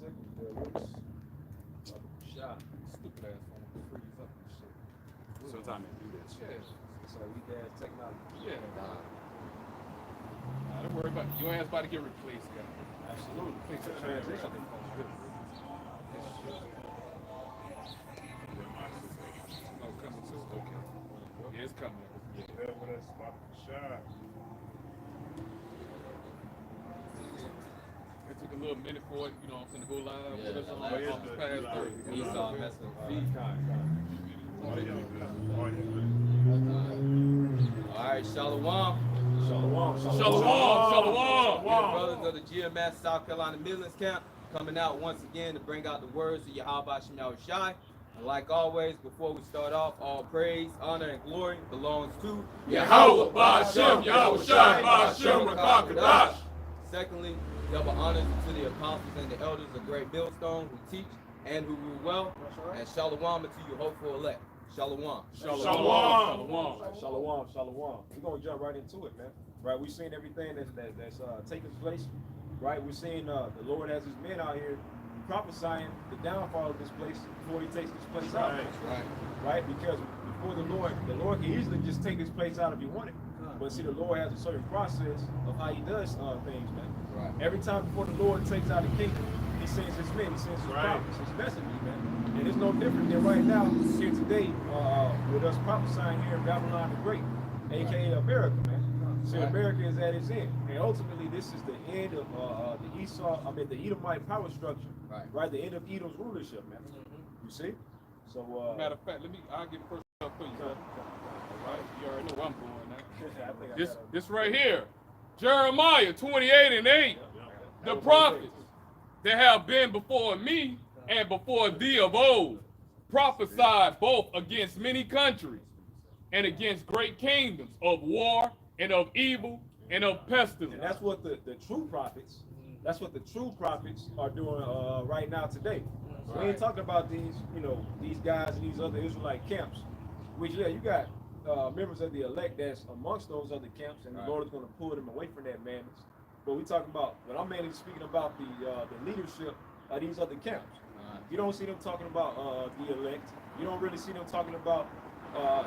second. There works. Shot. Stupid ass phone freeze up and shit. Sometimes they do that shit. Yeah. It's like weak ass technology. Yeah. Nah, don't worry about it. Your ass about to get replaced, guys. Absolutely. Fix the transition. Oh, coming too? Okay. Yeah, it's coming. Yeah, with us spot for shot. It took a little minute for it, you know, I'm finna go live. Yeah, With us on that's almost past 30. Esau messing with feet. All right, Shalom. Shalom. Shalom. Brothers of the GMS South Carolina Midlands camp coming out once again to bring out the words of Yahweh Shem Yahushai. And like always, before we start off, all praise, honor, and glory belongs to Yahweh Ba'Shem Yahushai Ba'Shem Rakakadash. Secondly, double honors to the apostles and the elders of Great Millstone who teach and who rule well. And shalom to you hopeful elect. Shalom. Shalom. Shalom. We're gonna jump right into it, man. Right, we've seen everything that's taking place. Right, we're seeing the Lord has His men out here prophesying the downfall of this place before He takes this place out. Right, because before the Lord can easily just take this place out if He wanted. But see, the Lord has a certain process of how He does things, man. Right. Every time before the Lord takes out a kingdom, He sends His men, He sends His prophets, His messengers, man. And it's no different than right now here today with us prophesying here in Babylon the Great, aka America, man. See, America is at its end, and ultimately this is the end of the Edomite power structure, right? The end of Edom's rulership, man. You see? So Matter of fact, I'll get first up for you, brother. All right, you already know where I'm going now. This right here, Jeremiah 28:8. The prophets that have been before me and before thee of old prophesied both against many countries and against great kingdoms of war and of evil and of pestilence. And that's what the true prophets, are doing right now today. We ain't talking about these guys and these other Israelite camps. Which you got members of the elect that's amongst those other camps, and the Lord is going to pull them away from that madness. But we talking about, but I'm mainly speaking about the leadership of these other camps. You don't see them talking about the elect. You don't really see them talking about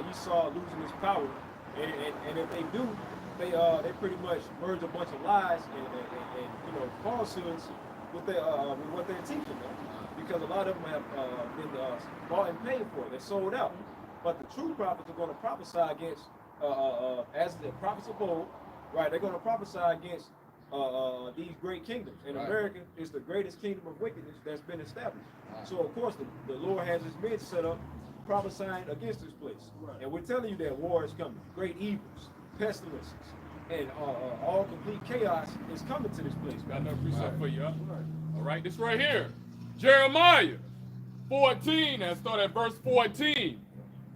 Esau losing his power. And if they do, they pretty much merge a bunch of lies and falsehoods with what they're teaching them. Because a lot of them have been bought and paid for. They're sold out. But the true prophets are going to prophesy against, as the prophets of old, right? They're going to prophesy against these great kingdoms. And America is the greatest kingdom of wickedness that's been established. So of course the Lord has His men set up prophesying against this place. And we're telling you that war is coming. Great evils, pestilences, and all complete chaos is coming to this place. Got another precept for you, huh? All right, this right here, Jeremiah 14, and start at verse 14.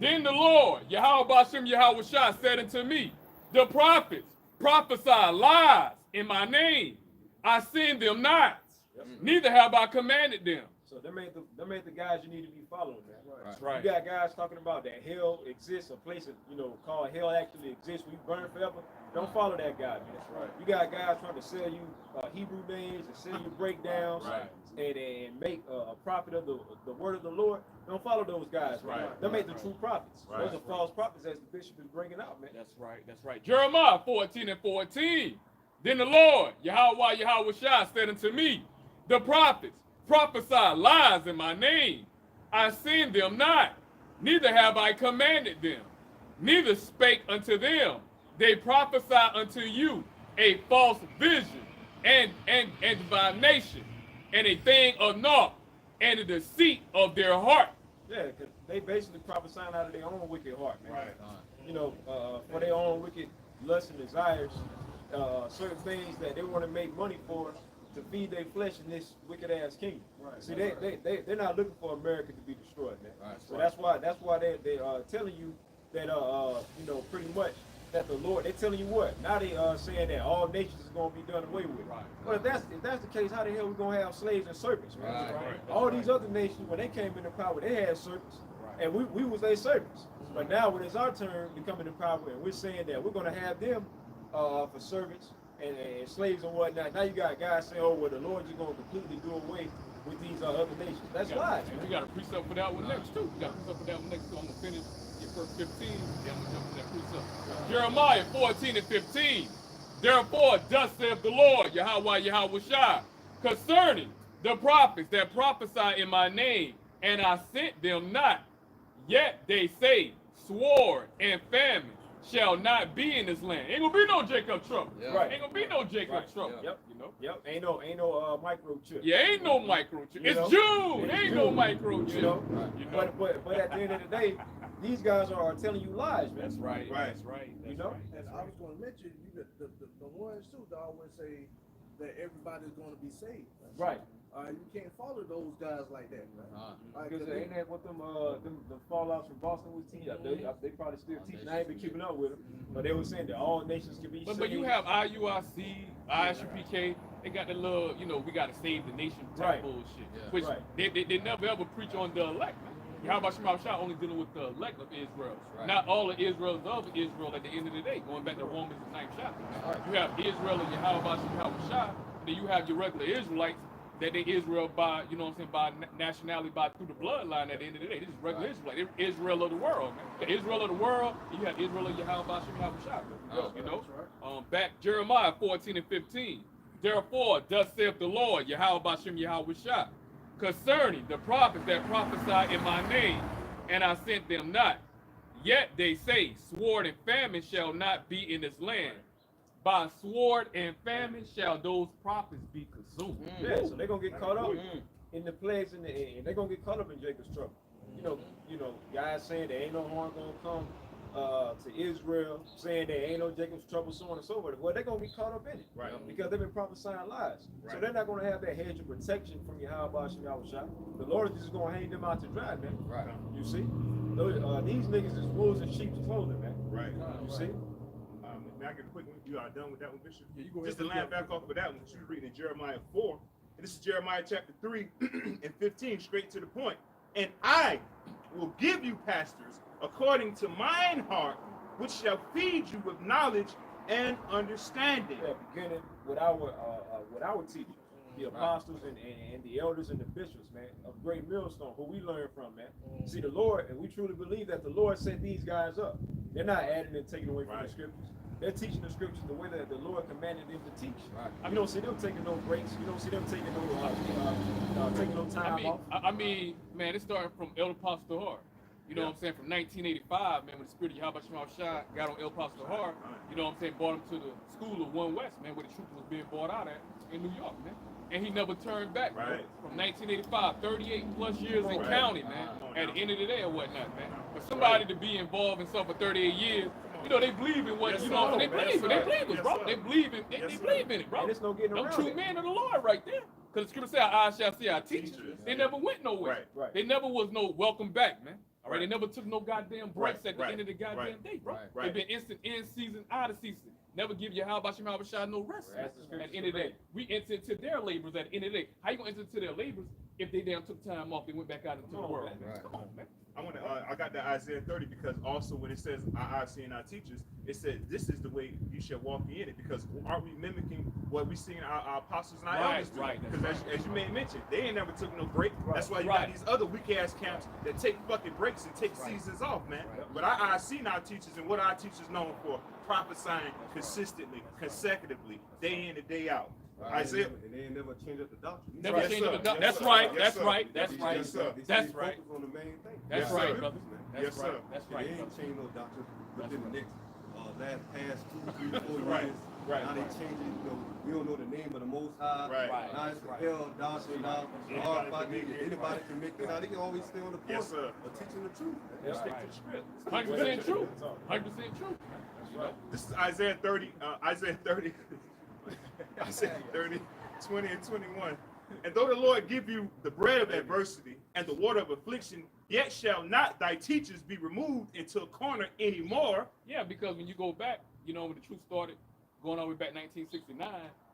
Then the Lord, Yahweh Ba'Shem Yahushai, said unto me, the prophets prophesy lies in my name. I send them not, neither have I commanded them. So them ain't the guys you need to be following, man. Right. You got guys talking about that hell exists, a place that, called hell actually exists, we burn forever. Don't follow that guy, man. You got guys trying to sell you Hebrew names and sell you breakdowns and make a profit of the word of the Lord. Don't follow those guys, man. Them ain't the true prophets. Those are false prophets, as the bishop is bringing out, man. That's right. Jeremiah 14:14. Then the Lord, Yahweh Yahushai, said unto me, the prophets prophesy lies in my name. I send them not, neither have I commanded them, neither spake unto them. They prophesy unto you a false vision and divination, and a thing of naught, and a deceit of their heart. Yeah, because they basically prophesying out of their own wicked heart, man. For their own wicked lusts and desires, certain things that they want to make money for to feed their flesh in this wicked ass kingdom. See, they're not looking for America to be destroyed, man. So that's why they're telling you that pretty much that the Lord, they're telling you what? Now they saying that all nations is gonna be done away with. But if that's the case, how the hell we gonna have slaves and servants, man? All these other nations, when they came into power, they had servants, and we was their servants. But now when it's our turn to come into power, and we're saying that we're gonna have them for servants and slaves and whatnot. Now you got guys saying, oh, well, the Lord is going to completely do away with these other nations. That's lies, And man. we got a precept for that one next too. We got a precept for that one next too. I'm gonna finish your verse 15. Then I'm gonna jump to that precept. Jeremiah 14 and 15. Therefore, thus saith the Lord, Yahweh Shai, concerning the prophets that prophesy in my name, and I sent them not. Yet they say, sword and famine shall not be in this land. Ain't gonna be no Jacob trouble. Yeah. Right. Ain't gonna be no Jacob Right. trouble. Yep. You know? Yep. Ain't no microchip. Yeah, ain't no microchip. You It's know? June. It's Ain't no June. microchip. You know? You know? But at the end of the day, these guys are telling you lies, man. That's right. Right. That's right. That's You know? right. And I was going to mention, you got the ones too that always say that everybody's going to be saved. Right. You can't follow those guys like that, man. Like, Because ain't that what them fallouts from Boston was teaching? They probably still teaching. I ain't been keeping up with them, but they were saying that all nations can be saved. But you have IUIC, ISUPK, they got the little, you know, we got to save the nation type Right. bullshit. Yeah. Which Right. they never ever preach on the elect. How about Shema Shah only dealing with the elect of Israel? Right. Not all of Israel is of Israel at the end of the day. Going back to Romans the 9th chapter. You have Israel and Yahweh Shah, and then you have your regular Israelites that they Israel by, you know what I'm saying, by nationality, by through the bloodline at the end of the day. This is regular Israelite. They're Israel of the world, man. The Israel of the world, you have Israel of Yahweh Shah, you know? Back Jeremiah 14 and 15. Therefore, thus saith the Lord, Yahweh Shah, concerning the prophets that prophesy in my name, and I sent them not. Yet they say, sword and famine shall not be in this land. By sword and famine shall those prophets be consumed. Yeah, so they're gonna get caught up in the plagues and they're gonna get caught up in Jacob's trouble. You know, guys saying there ain't no harm gonna come to Israel, saying there ain't no Jacob's trouble, so on and so forth. Well, they're gonna be caught up in it, Right. Because they've been prophesying lies. So Right. they're not gonna have that hedge of protection from Yahweh Shah. The Lord is just gonna hang them out to dry, man. Right. You see, these niggas is wolves in sheep's clothing, man. Right. You see. May I get a quick one? You are done with that one, Bishop? Yeah, you go ahead. Just to land back off of that one, she was reading in Jeremiah 4. And this is Jeremiah chapter 3 and 15, straight to the point. And I will give you pastors according to mine heart, which shall feed you with knowledge and understanding. Yeah, beginning with our teachers, the apostles and the elders and the bishops, man, of great millstone, who we learn from, man. See, the Lord, and we truly believe that the Lord set these guys up. They're not adding and taking away from the Right. scriptures. They're teaching the scriptures the way that the Lord commanded them to teach. Right. You don't see them taking no breaks. You don't see them taking no time off. I mean, man, it's starting from El Pastor Hart. You know what I'm saying? From 1985, man, when the spirit of Yahweh Shah got on El Pastor Hart, you know what I'm saying, brought him to the school of One West, man, where the truth was being brought out at in New York, man. And he never turned back, man. Right. From 1985, 38 plus years in Right. counting, man. At the end of the day or whatnot, man. For somebody to be involved in something for 38 years, you know, they believe in what, Yes, you know what I'm saying? sir. They Yes, believe it. They sir. believe it, Yes, bro. sir. They believe in Yes, they sir. believe in it, bro. And there's no getting Them around true it. men of the Lord right there. Because the scripture said, our eyes shall see our teachers. Teachers. They never went nowhere. Right. Right. They never was no welcome back, man. All right, Right. they never took no goddamn breaks Right, at the right, end of the goddamn right, day, bro. right, They've been instant in season, out of season. Never give you how Shah no rest. That's the scripture At the end of the day, we enter into their labors at the end of the day. How you gonna enter into their labors if they damn took time off? They went back out into the Come on, world, man. man. Right. Come on, man. I got the Isaiah 30 because also when it says our eyes seeing our teachers, it says this is the way you shall walk in it, because aren't we mimicking what we see in our apostles and our Right, elders do? right, that's Because as you may mention, they ain't never took no break. Right. That's why you Right. got these other weak ass camps that take fucking breaks and take Right. seasons off, man. Right. But our eyes seen our teachers, and what our teachers known for, prophesying consistently, consecutively, day in and day out. Right. Isaiah. And they ain't never changed up the doctrine. Never Yes, changed sir. the doc- Yes, That's sir. right. Yes, That's sir. right. That's Yes, right. sir. They That's stay right. focused on the main thing. That's Yes, right, sir. brother. That's Yes, right. sir. That's They right, ain't brother. changed no doctrine within That's the next past 2, 3, 4 Right. years. Right. Now they changing, we don't know the name of the Most High. Right. Right. Now it's the Right. El Doctrine. Now Anybody can make it. anybody can make it. Now they can always stay on the Yes, course sir. of teaching the truth. They Right. stick to the script. 100% true. 100% true. That's right. This is Isaiah 30, Isaiah 30, Isaiah 30, 20 and 21. And though the Lord give you the bread of adversity and the water of affliction, yet shall not thy teachers be removed into a corner anymore. Yeah, because when you go back, you know, when the truth started, going all the way back 1969,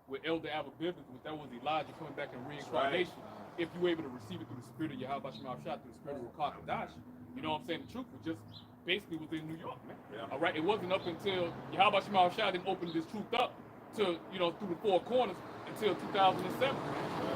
with Elder Abba Bivens, that was Elijah coming back in reincarnation. If you were able to receive it through the spirit of Yahweh Shema Shah, through the spirit of Rakah Kadash, you know what I'm saying? The truth was just basically was in New York, man. Yeah. All right, it wasn't up until Yahweh Shema Shah didn't open this truth up to, you know, through the four corners until 2007.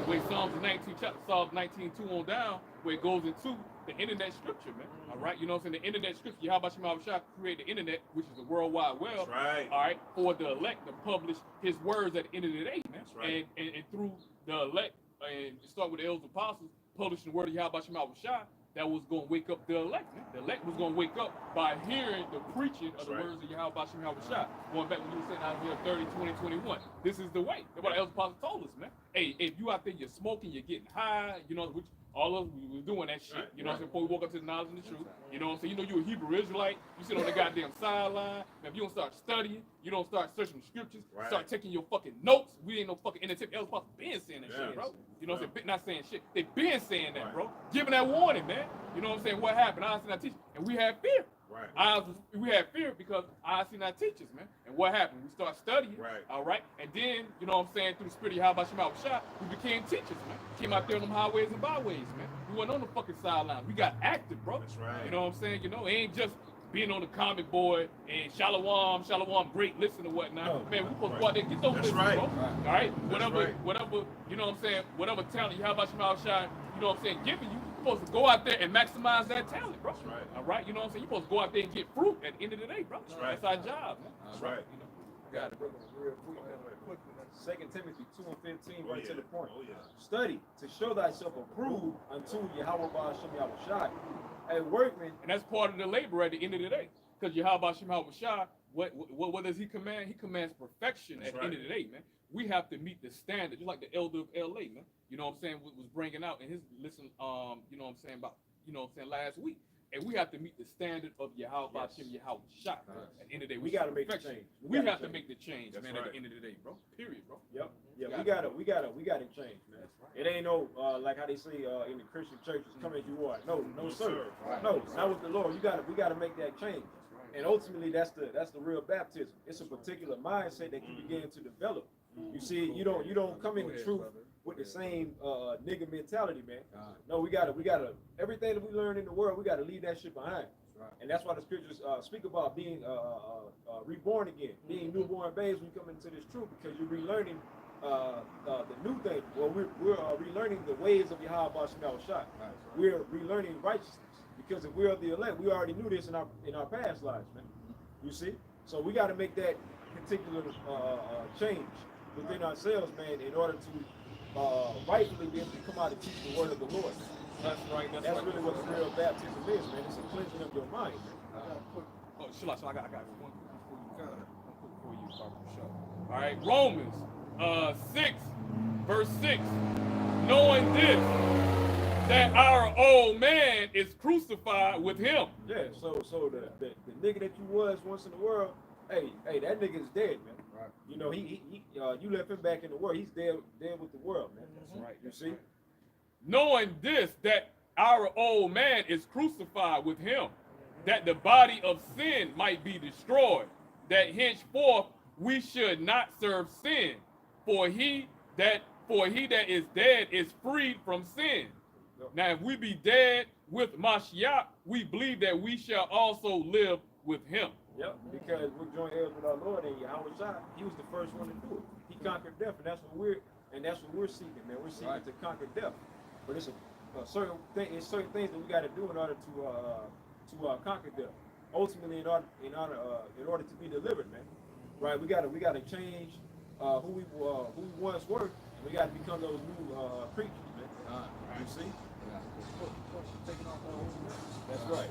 Where Psalms 19, Psalms 19:2 on down, where it goes into the internet scripture, man. All right, you know what I'm saying? The internet scripture, Yahweh Shema Shah created the internet, which is the World Wide Web. That's right. All right, for the elect to publish his words at the end of the day, man. That's right. And through the elect, and start with the elders and apostles, publishing the word of Yahweh Shema Shah, that was going to wake up the elect, man. The elect was going to wake up by hearing the preaching of the words of Yahweh Shema Shah. Going back when you were saying out here 30, 20, 21. This is the way. That's what the elders and apostles told us, man. Hey, if you out there, you're smoking, you're getting high, you know, which all of us, we was doing that shit, Right, you know what I'm saying, before we woke up to the knowledge and the truth. You know what I'm saying? You know you a Hebrew Israelite, you sit on the goddamn sideline, and if you don't start studying, you don't start searching the scriptures, Right. start taking your fucking notes, we ain't no fucking entertainment. Elders and apostles been saying that Yeah. shit, bro. You know what I'm saying? Not saying shit. They been saying that, bro. Giving that warning, man. You know what I'm saying? What happened? I seen our teachers, and we had fear. Right. We had fear because I seen our teachers, man. And what happened? We start studying, Right. all right? And then, you know what I'm saying, through the spirit of Yahweh Shema Shah, we became teachers, man. Came out there on them highways and byways, man. We wasn't on the fucking sidelines. We got active, bro. That's right. You know what I'm saying? You know, it ain't just being on the comic board and shalom, great listen or whatnot. No. Man, we supposed to go out there and get those That's listens, right. bro. Right. All right? That's Whatever, you know what I'm saying, whatever talent Yahweh Shema Shah, you know what I'm saying, giving you, you're supposed to go out there and maximize that talent, bro. That's right. All right? You know what I'm saying? You're supposed to go out there and get fruit at the end of the day, bro. That's right. That's our job, man. That's right. You know, Got it, brother. Real quick, quickly. 2 Timothy 2:15, Oh, right to yeah. the point. Oh, yeah. Study to show thyself approved unto Yahweh Ba'ashem Yahushai, a workman. and that's part of the labor at the end of the day. Because Yahweh Shema Shah, what does he command? He commands perfection That's at the end of the day, man. We have to meet the standard, just like the elder of LA, man. You know what I'm saying, was bringing out in his listen, you know what I'm saying, about, you know what I'm saying, last week. And we have to meet the standard of Yahweh Hashem Yahweh Shah. At the end of the day, We gotta make the perfection. change. We gotta have to change. make the change, That's man, at right. the end of the day, bro. Period, bro. Yep. Yeah, We we gotta- gotta change, man. That's right. It ain't no like how they say in the Christian churches, come as you are. No, No, sir. sir. Right. No, not with the Lord. We gotta make that change. That's right. And ultimately, that's the real baptism. It's a particular mindset that you begin to develop. You see, you don't come in the truth with the same nigga mentality, man. No, we gotta everything that we learn in the world, we gotta leave that shit behind. And that's why the scriptures speak about being reborn again, being newborn babes when you come into this truth, because you're relearning the new thing. Well, we're relearning the ways of Yahweh Ba'ashem Shah. We're relearning righteousness, because if we're the elect, we already knew this in our past lives, man. You see, so we got to make that particular change within ourselves, man, in order to rightfully be able to come out and teach the word of the Lord. That's right. That's That's right. really what the real baptism is, man. It's a cleansing of your mind. Oh, Shalom, I got one before you start the show. All right, Romans 6, verse 6. Knowing this, that our old man is crucified with him. Yeah, so the nigga that you was once in the world, hey, that nigga is dead, man. Right. You know, he you left him back in the world. He's dead with the world, man. That's right. You see? Knowing this, that our old man is crucified with him, that the body of sin might be destroyed, that henceforth we should not serve sin. For he that is dead is freed from sin. Now, if we be dead with Mashiach, we believe that we shall also live with him. Yep. Because we're joint heirs with our Lord, and Yahweh Shai, he was the first one to do it. He conquered death, and that's what we're seeking, man. We're seeking to conquer death. But it's certain things that we got to do in order to conquer death. Ultimately, in order to be delivered, man. Right? We gotta change who we once were, and we gotta become those new creatures, man. You see? That's right.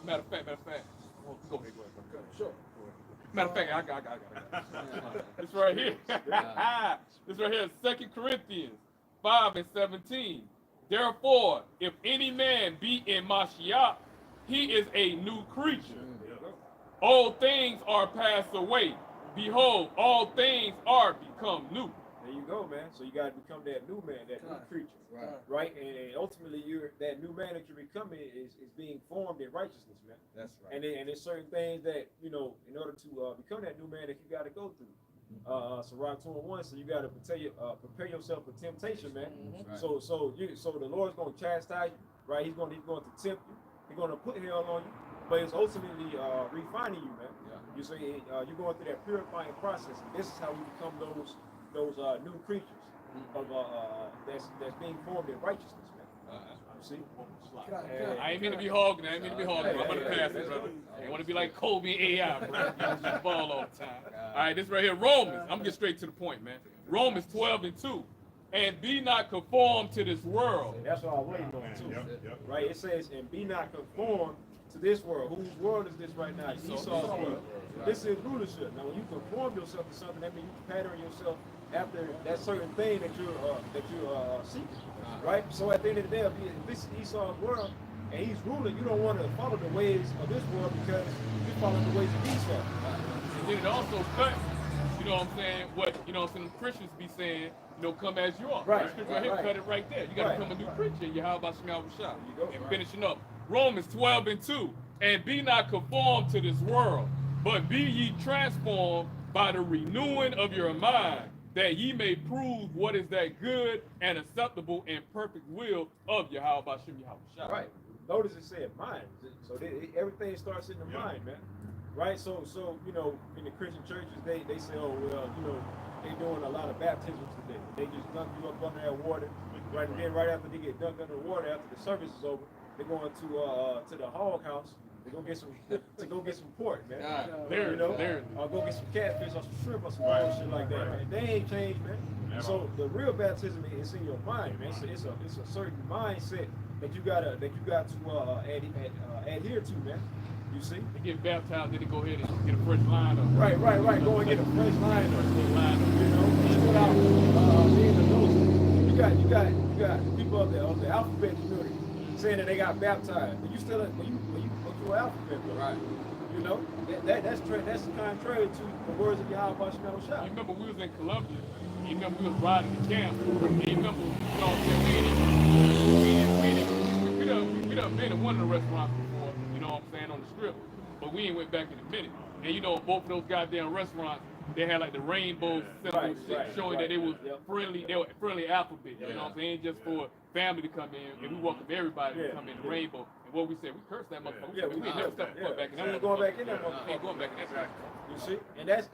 Matter of fact, go ahead. Sure. Matter of fact, I got. This right here. This right here is 2 Corinthians 5:17. Therefore, if any man be in Mashiach, he is a new creature. All things are passed away. Behold, all things are become new. There you go, man. So you gotta become that new man, that new creature. Right? And ultimately, that new man that you're becoming is being formed in righteousness, man. That's right. And there's certain things that, in order to become that new man, that you got to go through. So Rock 2:1, so you got to prepare yourself for temptation, man. Right. So the Lord's going to chastise you, right? He's going to tempt you. He's going to put hell on you, but it's ultimately refining you, man. Yeah. You see, you're going through that purifying process. And this is how we become those new creatures of that's being formed in righteousness, man. You see? I ain't mean to be hogging. I'm gonna pass it, brother. I ain't want to be like Kobe AI, bro. Just ball all the time. All right, this right here, Romans. I'm gonna get straight to the point, man. Romans 12:2. And be not conformed to this world. That's what I'm waiting on too. Right? It says, and be not conformed to this world. Whose world is this right now? Esau's world. This is rulership. Now, when you conform yourself to something, that means you pattern yourself after that certain thing that you're seeking. Right? So at the end of the day, if this is Esau's world and he's ruling, you don't want to follow the ways of this world because you're following the ways of Esau. And then it also cuts, you know what I'm saying, what, you know what I'm saying, Christians be saying, you know, come as you are. Right. This scripture right here, cut it right there. You got to become a new creature. Yahweh Shemel Rashah. And finishing up. Romans 12:2. And be not conformed to this world, but be ye transformed by the renewing of your mind, that ye may prove what is that good and acceptable and perfect will of Yahweh Shem Yahweh. Right. Notice it said mind. So everything starts in the mind, man. Right? So you know, in the Christian churches, they say, oh, well, you know, they're doing a lot of baptisms today. They just dunk you up under that water. Right, and then right after they get dunked under the water, after the service is over, they're going to the hog house. They're gonna get some pork, man. There, you know, there. or go get some catfish or some shrimp or some bullshit like that, man. They ain't changed, man. So the real baptism is in your mind, man. It's a certain mindset that you got to adhere to, man. You see? They get baptized, then they go ahead and get a fresh line up. Right. Go and get a fresh line up. You know, without being a ghost. You got people of the alphabet community saying that they got baptized, but you still when you alphabet, bro. Right? You know, that's contrary to the words of Yahweh Shemel Shah. You remember we was in Columbia. You remember we was riding the camp. You remember, you know what I'm saying? We done been in one of the restaurants before, you know what I'm saying, on the strip, but we ain't went back in a minute. And you know, both of those goddamn restaurants, they had like the rainbow symbol showing that they was friendly. They were friendly alphabet. You know what I'm saying? Just for family to come in, and we welcome everybody to come in the rainbow. And what we said, we cursed that motherfucker. We ain't never stepped foot back in that. We ain't going back in that motherfucker. Ain't going back in that. You see, and that's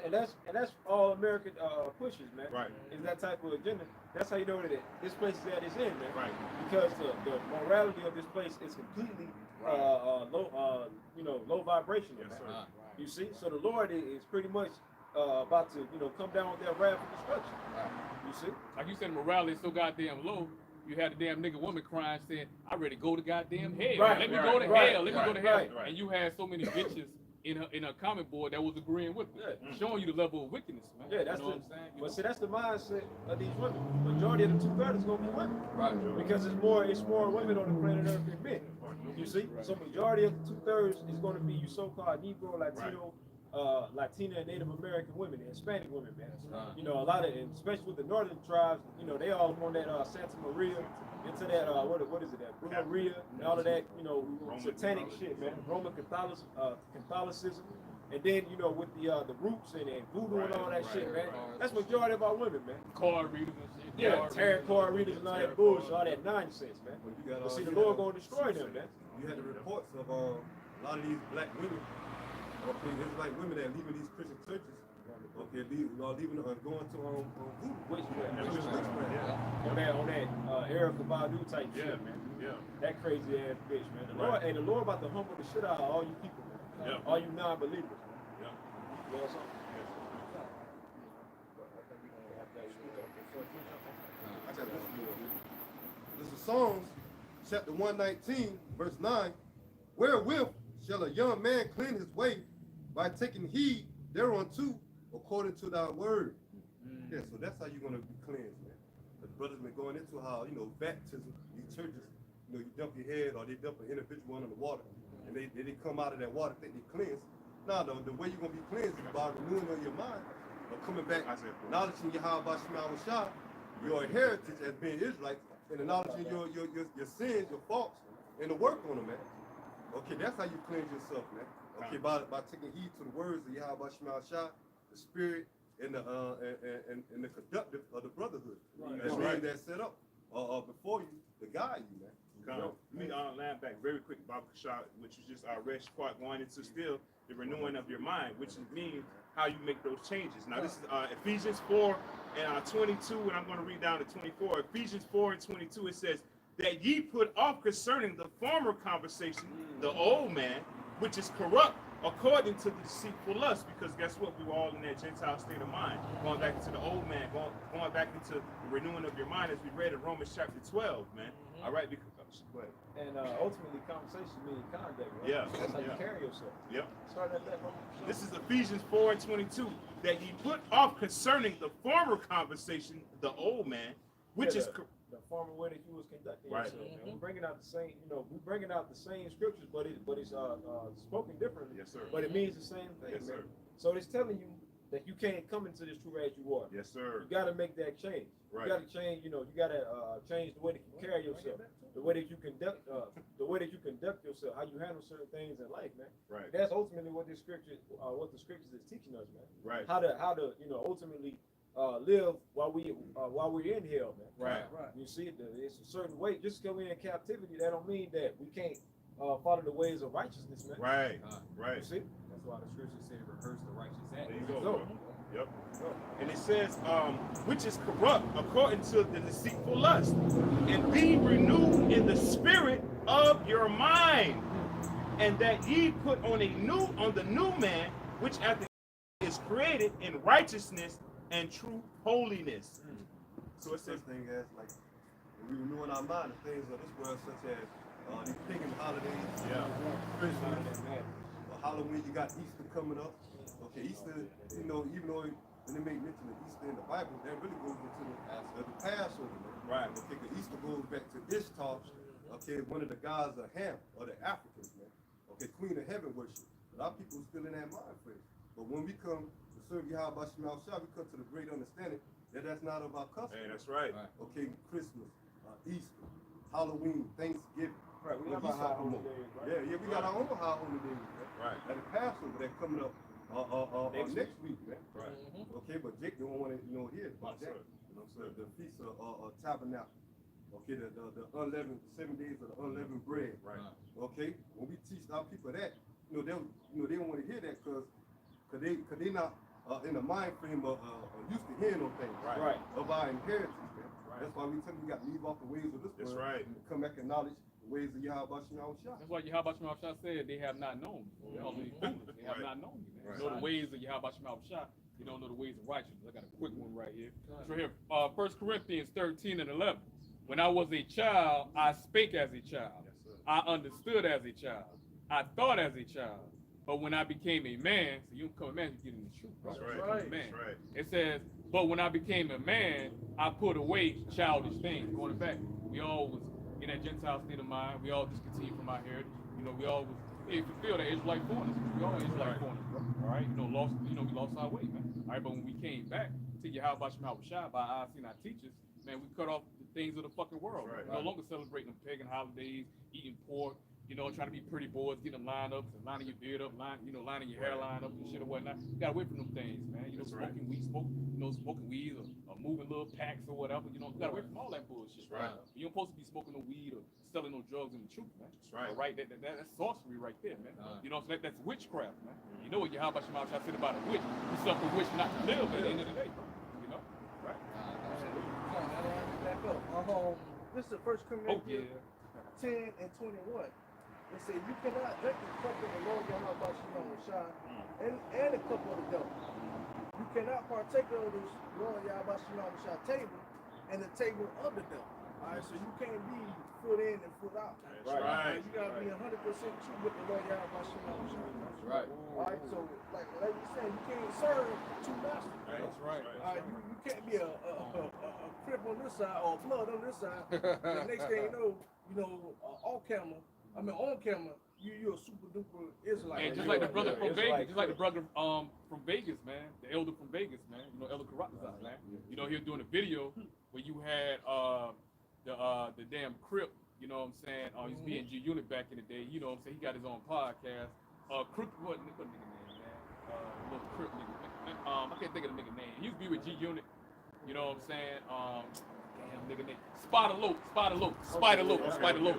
all American pushes, man. Right. Is that type of agenda. That's how you know that this place is at its end, man. Right. Because the morality of this place is completely low vibrational, Yes, man. sir. You see, so the Lord is pretty much about to come down with that wrath of destruction. You see, Like you said, morality is so goddamn low. You had a damn nigga woman crying saying, "I ready to go to goddamn hell. Right, Let me right, go to right, hell. Let me right, go to hell." right. And you had so many bitches in a comment board that was agreeing with me, showing you the level of wickedness, man. yeah, that's you know what I'm saying? But see, that's the mindset of these women. Majority of the 2/3 is gonna be women. Right. Because it's more women on the planet Earth than men. You see? So majority of the 2/3 is going to be you so-called Negro, Latino, Latina and Native American women, and Hispanic women, man. You know, a lot of, and especially with the northern tribes, you know, they all on that Santa Maria, into that what is it, that Brujeria, and all of that, you know, satanic shit, man. Roman Catholicism. And then, you know, with the roots and voodoo and all that shit, man. That's majority of our women, man. Card readers and shit. Yeah, tarot card readers and all that bullshit, all that nonsense, man. But see, the Lord gonna destroy them, man. You had the reports of a lot of these black women, okay, Israelite women that leaving these Christian churches, okay, leaving going to voodoo. Witchcraft. On that Erica Badu type shit, man. Yeah. That crazy ass bitch, man. The Lord about to humble the shit out of all you people, man. All you non-believers, man. Yeah. You know what I'm saying? I got this for you. This is Psalms, chapter 119, verse 9. Wherewith shall a young man cleanse his way by taking heed thereunto according to thy word. Yeah, so that's how you're going to be cleansed, man. The brothers been going into how, baptism, these churches, you dump your head or they dump an individual under the water and they come out of that water, think they cleansed. No, the way you're going to be cleansed is by renewing of your mind, or coming back, acknowledging Yahweh Shema Shah, your heritage as being Israelite, and acknowledging your sins, your faults, and to work on them, man. Okay, that's how you cleanse yourself, man. Okay, by taking heed to the words of Yahweh Shema Shah, the spirit and the conductive of the brotherhood. Right. That's That's right. That's set up before you to guide you, man. Let me land back very quick, Baba Kashad, which is just our rest part going into still the renewing of your mind, which means how you make those changes. Now, this is Ephesians 4 and 22, and I'm going to read down to 24. Ephesians 4 and 22, it says, that ye put off concerning the former conversation, the old man, which is corrupt according to the deceitful lust. Because guess what? We were all in that Gentile state of mind, going back into the old man, going back into the renewing of your mind, as we read in Romans chapter 12, man. All right, because go ahead. And ultimately, conversation means conduct, right? Yeah. That's how you carry yourself. Yep. Start at that. This is Ephesians 4 and 22. That ye put off concerning the former conversation, the old man, which is the former way that you was conducting right. yourself. Man. We're bringing out the same, we're bringing out the same scriptures, but it's spoken differently. Yes, sir. But it means the same thing. Yes, man. sir. So it's telling you that you can't come into this true as you are. Yes, sir. You got to make that change. Right. You got to change. You got to change the way that you carry yourself, the way that you conduct, yourself, how you handle certain things in life, man. Right. That's ultimately what this scripture, what the scriptures is teaching us, man. Right. How to ultimately live while we're in hell, man. Right. You see, it's a certain way. Just because we're in captivity, that don't mean that we can't follow the ways of righteousness, man. Right. You Right. see? That's why the scripture said rehearse the righteous act. There you go. So, bro. Yep. And it says, which is corrupt according to the deceitful lust, and be renewed in the spirit of your mind, and that ye put on the new man, which after is created in righteousness and true holiness. So it says, thing as like when we renewing our mind of things of this world, such as these pagan holidays, Christmas, Halloween. You got Easter coming up. Okay, Easter, even though when they make mention of Easter in the Bible, that really goes into the Passover. right. Okay, because Easter goes back to Ishtar, okay, one of the gods of Ham, or the Africans, man. Okay, Queen of Heaven worship. A lot of people still in that mind frame. But when we come to serve Yahweh Shema Shah, we come to the great understanding that that's not of our custom. Hey, that's right. Okay, Christmas, Easter, Halloween, Thanksgiving. right, we got our holidays, right? Yeah, we got our own high holidays, man. Right. And the Passover that's coming up next week, man. Right. Okay, but Jake don't want to hear about that. Yes, sir. You know, so the Feast of Tabernacle. Okay, the unleavened 7 days of the unleavened bread. Right. Okay, when we teach our people that, they don't want to hear that because they not in the mind frame of used to hearing those things. Right. Of our inheritance, man. Right. That's why we tell you got to leave off the ways of this That's world right. and come back and acknowledge the ways of Yahweh Shema Shah. That's why Yahweh Shema Shah said they have not known me. They don't know foolish. They have Right. not known me. Man. Right. You know the ways of Yahweh Shema Shah. You don't know the ways of righteousness. I got a quick one right here. It's right here. 1 Corinthians 13 and 11. When I was a child, I spake as a child. Yes, sir. I understood as a child. I thought as a child. But when I became a man, so you don't become a man, you get in the truth. That's right? right. You become a man. That's right. It says, but when I became a man, I put away childish things. Going back, we all was in that Gentile state of mind. We all discontinued from our heritage. We all was fulfilled that Israelite foreigners. We all Israelite foreigners, bro. All right, we lost our way, man. All right, but when we came back to Yahweh Shema Shah by our teachers, man, we cut off the things of the fucking world. Right. We're no longer celebrating the pagan holidays, eating pork, trying to be pretty boys, getting them lined up, lining your beard up, lining your hairline up and shit or whatnot. You gotta away from them things, man. That's Smoking right. weed, smoking weed or moving little packs or whatever. You gotta away from all that bullshit. That's right. You don't supposed to be smoking no weed or selling no drugs in the truth, man. That's right. All right, that's sorcery right there, man. So that's witchcraft, man. You know what Yahweh Shema Shah said about a witch? You suffer a witch not to live at the end of the day, bro. Right? Back up. This is the First Oh Corinthians yeah. 10 and 21. They say you cannot drink the cup of the Lord Yahweh Shema Shah and the cup of the devil. You cannot partake of the Lord Yahweh Shema Shah table and the table of the devil. All right, so you can't be foot in and foot out. That's right. You gotta be 100% true with the Lord Yahweh Shema Shah. That's right. All right, so like you said, you can't serve two masters. That's right. All right, you can't be a crip on this side or a flood on this side. The next thing you know, on camera, you're a super duper Israelite. And just like the brother from It's Vegas, like just like the brother from Vegas, man, the elder from Vegas, man, Elder Karatazar, man. He was doing a video where you had the damn Crip, you know what I'm saying? He was being G Unit back in the day, you know what I'm saying? He got his own podcast. Crip, what nigga name, man? Little Crip nigga. I can't think of the nigga name. He used to be with G Unit, you know what I'm saying? damn nigga name. Spider Lope,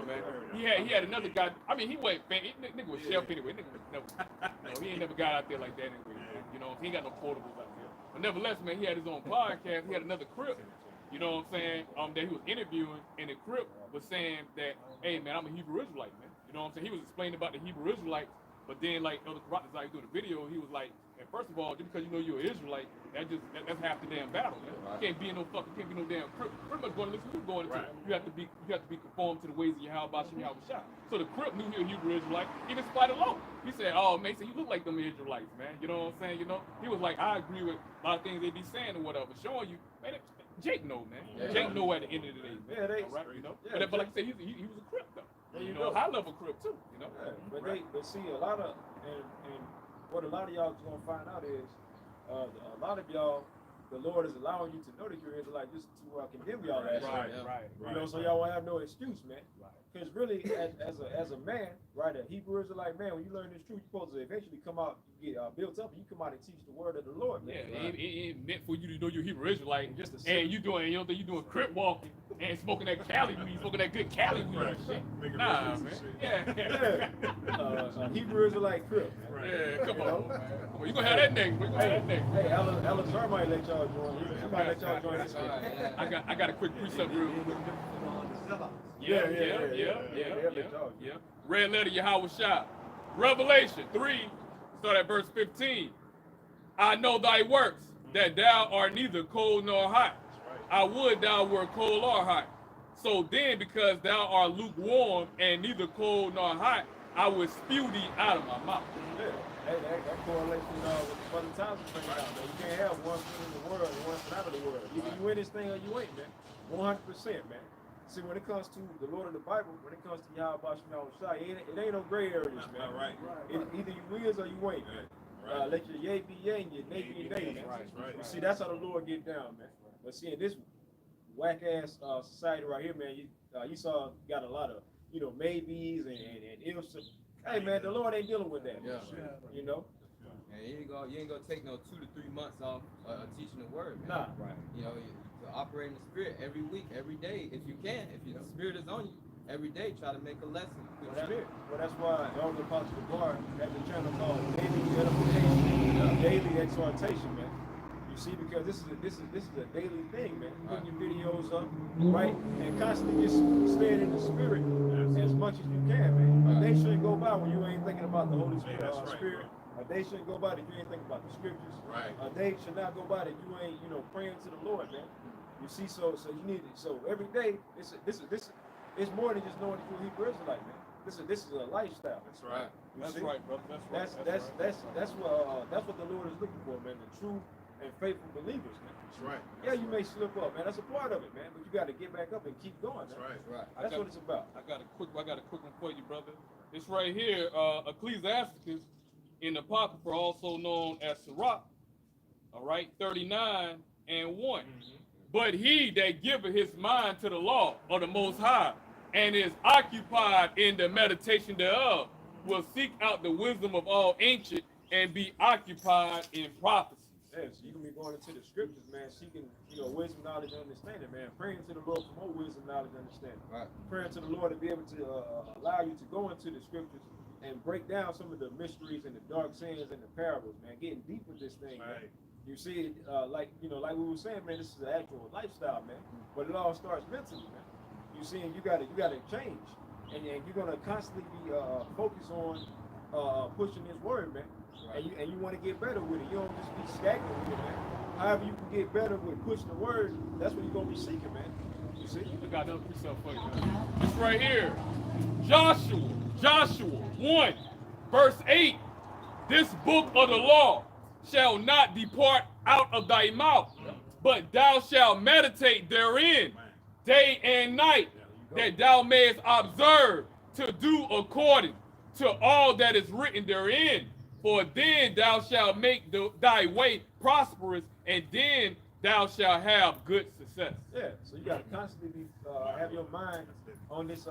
man. He had another guy. I mean, he wasn't famous. Nigga was chef anyway. Nigga was never, he ain't never got out there like that anyway. Man. You know, he ain't got no portables out there. But nevertheless, man, he had his own podcast. He had another Crip. You know what I'm saying? That he was interviewing, and the Crip was saying that, hey man, I'm a Hebrew Israelite, man. You know what I'm saying? He was explaining about the Hebrew Israelites, but then like Elder Karat Desire doing the video, he was like, and first of all, just because you know you're an Israelite, that's half the damn battle, man. You can't be no damn Crip. Pretty much going to listen to you going into it. You have to be conformed to the ways of Yahweh Shah. So the Crip knew he was a Hebrew Israelite, even Spider Low. He said, oh man, you look like them Israelites, man. You know what I'm saying? You know, he was like, I agree with a lot of things they be saying or whatever, showing you, man. Jake know, man. Yeah. Jake know at the end of the day, man. Yeah, right, you know. Yeah, but like I said, he was a Crip though. You know, high level Crip too. You know. Yeah, but see a lot of and what a lot of y'all is gonna find out is a lot of y'all, the Lord is allowing you to know that you're Israelite just to condemn y'all that shit. Right. You know, so y'all won't have no excuse, man. Because really, as a man, right, a Hebrew Israelite man, when you learn this truth, you're supposed to eventually come out, get built up, and you come out and teach the word of the Lord, man. Yeah, it meant for you to know you're Hebrew Israelite, and you doing Crip walking and smoking that Cali weed, smoking that good Cali weed and shit. Nah, man. Yeah. Hebrew Israelite Crip. Yeah, come on, man. You gonna have that next? Hey, Alizar might let y'all join. He might let y'all join this. I got a quick precept real quick. Yeah. Red letter Yahweh Shah. Revelation 3, start at verse 15. I know thy works, that thou art neither cold nor hot. I would thou wert cold or hot. So then, because thou art lukewarm and neither cold nor hot, I will spew thee out of my mouth. Yeah. Hey, that correlates with what the times are bringing out, man. You can't have one foot in the world and one foot out of the world. Either you in this thing or you ain't, man. 100%, man. See, when it comes to the Lord of the Bible, when it comes to Yahweh Shah, it ain't no gray areas, man. Either you is or you ain't. Let your yay be yay and your nay be nay, man. You see, that's how the Lord get down, man. But see, in this whack ass society right here, man, you saw got a lot of maybes and ifs. Hey man, the Lord ain't dealing with that. Yeah. You know. And you ain't gonna take no 2 to 3 months off teaching the word, man. Nah. Right. You know, to operate in the spirit every week, every day, if you can. If the spirit is on you, every day try to make a lesson. Well, that's why the Elder Apostle Bar has a channel called Daily Edification, Daily Exhortation, man. You see, because this is a daily thing, man. Putting your videos up, right, and constantly just staying in the spirit as much as you can, man. A day shouldn't go by when you ain't thinking about the Holy Spirit. A day shouldn't go by that you ain't thinking about the scriptures. A day should not go by that you ain't, praying to the Lord, man. You see, so you need it. So every day, this it's more than just knowing that you're a Hebrew Israelite, man. This is a lifestyle. That's right. That's right, brother. That's what the Lord is looking for, man. The true and faithful believers, man. That's right. Yeah, you may slip up, man. That's a part of it, man. But you got to get back up and keep going. That's right. That's what it's about. I got a quick one for you, brother. It's right here, Ecclesiasticus in the Apocrypha, also known as Sirach. All right, 39 and 1. But he that giveth his mind to the law of the Most High and is occupied in the meditation thereof will seek out the wisdom of all ancient and be occupied in prophecy. Yeah, so you can be going into the scriptures, man, seeking, wisdom, knowledge, and understanding, man. Praying to the Lord for more wisdom, knowledge, and understanding. Right. Praying to the Lord to be able to allow you to go into the scriptures and break down some of the mysteries and the dark sayings and the parables, man. Getting deep with this thing, man. You see, like we were saying, man, this is an actual lifestyle, man. But it all starts mentally, man. You see, and you gotta change, and you're gonna constantly be focused on pushing this word, man. Right. And you want to get better with it. You don't just be stagnant with it, man. However you can get better with pushing the word, that's what you're gonna be seeking, man. You see? I got another precept for you, man. It's right here. Joshua 1, verse 8. This book of the law shall not depart out of thy mouth, but thou shalt meditate therein day and night, that thou mayest observe to do according to all that is written therein. For then thou shalt make thy way prosperous, and then thou shalt have good success. Yeah, so you got to constantly have your mind on this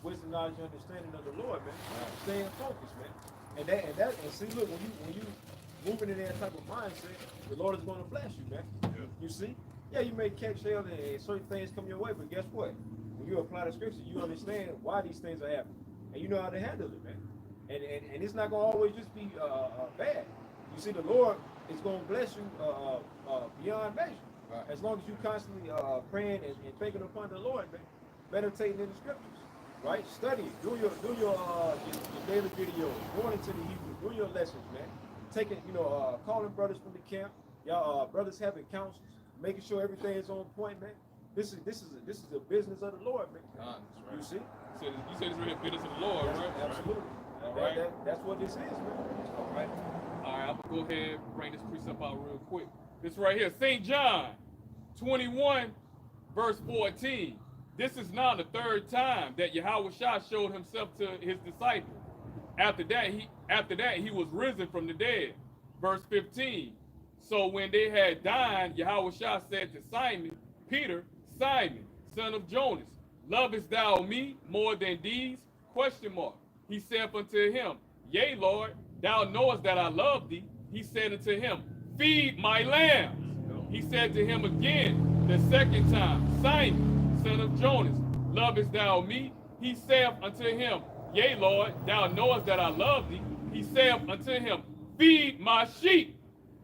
wisdom, knowledge, and understanding of the Lord, man. Staying focused, man. And see, look, when you moving in that type of mindset, the Lord is going to bless you, man. You see, Yeah, you may catch hell and certain things come your way, but guess what? When you apply the scripture, you understand why these things are happening, and you know how to handle it, man. And it's not gonna always just be bad. You see, the Lord is gonna bless you beyond measure, Right. as long as you constantly praying and thinking upon the Lord, man. Meditating in the scriptures, right? Studying, do your daily videos, going into the Hebrew, doing your lessons, man. Taking, calling brothers from the camp, y'all brothers having councils, making sure everything is on point, man. This is a business of the Lord, man. You see? You said it's really business of the Lord, right? Absolutely. All right. That's what this is, man. All right. All right, I'm going to go ahead and bring this precept out real quick. This right here, St. John 21, verse 14. This is now the third time that Yahweh Shah showed himself to his disciples. After that, he was risen from the dead. Verse 15. So when they had dined, Yahweh Shah said to Simon, Peter, Simon, son of Jonas, lovest thou me more than these? ? He said unto him, Yea, Lord, thou knowest that I love thee. He said unto him, Feed my lambs. He said to him again the second time, Simon, son of Jonas, lovest thou me? He saith unto him, Yea, Lord, thou knowest that I love thee. He saith unto him, Feed my sheep.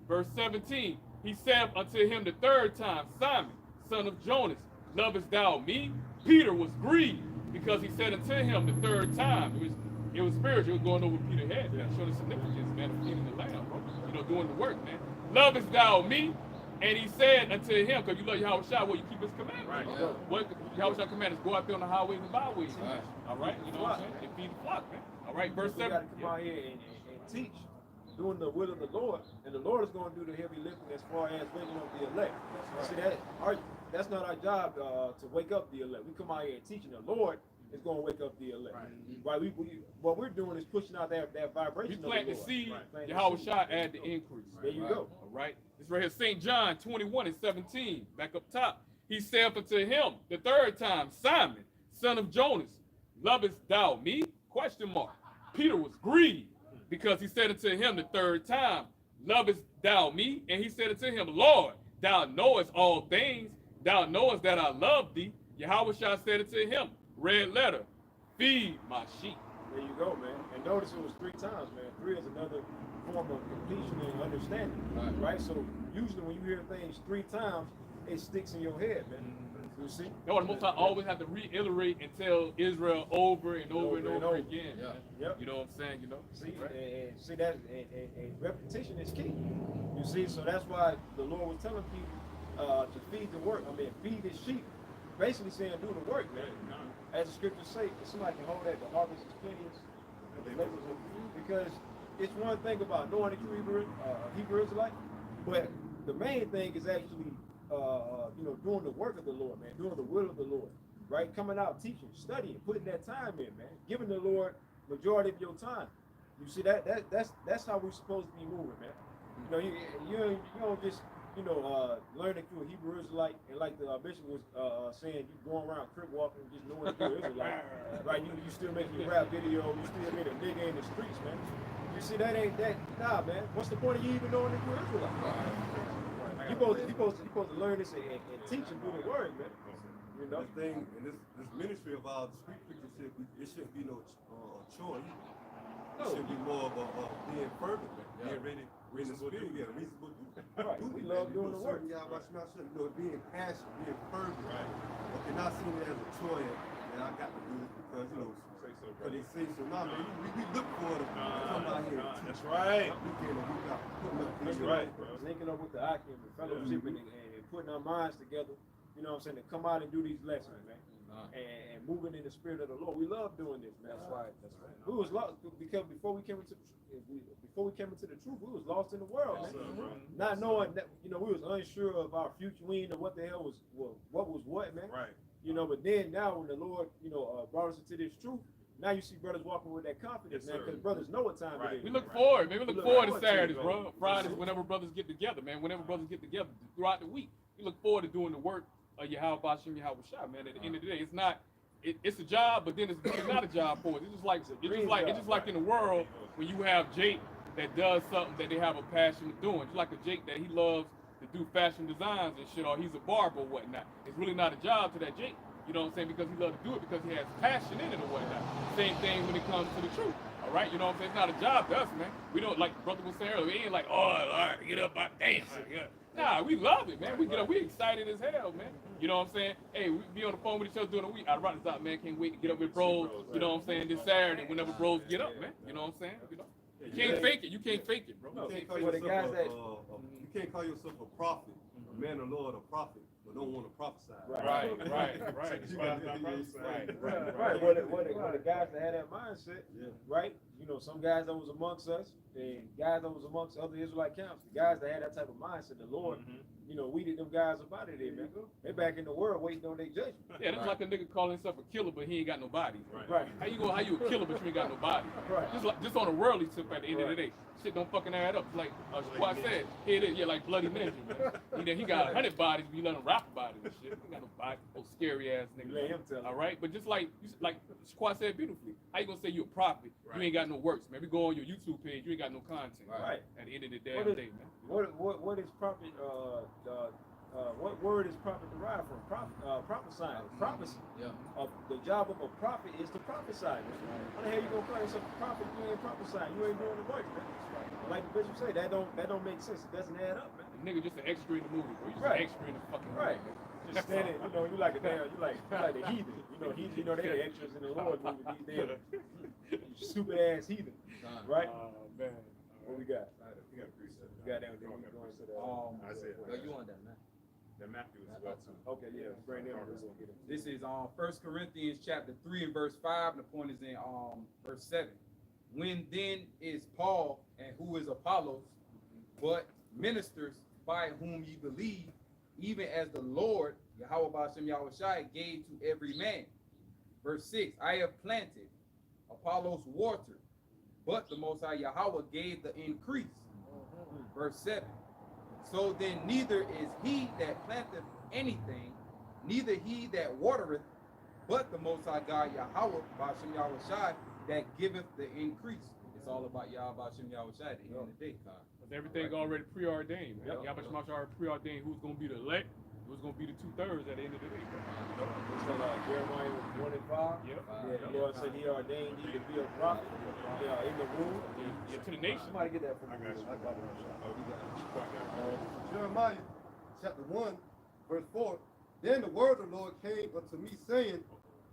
Verse 17, he saith unto him the third time, Simon, son of Jonas, lovest thou me? Peter was grieved because he said unto him the third time. It was spiritual. It was going over Peter's head, man. Show the significance, man, of feeding the lamb, bro. Doing the work, man. Lovest thou me? And he said unto him, because you love Yahweh Shah, well, you keep his commandments. Right. Yeah. What Yahweh Shah commandments, go out there on the highways and byways. Right. All right? You know what I'm saying? And feed the flock, man. All right, verse 7. We got to come out here and teach, doing the will of the Lord, and the Lord is going to do the heavy lifting as far as waking up the elect. See, that's not our job to wake up the elect. We come out here and teaching. The Lord is going to wake up the elect. Right? What we're doing is pushing out that vibration. We plant the seed, Right. Yahweh Shah add the increase. There you go. All right? This right here, St. John 21 and 17, back up top. He said unto him the third time, Simon, son of Jonas, lovest thou me? ? Peter was grieved because he said unto him the third time, lovest thou me? And he said unto him, Lord, thou knowest all things. Thou knowest that I love thee. Yahweh Shah said unto him, red letter, feed my sheep. There you go, man. And notice it was 3 times, man. 3 is another form of completion and understanding, right? So usually when you hear things 3 times, it sticks in your head, man. You see? That's why the Most High always have to reiterate and tell Israel over and over and over again. Yeah. Yep. You know what I'm saying? You know. See, Right. and see that, and repetition is key. You see, so that's why the Lord was telling people to feed the work. I mean, feed His sheep. Basically saying, do the work, man. As the scriptures say, if somebody can hold that, the harvest is plenteous. Because it's one thing about knowing the true Hebrew Israelite, but the main thing is actually, doing the work of the Lord, man, doing the will of the Lord, right? Coming out, teaching, studying, putting that time in, man, giving the Lord majority of your time. You see that's how we're supposed to be moving, man. You don't just learning through a Hebrew Israelite, and like the bishop was saying, you going around crib walking just knowing the Hebrew Israelite, right? You still making your rap video, you still making a nigga in the streets, man. You see, that ain't that. Nah, man. What's the point of you even knowing the Hebrew Israelite? You supposed to learn this and teach and do the word, man. You know. This thing and this ministry of our street preachers it shouldn't be no chore either. It should be more of a being fervent, man. Being ready to spirit, reasonable. Right. We love doing the work. Being passionate, being fervent. Right. Okay, not seeing it as a chore and I got to do this because but they say so. Nah, man, we look for them to come out here. And That's right. That's right, bro. Linking up with the Akim and fellowshipping and putting our minds together, you know what I'm saying, to come out and do these lessons, man. And moving in the spirit of the Lord. We love doing this, man. That's right. We was lost because before we came into the truth, we was lost in the world, man. Not knowing that, we was unsure of our future. We didn't know what the hell was what, man. Right. But then now when the Lord, brought us into this truth, now you see brothers walking with that confidence, man, because brothers know what time it is. We look forward, man. We look forward to Saturdays, bro. Fridays, whenever brothers get together, man. Whenever brothers get together throughout the week, we look forward to doing the work of Yahweh Bashim Yahweh Shah, man. At the end of the day, it's not. It's a job, but then it's not a job for us. It's just like in the world when you have Jake that does something that they have a passion of doing. Just like a Jake that he loves to do fashion designs and shit, or he's a barber or whatnot. It's really not a job to that Jake. You know what I'm saying? Because he loves to do it because he has passion in it or whatnot. Same thing when it comes to the truth. All right, you know what I'm saying? It's not a job to us, man. We don't, like the brother was saying earlier, we ain't like, oh, all right, get up, I dance. Yeah. Nah, we love it, man. We get up, we excited as hell, man. You know what I'm saying? Hey, we be on the phone with each other during the week. I'd rather stop, man. Can't wait to get up with bros. You know what I'm saying? This Saturday, whenever bros get up, man. You know what I'm saying? You know, you can't fake it. You can't fake it, bro. You can't call For the yourself guys you can't call yourself a prophet, a man of Lord, a prophet, but don't want to prophesy. Right. You gotta be Right. Well, the guys that had that mindset, Yeah. right? You know, some guys that was amongst us, and guys that was amongst other Israelite camps, the guys that had that type of mindset, the Lord, you know, weeded them guys up out of there, man. They back in the world waiting on their judgment. Yeah, that's like a nigga calling himself a killer, but he ain't got no body. Right. How you a killer, but you ain't got no body? Right. Just on a worldly tip at the end of the day. Shit don't fucking add up. Like Squad said, here it is, yeah, like Bloody Ninja, man. He got 100 bodies, but you let him rap about it and shit. He got no body. Oh, scary ass nigga. You let him tell All right? But just like Squad said beautifully, how you gonna say you a prophet? You ain't got no works, man. We go on your YouTube page, you ain't got no content. Right. At the end of the damn day, man. What is prophet? What word is prophet derived from? Prophesying. Prophecy. Yeah. The job of a prophet is to prophesy. Man. How the hell you gonna call yourself a prophet? If you ain't prophesying. You ain't doing the work, man. Like the bishop say, that don't make sense. It doesn't add up, man. The nigga just an extra in the movie, bro. You just Right. an extra in the fucking Right. movie. Just standing, you know, you like a damn, you like the heathen. You know, they the extras in the Lord movie. These damn stupid ass heathen, right? Man. What we got? We got a precept. We got that. Then we going to the. Isaiah. Well, you on that, man. That Matthew as well too. Okay, yeah. Bring them. We'll get it. This is 1 Corinthians chapter 3 and verse 5, and the point is in verse 7. When then is Paul, and who is Apollos, but ministers by whom ye believe, even as the Lord, Yahweh Ba'ashem Yahushai, gave to every man. Verse 6, I have planted, Apollos watered, but the Most High Yahweh gave the increase. Verse 7, so then neither is he that planteth anything, neither he that watereth, but the Most High God Yahweh Ba'ashem Yahushai that giveth the increase. It's all about Yahweh Ba'ashem Yahushai at the end of the day, God. Because everything already preordained, man. Yep. Yahweh Shemashah already preordained who's going to be the elect, who's going to be the 2/3 at the end of the day. Bro. It's Jeremiah 1 and 5. Yep. Yeah, the Lord said He ordained thee to be a prophet in the room. Yeah, to the nation. Somebody get that from me. I got it. Jeremiah chapter 1, verse 4. Then the word of the Lord came unto me, saying,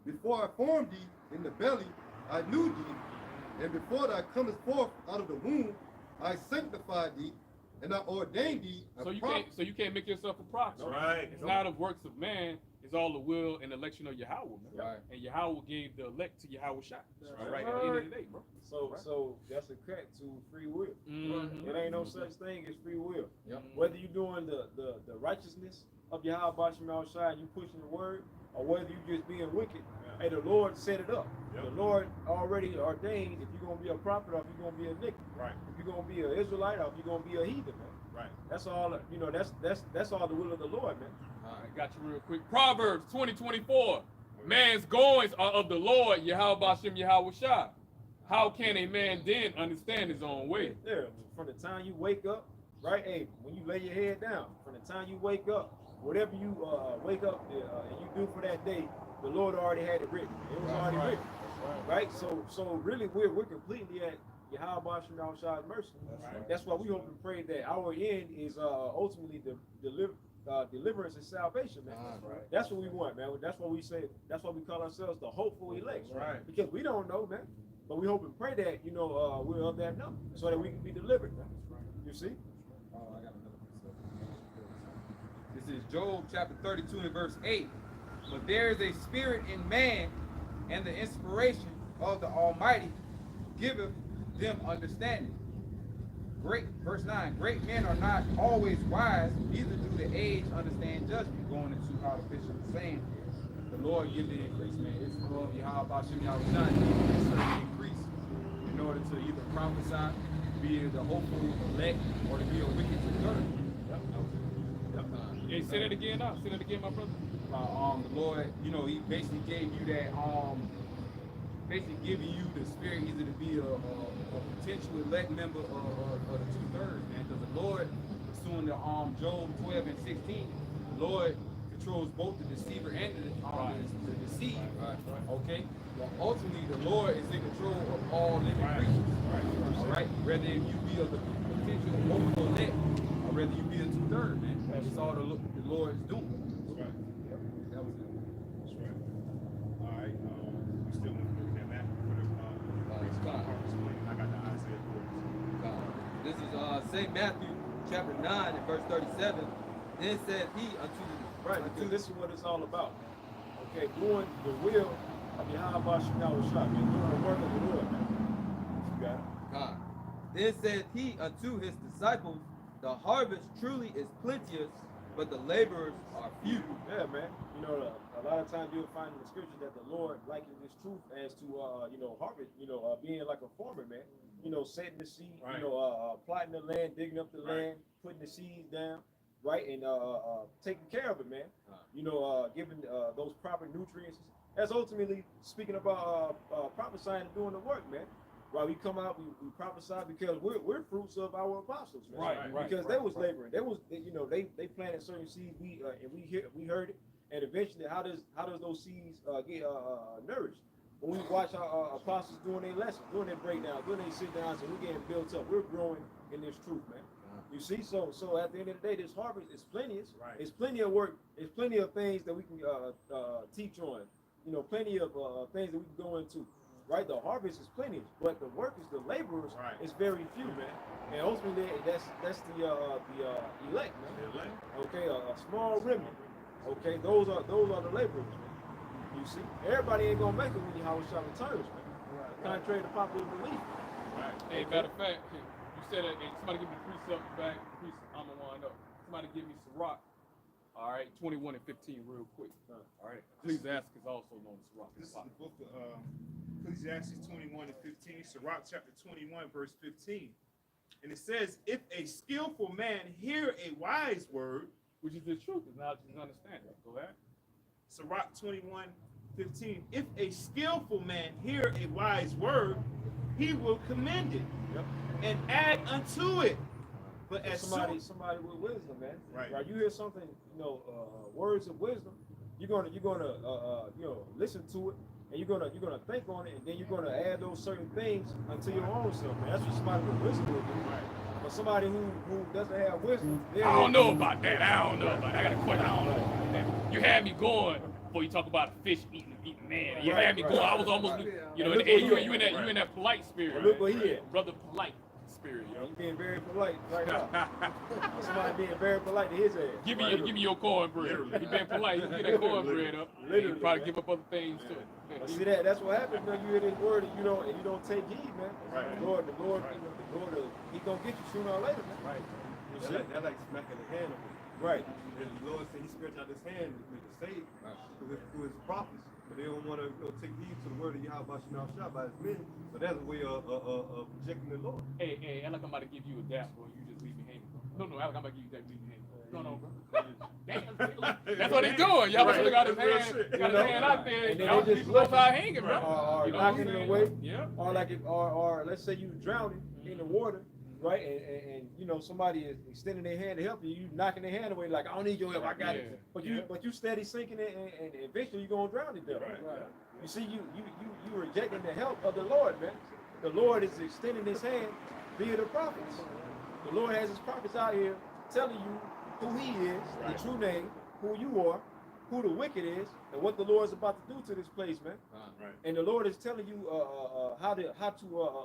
before I formed thee in the belly, I knew thee, and before thou comest forth out of the womb, I sanctified thee, and I ordained thee a prophet. So you can't make yourself a prophet. Right. It's not of works of man. It's all the will and election of Yahweh, man. Right. And Yahweh gave the elect to Yahweh Shai. Right. Right. At the end of the day, bro. So that's a cut to free will. Mhm. It ain't no such thing as free will. Yep. Whether you're doing the righteousness of Yahweh Ba'ashem Yahushai, you pushing the word, or whether you just being wicked, hey, the Lord set it up. Yep. The Lord already ordained if you're gonna be a prophet or if you're gonna be a nigga. Right. If you're gonna be an Israelite or if you're gonna be a heathen, man. Right. That's all. You know, that's all the will of the Lord, man. I got you real quick. Proverbs 20:24. Man's goings are of the Lord, Yahweh Ba'ashem Yahweh Shai. How can a man then understand his own way? Yeah. From the time you wake up, right? Hey, when you lay your head down, from the time you wake up, whatever you wake up and you do for that day, the Lord already had it written. It was already written, right? So really, we're completely at Yahweh Ba'ashem Yahushai's mercy. That's why we hope and pray that our end is ultimately the deliverance and salvation, man. That's what we want, man. That's what we say. That's why we call ourselves the hopeful elect, Right. Because we don't know, man. But we hope and pray that we're of that number, so that we can be delivered, man. You see? Oh, I got another precept. This is Job chapter 32 and verse 8. But there is a spirit in man, and the inspiration of the Almighty giveth them understanding. Verse 9, great men are not always wise, neither do the age understand judgment. Going into how the bishop is saying, the Lord give the increase, man. It's of Yahweh Ba'ashem Yahushai, a certain increase in order to either prophesy, be the hopeful elect, or to be a wicked to judge. Hey, say that again now. Say that again, my brother. The Lord, he basically gave you that, basically giving you the spirit either to be a potential elect member of the 2/3, man. Because the Lord, as pursuing the Job 12 and 16, the Lord controls both the deceiver and the deceived. Okay? But ultimately, the Lord is in control of all living creatures. All right? Whether you be of the potential overflow net, or whether you be a 2/3, man. That's all the Lord is doing. That's right. That was it. That's right. All right. We still looking at Matthew for the I got the Isaiah verse. This is St. Matthew chapter 9 and verse 37. Then said he unto Right, because this is what it's all about. Okay, doing the will of Yahweh Shemyahu Shah, doing the work of the Lord, man. You got it. God. Then said he unto his disciples, the harvest truly is plenteous, but the laborers are few. Yeah, man. You know, a lot of times you'll find in the scripture that the Lord likens this truth as to, harvest, being like a farmer, man. You know, setting the seed, Right. plotting the land, digging up the land, putting the seeds down, right, and taking care of it, man. Giving those proper nutrients. That's ultimately speaking about prophesying and doing the work, man. Right, we come out, we prophesy because we're fruits of our apostles, man. Because they was laboring, they planted certain seeds. We heard it, and eventually, how does those seeds get nourished? When we watch our apostles doing their lessons, doing their breakdowns, doing their sit downs, and we're getting built up. We're growing in this truth, man. You see, so at the end of the day, this harvest is plenteous. Right. It's plenty of work. It's plenty of things that we can teach on. Plenty of things that we can go into. Right, the harvest is plenty, but the workers, the laborers, is very few, man. And ultimately, that's the elect, man. The elect. Okay, a small remnant. Okay, those are the laborers, man. You see, everybody ain't gonna make it when Yahweh Shah returns, man. Contrary to popular belief. Right. Hey, matter of fact, you said that. Hey, somebody give me the precept back. I'm gonna wind up. Somebody give me Sirach. All right, 21 and 15, real quick. All right, Ecclesiastes is also known as Sirach. This is the book of Ecclesiastes 21 and 15, Sirach chapter 21, verse 15. And it says, if a skillful man hear a wise word, Which is the truth, is not just understanding. Go ahead. Sirach 21, 15. If a skillful man hear a wise word, he will commend it and add unto it. But as somebody with wisdom, man. Right. You hear something, words of wisdom, you're gonna listen to it, and you're gonna think on it, and then you're gonna add those certain things unto your own self, man. That's what somebody with wisdom will do. Right. But somebody who doesn't have wisdom, I don't know about that. I don't know about that. I got a question. I don't know about that. You had me going before you talk about fish eating man. You had me going. I was almost, you in that polite spirit. Look what he at. Brother polite spirit, You being very polite right now. Somebody being very polite to his ass. Give me your cornbread. You been polite. You get that cornbread up. Literally, You probably man. give up other things too. But see that's what happens when you hear this word and you don't take heed, man. Right. The Lord, he gonna get you sooner or later, man. Right. You That's see? like, that's like smacking the hand of it. Right. And the Lord said he stretched out his hand to save through his prophets. But they don't want to take heed to the word of Yahweh Shemyahu Shah by his men. So that's a way of rejecting the Lord. Hey, I'm about to give you a dap, or you just leave me hanging. No, I'm about to give you that leave me hanging. No, bro. Damn, that's what they doing. Y'all Right. got his That's hand, real shit. got his hand out there. And then Y'all they just people look- outside hanging, bro. Or You know what I'm knocking it saying? away. Yeah. Or like or let's say you drowning in the water, right? And somebody is extending their hand to help you. You knocking their hand away like I don't need your help. I got it. But you steady sinking it, and eventually you're gonna drown to death. Right. You see, you rejecting the help of the Lord, man. The Lord is extending his hand via the prophets. The Lord has his prophets out here telling you who he is, the true name, who you are, who the wicked is, and what the Lord is about to do to this place, man. Right. And the Lord is telling you how to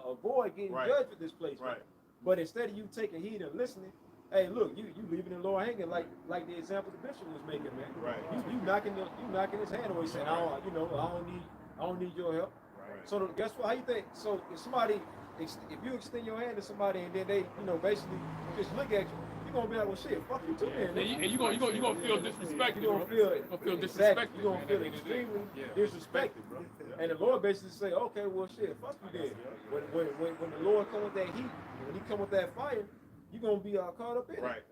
avoid getting judged with this place, man. Right. But instead of you taking heed and listening, hey, look, you leaving the Lord hanging like the example the bishop was making, man. Right. You knocking his hand away, saying, I don't need your help. Right. So guess what? How you think? So if you extend your hand to somebody and then they, basically just look at you, you're gonna be like, well, shit, fuck you too, man. And you gonna feel disrespected. You're gonna feel disrespected. You're gonna feel extremely disrespected, bro. And the Lord basically say, okay, well, shit, fuck you then. When the Lord come with that heat, when he come with that fire, you're gonna be caught up in it. Right.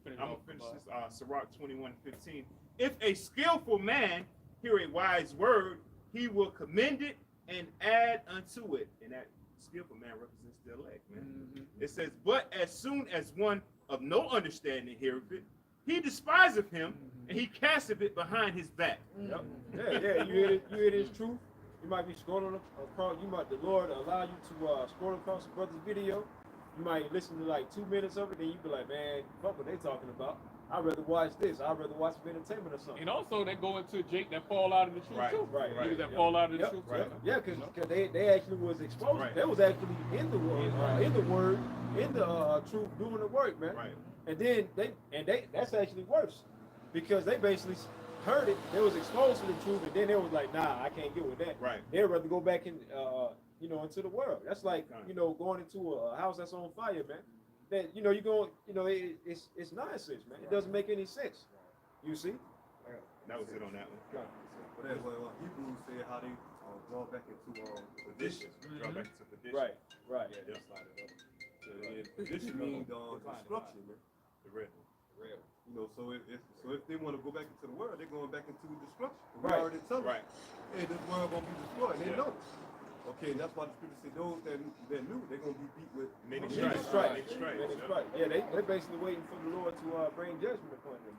I'm gonna finish this Sirach 21:15. If a skillful man hear a wise word, he will commend it and add unto it. And that skillful man represents the elect, man. It says, but as soon as one of no understanding heareth it, he despiseth him, and he casteth it behind his back. Yep. Yeah. You hear this truth. You might be scrolling across. The Lord allow you to scroll across a brother's video. You might listen to like 2 minutes of it, then you be like, man, fuck what they talking about. I'd rather watch this. I'd rather watch some entertainment or something. And also they go into Jake that fall out of the truth too. Right. Niggas that fall out of the truth. Right. Yeah, because they actually was exposed. Right. They was actually in the word, in the truth, doing the work, man. Right. And then they that's actually worse, because they basically heard it. They was exposed to the truth, and then they was like, nah, I can't get with that. Right. They'd rather go back in, into the world. That's like, going into a house that's on fire, man. That you go, it's nonsense, man. It doesn't make any sense. You see? That was it on that one. But that's what Hebrews said, how they draw back into Position. Draw back to position. Right. Yeah. Position means destruction, man. The red. So if they want to go back into the world, they're going back into destruction. We Right. already tell them, Right. hey, this world gonna be destroyed. They Yeah. know. Okay, and that's why the scripture said those that knew they're gonna be beat with Many Many stripes. stripes. Many Many stripes. Yeah, they're basically waiting for the Lord to bring judgment upon them.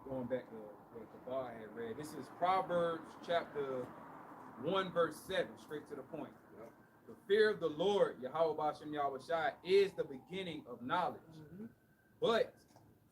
Going back to what the bar had read. This is Proverbs chapter 1, verse 7, straight to the point. The fear of the Lord, Yahweh Bashem Yahweh Shai, is the beginning of knowledge. But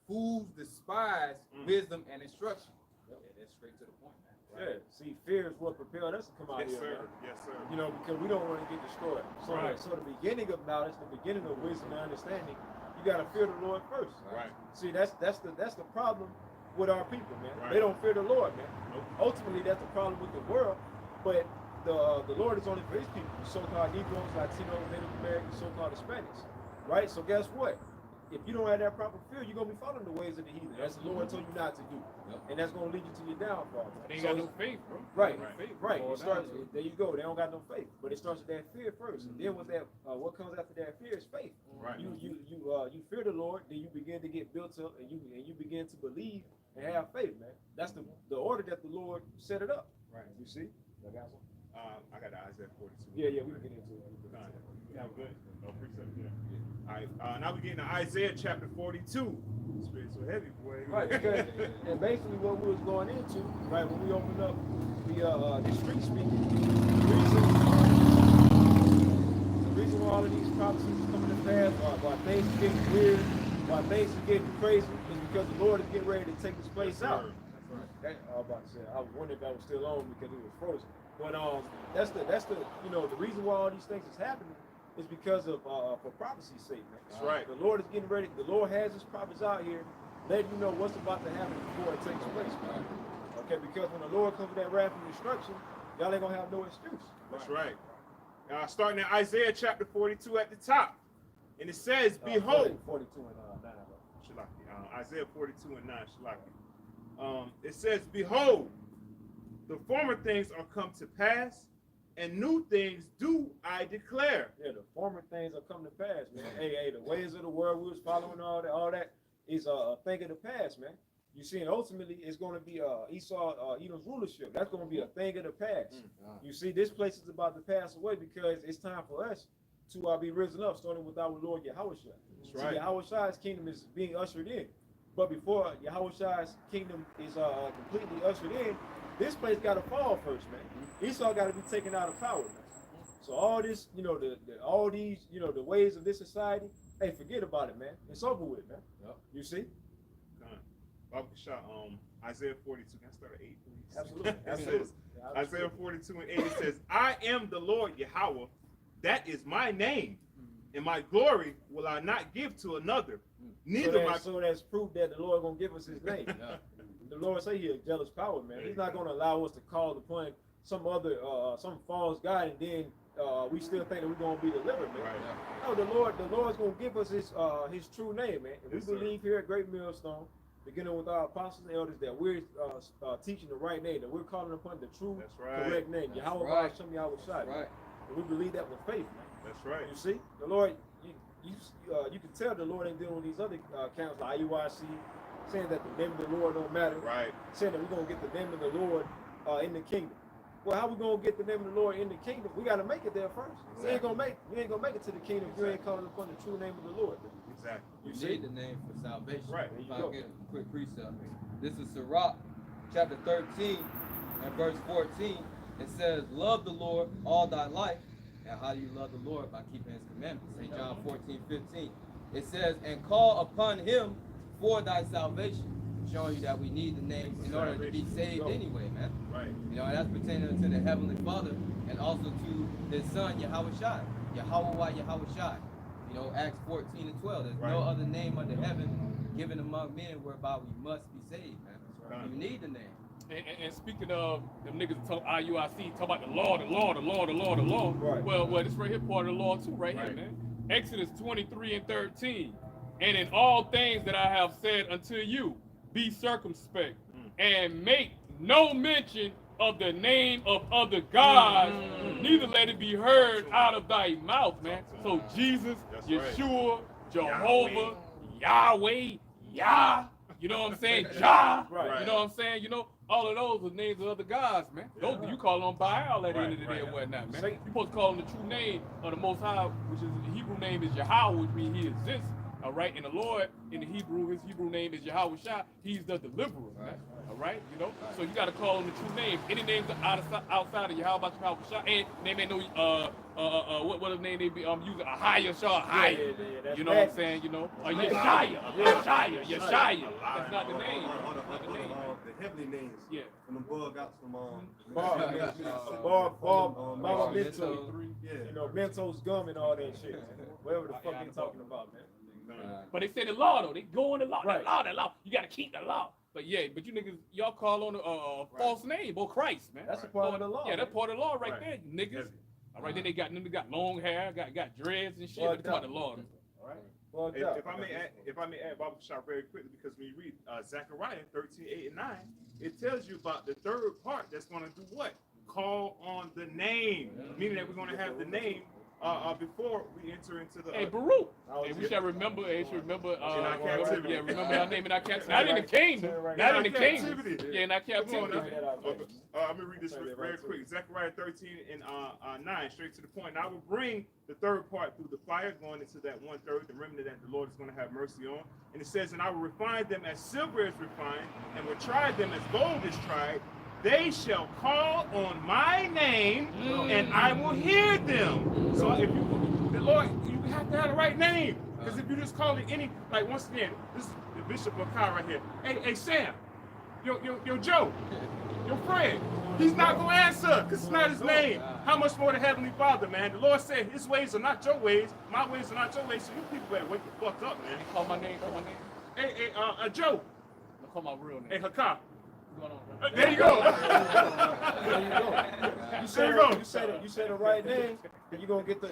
fools despise wisdom and instruction. Yeah, that's straight to the point, man. Yeah. See, fear is what propelled us to come out Yes, here, sir. man. Yes, sir. Because we don't want to get destroyed. So, Right. so the beginning of knowledge, the beginning of wisdom and understanding, you gotta fear the Lord first. Right. See, that's the problem with our people, man. Right. They don't fear the Lord, man. Nope. Ultimately, that's the problem with the world. But the Lord is only for His people, the so-called Negroes, Latinos, Native Americans, so-called Hispanics, right? So guess what? If you don't have that proper fear, you're gonna be following the ways of the heathen. That's the Lord told you not to do, and that's gonna lead you to your downfall. They ain't So got no it's- faith, bro. Right, Faith. right. Fall It starts. down. There you go. They don't got no faith, but it starts with that fear first, and then with that, what comes after that fear is faith. Right. You fear the Lord, then you begin to get built up, and you begin to believe and have faith, man. That's the order that the Lord set it up. Right. You see? I got some. I got the Isaiah 42. Yeah, we can get into it. Yeah, good. No precept, yeah. All right, now we get into Isaiah chapter 42. It's been so heavy, boy. Right, because and basically what we was going into, right, when we opened up the street speaking, the reason why all of these prophecies are coming to pass, why things are getting weird, why things are getting crazy, is because the Lord is getting ready to take this place out. That, I was about to say, I was wondering if that was still on because it was frozen. But that's the the reason why all these things is happening is because of for prophecy's sake, man. That's right. The Lord is getting ready. The Lord has His prophets out here, letting you know what's about to happen before it takes place, man. Okay, because when the Lord comes with that wrath and destruction, y'all ain't gonna have no excuse. That's right. Starting in Isaiah chapter 42 at the top. And it says, Behold, 42 and 9. Shalaki, Isaiah 42 and 9, Shalaki. It says, Behold, the former things are come to pass, and new things do I declare. Yeah, the former things are coming to pass, man. Hey, the ways of the world we was following, all that is a thing of the past, man. You see, and ultimately it's going to be Esau, Edom's rulership. That's going to be a thing of the past. You see, this place is about to pass away because it's time for us to be risen up, starting with our Lord Yahweh Shai. That's right. See, Yahweh Shai's kingdom is being ushered in. But before Yahweh Shai's kingdom is completely ushered in, this place got to fall first, man. Esau got to be taken out of power, man. So all this, all these, the ways of this society, hey, forget about it, man. It's over with, man. Yep. You see? Baba Kasha, Isaiah 42. Can I start at 8, please? Absolutely. It says, Isaiah 42 and 8, it says, I am the Lord Yahweh, that is my name, and my glory will I not give to another. Neither so that's proof that the Lord gonna give us His name. The Lord say He a jealous power, man. He's not gonna allow us to call upon some other, some false god, and then we still think that we're gonna be delivered, man. Right. No, the Lord's gonna give us His true name, man. And Yes, we believe here at Great Millstone, beginning with our apostles and elders, that we're teaching the right name, that we're calling upon the true, That's right. correct name, That's Yahweh right. Bashem Yahweh Shai. Right. And we believe that with faith, man. That's right. You see, the Lord, you can tell the Lord ain't dealing with these other accounts like IUIC, saying that the name of the Lord don't matter, Right. saying that we're gonna get the name of the Lord in the kingdom. Well, how we gonna get the name of the Lord in the kingdom? We gotta make it there first. You ain't gonna make it to the kingdom if you ain't calling upon the true name of the Lord. Exactly. You see? need the name for salvation. Right. If I get a quick precept. This is Sirach, chapter 13, and verse 14. It says, love the Lord all thy life. And how do you love the Lord? By keeping his commandments. St. John 14:15. It says, and call upon him for thy salvation. Showing you that we need the name in order to be saved anyway, man. Right. You know, and that's pertaining to the Heavenly Father and also to his Son, Yahweh Shai. Yahweh Shai. You know, Acts 14:12. There's no other name under heaven given among men whereby we must be saved, man. You need the name. And speaking of them niggas talk IUIC, talk about the law. Right. Well, this right here part of the law too, right here, man. Exodus 23:13. And in all things that I have said unto you, be circumspect and make no mention of the name of other gods, neither let it be heard out of thy mouth, man. So Jesus, Yeshua, Jehovah, Yahweh, Yah, you know what I'm saying? Jah, you know what I'm saying? You know, all of those are names of other gods, man. Those you call on Baal at the end of the day or whatnot, man. You're supposed to call on the true name of the Most High, which is the Hebrew name is Yahweh, which means he exists. All right, and the Lord in the Hebrew, his Hebrew name is Yahweh Shai. He's the deliverer, man. All right, you know, so you got to call on the true name. Any names outside of Yahweh Shai, and they may know what other name they be using, Ahaya Shah, Ahaya. You know what I'm saying? You know, Yeshaya. That's not the name. That's not the name. The heavenly names. Yeah. From the bug out from Baba Mentos, yeah. you know, Mentos gum and all that shit. Whatever the fuck they talking about, man. But they say the law though. They go on the law. Right. The law. You gotta keep the law. But yeah, but you niggas, y'all call on a false name, or Christ, man. That's a part of the law. Yeah, that's part of the law right there, you niggas. Heavy. All right, then they got long hair, got dreads and shit. But about the law. All right. Well, If I may add, Baba Shah, very quickly, because when you read Zechariah 13:8 and 9, it tells you about the third part that's going to do what? Call on the name, meaning that we're going to have the name before we enter into the. Hey, Baruch. Hey, we shall remember. Hey, should remember. in our captivity. Yeah, remember our name in our captivity. Not in the kingdom. Not in the kingdom. Yeah, in our captivity. Let me read this very quick. Zechariah 13 and 9, straight to the point. And I will bring the third part through the fire, going into that 1/3, the remnant that the Lord is going to have mercy on. And it says, and I will refine them as silver is refined, and will try them as gold is tried. They shall call on my name, and I will hear them. So if the Lord, you have to have the right name. Because if you just call it any, like once again, this is the Bishop of Kai right here. Hey Sam, yo Joe, your friend, he's not going to answer because it's not his name. How much more the Heavenly Father, man? The Lord said his ways are not your ways, my ways are not your ways, so you people better wake the fuck up, man. Call my name. Hey, Joe. Call my real name. Hey, Hakah. What's going on, bro? There you go. There you go. You say the right name, and you're gonna get the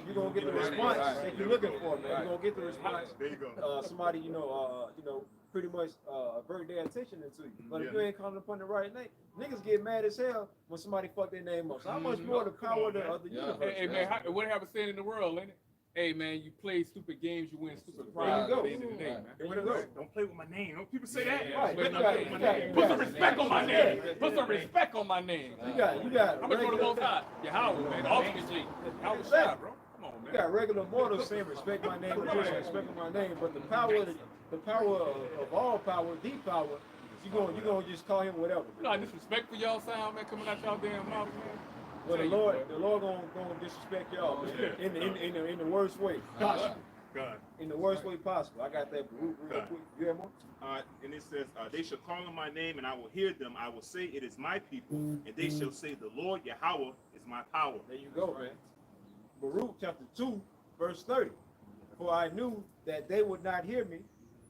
response that you're looking for, man. You're gonna get the response. There you go. Somebody pretty much avert their attention into you. But if you ain't calling upon the right name, niggas get mad as hell when somebody fuck their name up. So how much more the power of the universe? Hey man, what have a saying in the world, ain't it? Hey man, you play stupid games, you win stupid prizes. There you go. At the end of the day, man. There you go. Don't play with my name. Don't people say that? Right. Put some respect on my name. Put some respect on my name. You got. I'm gonna go to both sides. Yahweh, man. Ultimate G. Yahweh Shai, bro. Come on, man. You got regular mortals saying respect my name, respect my name, but the power of all power, the power, you gonna just call him whatever. You know how disrespectful y'all sound, man, coming out y'all damn mouth, man. Well, the Lord gonna disrespect y'all in the worst way possible. God. In the worst way possible. I got that real quick. You have more? And it says, they shall call on my name, and I will hear them. I will say, it is my people, and they shall say, the Lord Yahweh is my power. There you go, man. Baruch chapter 2, verse 30. For I knew that they would not hear me,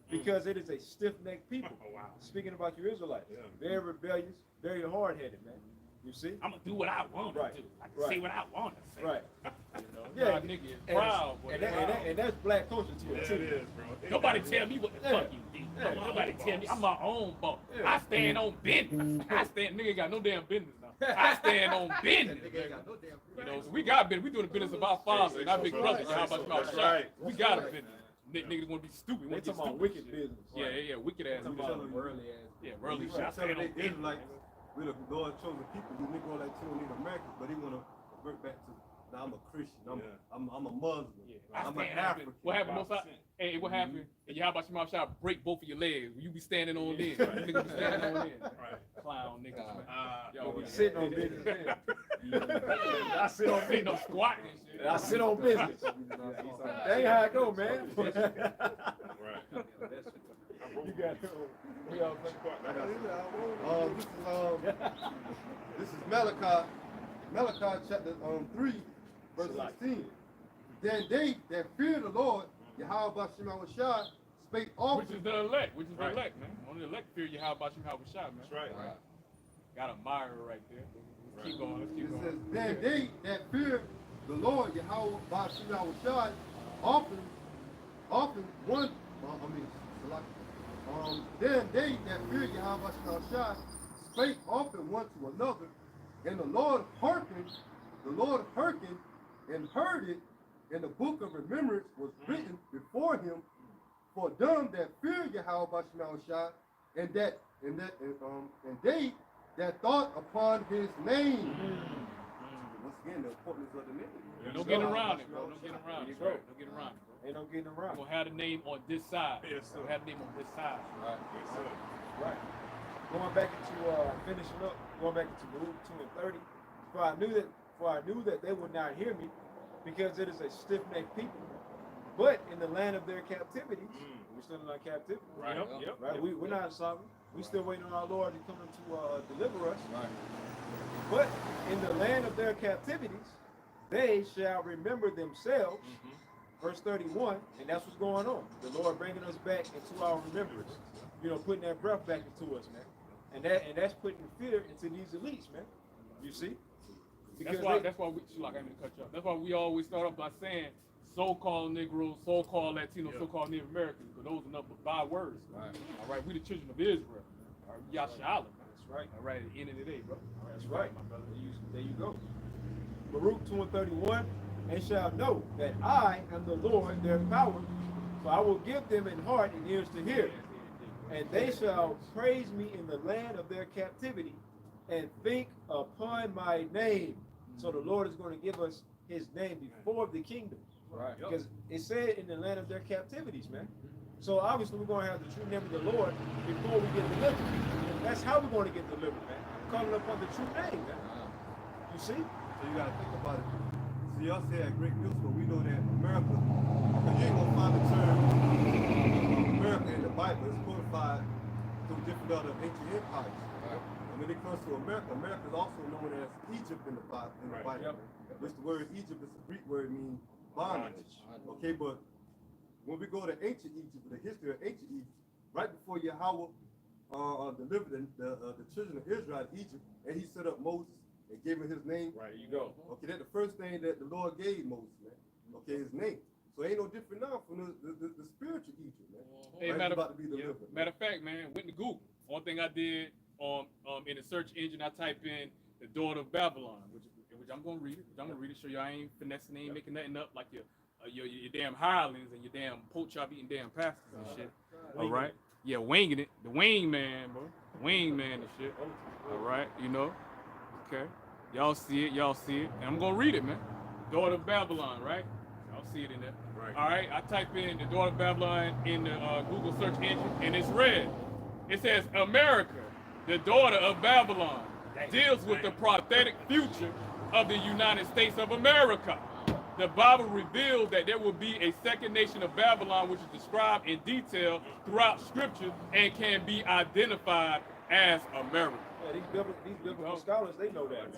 because it is a stiff-necked people. Oh, wow. Speaking about your Israelites. Yeah. Very rebellious, very hard-headed, man. You see? I'm gonna do what I want to do. I can say what I want to say. Right. You know, Yeah. my nigga is proud, boy. And that's black culture to Yeah, it, it too. is, bro. Nobody tell me what the fuck you do. Yeah. Nobody tell me. I'm my own boss. Yeah. I stand on business. Nigga ain't got no damn business now. I stand on business. You know, so we got business. We doing the business of our father and our big brother. How about you, That's Shai? right. We got a business. Niggas want to be stupid. They Want to talking be about stupid. wicked business. Yeah, wicked ass. Talking business. about Worldly ass. Yeah, worldly shit. I Tell stand them on they business. Israelites, we're the Lord chosen people. You nigga like you don't need America, but he want to revert back to Now I'm a Christian. I'm Yeah. I'm a Muslim. I I'm an stand African. What happened most time? Hey, what happened? And you how about your mouth shot break both of your legs? You be standing on then. Niggas be standing on then. Right. Clown niggas, man. Yo, we yeah. sitting on business. I sit on Ain't business. no squatting and shit. I sit on business. That ain't how it go, man. Right. You got we all think This is Malachi chapter 3, verse 16. Then they that fear the Lord, Yahweh Bashim Awashai, spake often. Which is the elect. Which is the Right. elect, man. Only the elect fear you how about you how we shot, man. That's right. Got a Myra right there. Let's keep going. Let's keep It going. says, then they that fear the Lord, Yahweh Bashim Awashai, often one, then they that fear Yahweh Bashim Awashai, spake often one to another, and the Lord hearkened and heard it, and the book of remembrance was written before him for them that fear Yahweh Bashim Awashai, and they that thought upon his name. Once again, the importance of the name. Don't get around it, bro. Don't get around it. There you go. Don't get around it, bro. ain't no getting We're around. gonna have the name on this side. Yes, sir. We'll have the name on this side. Right. Yes, sir. Right. Going back into finishing up, going back into Luke 2 and 30. For I knew that they would not hear me, because it is a stiff-necked people. But in the land of their captivity, we're still in our captivity. Right. Yep. Yep. Right? We're not sovereign. We still waiting on our Lord to come to deliver us. Right. But in the land of their captivities, they shall remember themselves. Verse 31, and that's what's going on. The Lord bringing us back into our remembrance. You know, putting that breath back into us, man. And that's putting fear into these elites, man. You see? That's why we like I mean to cut you off. That's why we always start off by saying so-called Negroes, so-called Latino, so-called Native Americans, because those are nothing but by words. Right. All right, we the children of Israel. All right, Yashala. That's right. All right, at the end of the day, bro. That's right, my brother. There you go. Baruch 2 and 31, and shall know that I am the Lord their power, for I will give them in heart and ears to hear, and they shall praise me in the land of their captivity, and think upon my name. So the Lord is going to give us his name before the kingdom. Right. Because it said in the land of their captivities, man. So obviously we're going to have the true name of the Lord before we get delivered. That's how we're going to get delivered, man. Calling upon the true name, man. You see? So you gotta think about it. See, y'all say at Great News, but we know that America, because you ain't gonna find the term America in the Bible. It's codified through different other ancient empires. Right. And when it comes to America, America is also known as Egypt in the Bible. Right. Which the word Egypt is a Greek word meaning bondage. Okay, but when we go to ancient Egypt, the history of ancient Egypt, right before Yahweh delivered the children of Israel out of Egypt, and he set up Moses and gave him his name. Right. You go. Okay, that's the first thing that the Lord gave Moses, man. Okay, his name. So it ain't no different now from the spiritual Egypt, man. Hey, Right, matter about to be delivered. of fact, man, went to Google. One thing I did in the search engine, I typed in the daughter of Babylon, which I'm gonna read it. Show you I ain't finessing, ain't making nothing up like your damn hirelings and your damn pork chop eating damn pastors and shit. All right, yeah, winging it, the wing man, bro, the wing man and shit. All right, you know, okay, y'all see it, and I'm gonna read it, man. Daughter of Babylon, right? Y'all see it in there. Right. All right, I type in the daughter of Babylon in the Google search engine, and it's red. It says America, the daughter of Babylon, deals with the prophetic future of the United States of America. The Bible reveals that there will be a second nation of Babylon, which is described in detail throughout Scripture and can be identified as America. Yeah, these biblical scholars, they know that.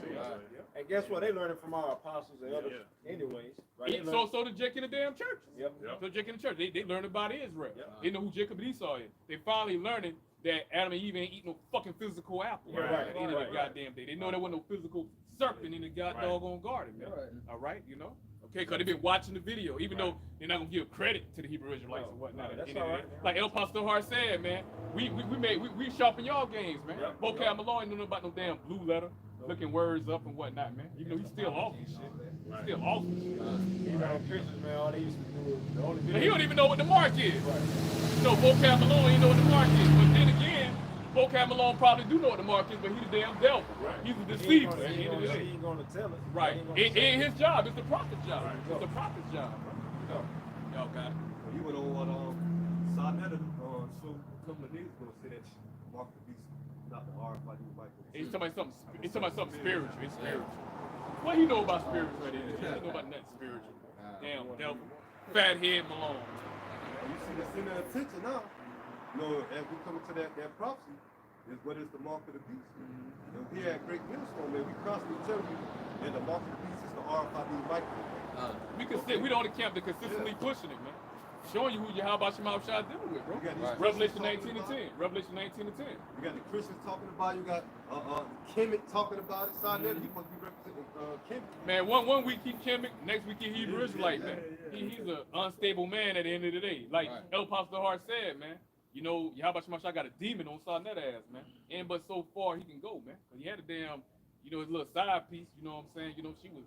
And guess what? They learning from our apostles and others anyways. Right? So the Jacob in the damn church. Yep. So Jacob in the church, they learned about Israel. Yep. They know who Jacob and Esau is. They finally learning that Adam and Eve ain't eating no fucking physical apple at the end of the goddamn day. They know there wasn't no physical serpent in the doggone garden, man. All right, you know? Okay, because they've been watching the video, even though they're not gonna give credit to the Hebrew Israelites and whatnot. That's at the end of the all day. right, man. Like El Pastor Hart said, man, we sharpen y'all games, man. Yep. Vocab Malone ain't know about no damn blue letter, looking words up and whatnot, man. Even though he's still off and shit. He's still off and shit. You know, Christians, man, all they used to do is the only And video. he don't even know what the mark is. You know, Vocab Malone ain't know what the mark is. But then again, Vocab Malone probably do know what the mark is, but he's the damn devil. Right. He's a He ain't deceiver. gonna- at the he end of the day. ain't gonna tell it. Right. He ain't gonna It say ain't his job. It's the prophet's job. Right. It's the prophet's job, bro. Y'all got it. You went on what Sarnetta show a couple of days ago, said that Mark the Beast, not the RFID Michael. He's talking about something. He's talking about something spiritual. It's spiritual. What he know about spiritual? Right here? He don't know about nothing spiritual. Damn devil. Fathead Malone. You see the center of attention now. You know, as we come into that prophecy, is what is the mark of the beast. And here at Great Millstone, man, we constantly tell you that the mark of the beast is the RFID Michael. We the only camp that consistently pushing it, man. Showing you who you how about your mouth shot dealing with, bro. You got these Revelation Christians 19 and 10. talking Revelation 19 and 10. You got the Christians talking about it. You got Kemet talking about it. Sarnetta, he supposed to be representing Kemet. Man, one week he Kemet, next week he Hebrew Israelite, man. He's an unstable man at the end of the day. Like El Pastor Hart said, man. You know, Yahweh Shemashah got a demon on Sarnetta ass, man. And but so far he can go, man. Cause he had a damn, you know, his little side piece. You know what I'm saying? You know, she was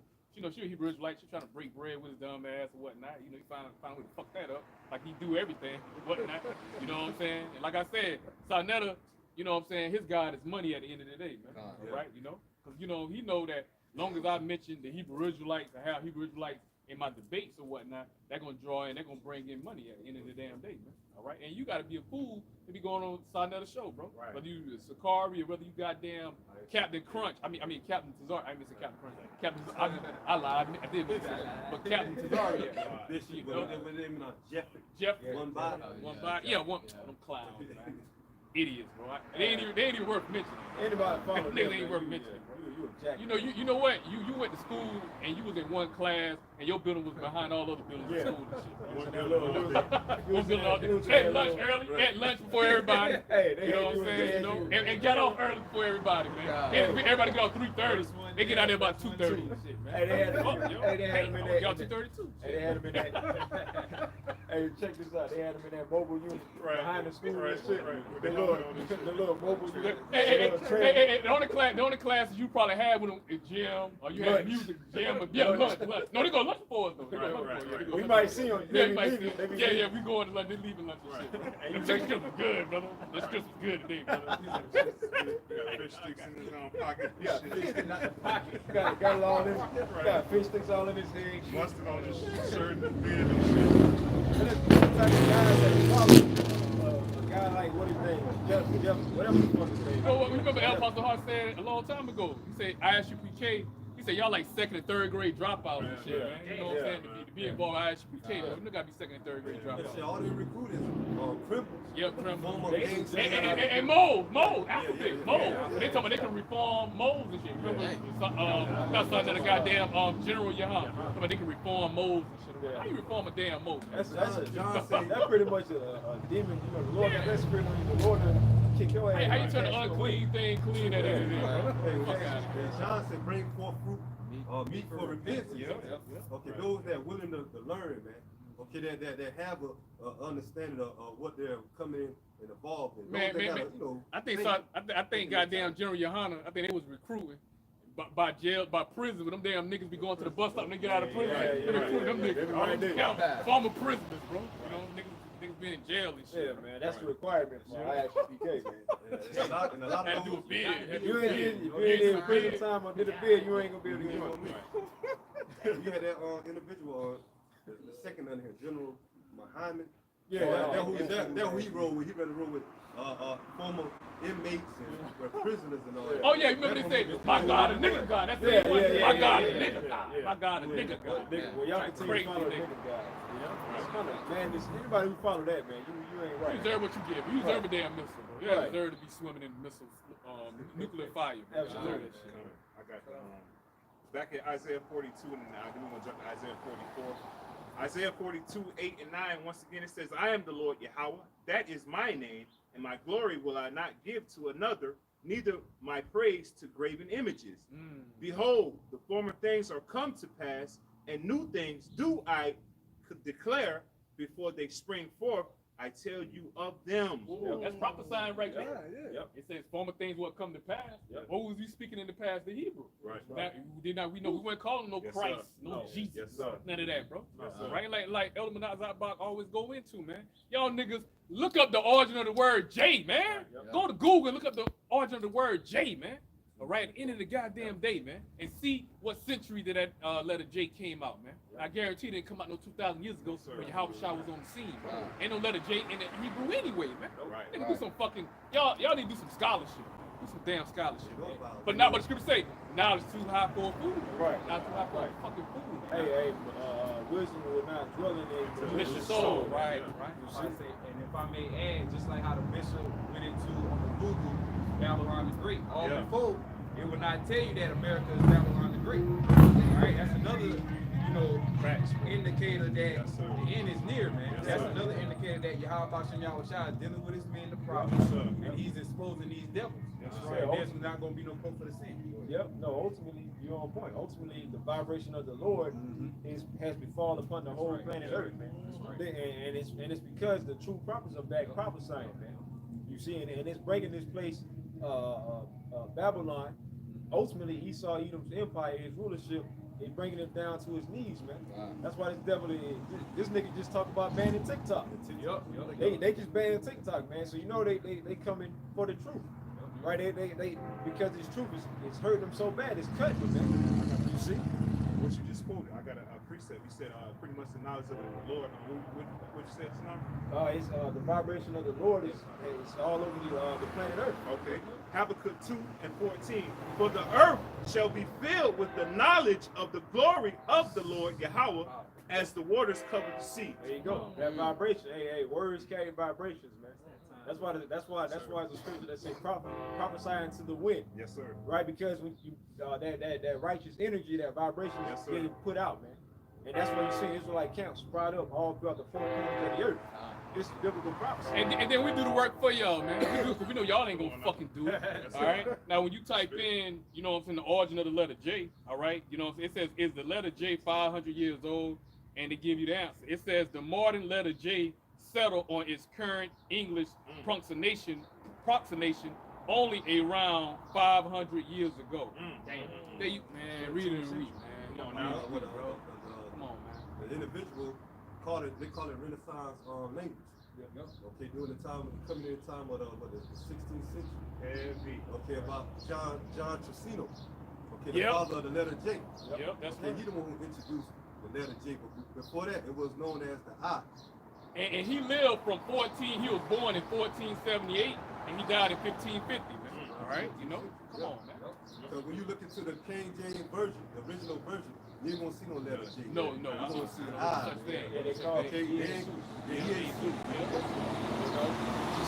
a Hebrew Israelite. She trying to break bread with his dumb ass or whatnot. You know, he found a way to fuck that up. Like he do everything, whatnot. You know what I'm saying? And like I said, Sarnetta, you know what I'm saying? His God is money at the end of the day, man. All right, you know, because you know he know that long as I mention the Hebrew Israelites, I have Hebrew Israelites in my debates or whatnot, they're gonna draw in, they're gonna bring in money at the end of the damn day, man. All right, and you gotta be a fool to be going on Sarnetta's show, bro. Right. Whether you Sakari or whether you goddamn Captain Crunch. I mean Captain Tazari. I mean Captain Crunch. Captain. I lied. I did miss it. But Captain Tazari. This shit, with him Jeffrey. Jeffrey. One body. One body. Yeah, one. Them clowns, man. Idiots, bro. They ain't even worth mentioning. Anybody follow Niggas them, ain't man, worth you- mentioning. You a jack. You know what? You went to school and you was in one class and your building was behind all other buildings in school and shit. One building One building all day. Ate lunch early, ate lunch before everybody. Hey, they You know had what I'm you, saying? they You had know, you. and got off early before everybody, man. Everybody get off 3:30. They get out there about 2:30 and shit, man. Hey, they had Fuck, yo. hey, they had him in that. Y'all 2:32. Hey, they had him in that. Hey, check this out. They had him in that mobile unit behind the school and shit. The little mobile unit. Hey, the only classes you probably had with them is gym, or you had music gym, but yeah, lunch. No, they go lunch for us though. They go lunch for us. We might see them. Yeah, you might see. Yeah, we going to lunch. They leaving lunch and shit. And you This chicken was good, brother. This chicken was good today, brother. Got fish sticks in his own pocket. got fish sticks in the pocket. Got it all in. Got fish sticks all in his head. Mustard on his shirt and beard and shit. And that's the type of guys that you follow. A guy like what his name is, Jeff, whatever the fuck his name You is. know what? Remember El Pastor Hart said a long time ago. He said ISUPK. He said y'all like second and third grade dropouts and shit, man. You know what I'm saying? To be involved in ISUPK, but you gotta be second and third grade Shit, dropouts. all they recruit is criminals. Yeah, criminal. Former gangs. And mold, alphabet, mold. They talking about they can reform molds and shit. Remember, not something that a goddamn General Yahan. Talking about they can reform molds and shit. How you reform a damn mold? That's John said that's pretty much a demon. You know, the Lord got that spirit on you. The Lord will kick your ass. Hey, how you out. turn the unclean thing clean at it? Fuck out of here. John said, bring forth fruit, meat for repentance. Okay, those that are willing to learn, man. Okay, that have a understanding of what they're coming in and involved in. Man, Those that man, gotta, you know, I think goddamn General Yohana, I think they was recruiting by jail, by prison, when them damn niggas be going to the bus stop and they get out of prison. They recruit them niggas. Former prisoners, bro. You know, niggas been in jail and Yeah, shit. man, that's the requirement for ISPK, man. and a lot Had of to do a those, bid. If you ain't in prison time or did a bid, you ain't gonna be able to get on. you had that individual, the second under here, General Muhammad. Yeah, That who he rolled with. He better roll with former inmates and prisoners and all that. Oh yeah, you remember they say, my God, a nigga God. That's it. My God, a nigga God. My God, a nigga God. Well, y'all continue to follow nigga guys. You know, it's kind of man. Anybody who follow that, man, you ain't You right. deserve what you give. You deserve a damn missile, bro. You Right. deserve to be swimming in missiles, nuclear fire. Bro. You deserve that shit. I got back in Isaiah 42, and then we're gonna jump to Isaiah 44. Isaiah 42, 8 and 9. Once again, it says, "I am the Lord Yahweh. That is my name, and my glory will I not give to another, neither my praise to graven images. Behold, the former things are come to pass, and new things do I declare before they spring forth. I tell you of them. Ooh, that's prophesying right there. Yeah. Yep. It says former things will come to pass. Yep. What was he speaking in the past? The Hebrew. Right. Now, we know we weren't calling no Yes, Christ, sir. no No. Jesus, Yes, sir. none of that, bro. Yes, sir. Right? Like Elder Menazabak always go into, man. Y'all niggas look up the origin of the word J, man. Yep. Go to Google and look up the origin of the word J, man. All right, at the end of the goddamn day, man, and see what century that letter J came out, man. I guarantee it didn't come out no 2,000 years ago when Yahweh Shah was on the scene, bro. Ain't no letter J in the Hebrew anyway, man. Right. Nigga, do some fucking y'all need to do some scholarship. Do some damn scholarship, man. But not what the scripture say. Knowledge too high for a fool. Right. Not too high for Right. a fucking fool. Hey, wisdom will not dwell in a Malicious soul, right? Yeah. Right. I say, and if I may add, just like how the bishop went into on the Google Babylon the Great, all Yeah. before it would not tell you that America is Babylon the Great. All right, that's another, indicator that Yes, sir. the end is near, man. Yes, That's sir. another indicator that Yahweh Bashem Yahweh Shah is dealing with his men, the prophets, Yes, sir. and he's exposing these devils. Yes, All sir. right, there's not going to be no hope for the sin. Yep. No. Ultimately, you're on point. Ultimately, the vibration of the Lord has befallen upon the whole right. planet That's Earth, right. man. That's right. And it's because the true prophets are back prophesying, man. You see, and it's breaking this place, Babylon. Ultimately, Esau, Edom's empire, his rulership, is bringing him down to his knees, man. Wow. That's why this devil is. This nigga just talked about banning TikTok. They just banned TikTok, man. So you know they coming for the truth, right? They because this truth is hurting them so bad, it's cutting them, man. You see? What you just quoted, I got a precept. You said pretty much the knowledge of the Lord. What you said just now? It's the vibration of the Lord is all over the planet Earth. Okay. Habakkuk 2:14. For the earth shall be filled with the knowledge of the glory of the Lord Yahweh, as the waters cover the sea. There you go. That vibration. Hey, words carry vibrations, man. That's why it's a scripture that say prophesying to the wind, Yes, sir. right? Because when you that righteous energy, that vibration Yes, is sir. getting put out, man. And that's why you see Israelite camps sprout up all throughout the four corners of the earth. It's biblical prophecy. And then we do the work for y'all, man. We do it 'cause we know y'all ain't gonna fucking do it. All right. Now, when you type in, you know what I'm saying, the origin of the letter J, all right, you know what I'm saying, it says, is the letter J 500 years old? And they give you the answer. It says the modern letter J settled on its current English pronunciation only around 500 years ago. Damn. There you, man, read it and read, man. Come on Now, now. Come on, man. the individual they call it Renaissance language. Okay, during the time, coming in the time of the 16th century. Heavy. Okay, about John Trissino. Okay, the Yep. father of the letter J. Yep, that's Okay, right. he the one who introduced the letter J, but before that, it was known as the I. And he lived from 14, he was born in 1478, and he died in 1550, man. All right, you know? Come on, man. So when you look into the King James version, the original version, you ain't gonna see no letter J. No, You're you gonna see the such I. thing. Yeah, they call it Okay, then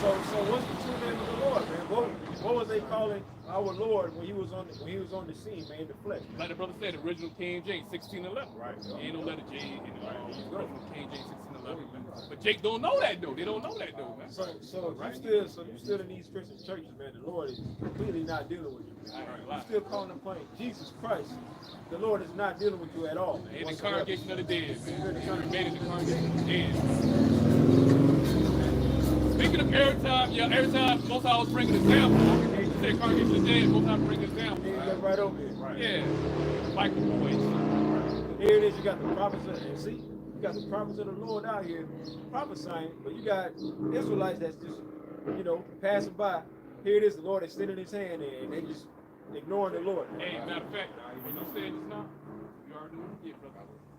So what's the true name of the Lord, man? What was they calling our Lord when he was on the scene, man, in the flesh? Like the brother said, original King James, 1611. Right. Ain't no letter J in the original King James, 1611. Man. But Jake don't know that though. They don't know that though, man. So you still in these Christian churches, man. The Lord is completely not dealing with you. You still calling upon Jesus Christ. The Lord is not dealing with you at all, man. In the congregation of the dead, man. You're in the You congregation. made it in the congregation of the dead. Speaking of every time most I was bringing this down, you said congregation of the dead, most I was bringing this down. You look right over here. Right. Yeah. Michael Boyd. Here it is. You got the prophets and see, you got the prophets of the Lord out here prophesying, but you got Israelites that's just, passing by. Here it is. The Lord extending His hand, and they just ignoring the Lord. Hey, matter of fact, what you said just now, you already know what you get, brother.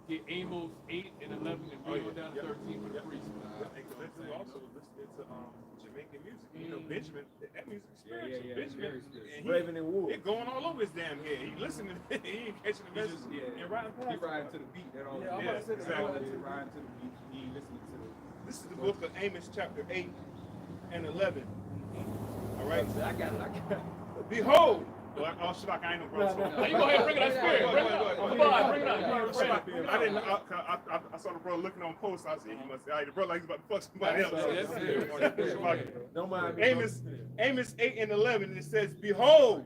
Get Amos 8 and 11 and read on down to 13 for the priest. And Clinton also listened to Jamaican music. You know, Benjamin, that music experience. Yeah, Benjamin, very spiritual. and Raven and Wool. it going all over his damn head. He listening, he ain't catching the He message. just, yeah, and riding past. he riding to the beat. That all. Yeah, I'm about to say that. Exactly. He riding to the beat. He ain't listening to the. This is the book of Amos, chapter 8 and 11. All right. I got it. Behold. Well, oh, Shabak, I ain't no bro. No, no. Now you go ahead and bring it out spirit. Bring it out. Come on, bring it out. Bring it out. I didn't. I saw the bro looking on post. I said, he must say, the bro like he's about to fuck somebody else. Yes, sir. Don't mind me. Amos 8 and 11, it says, Behold,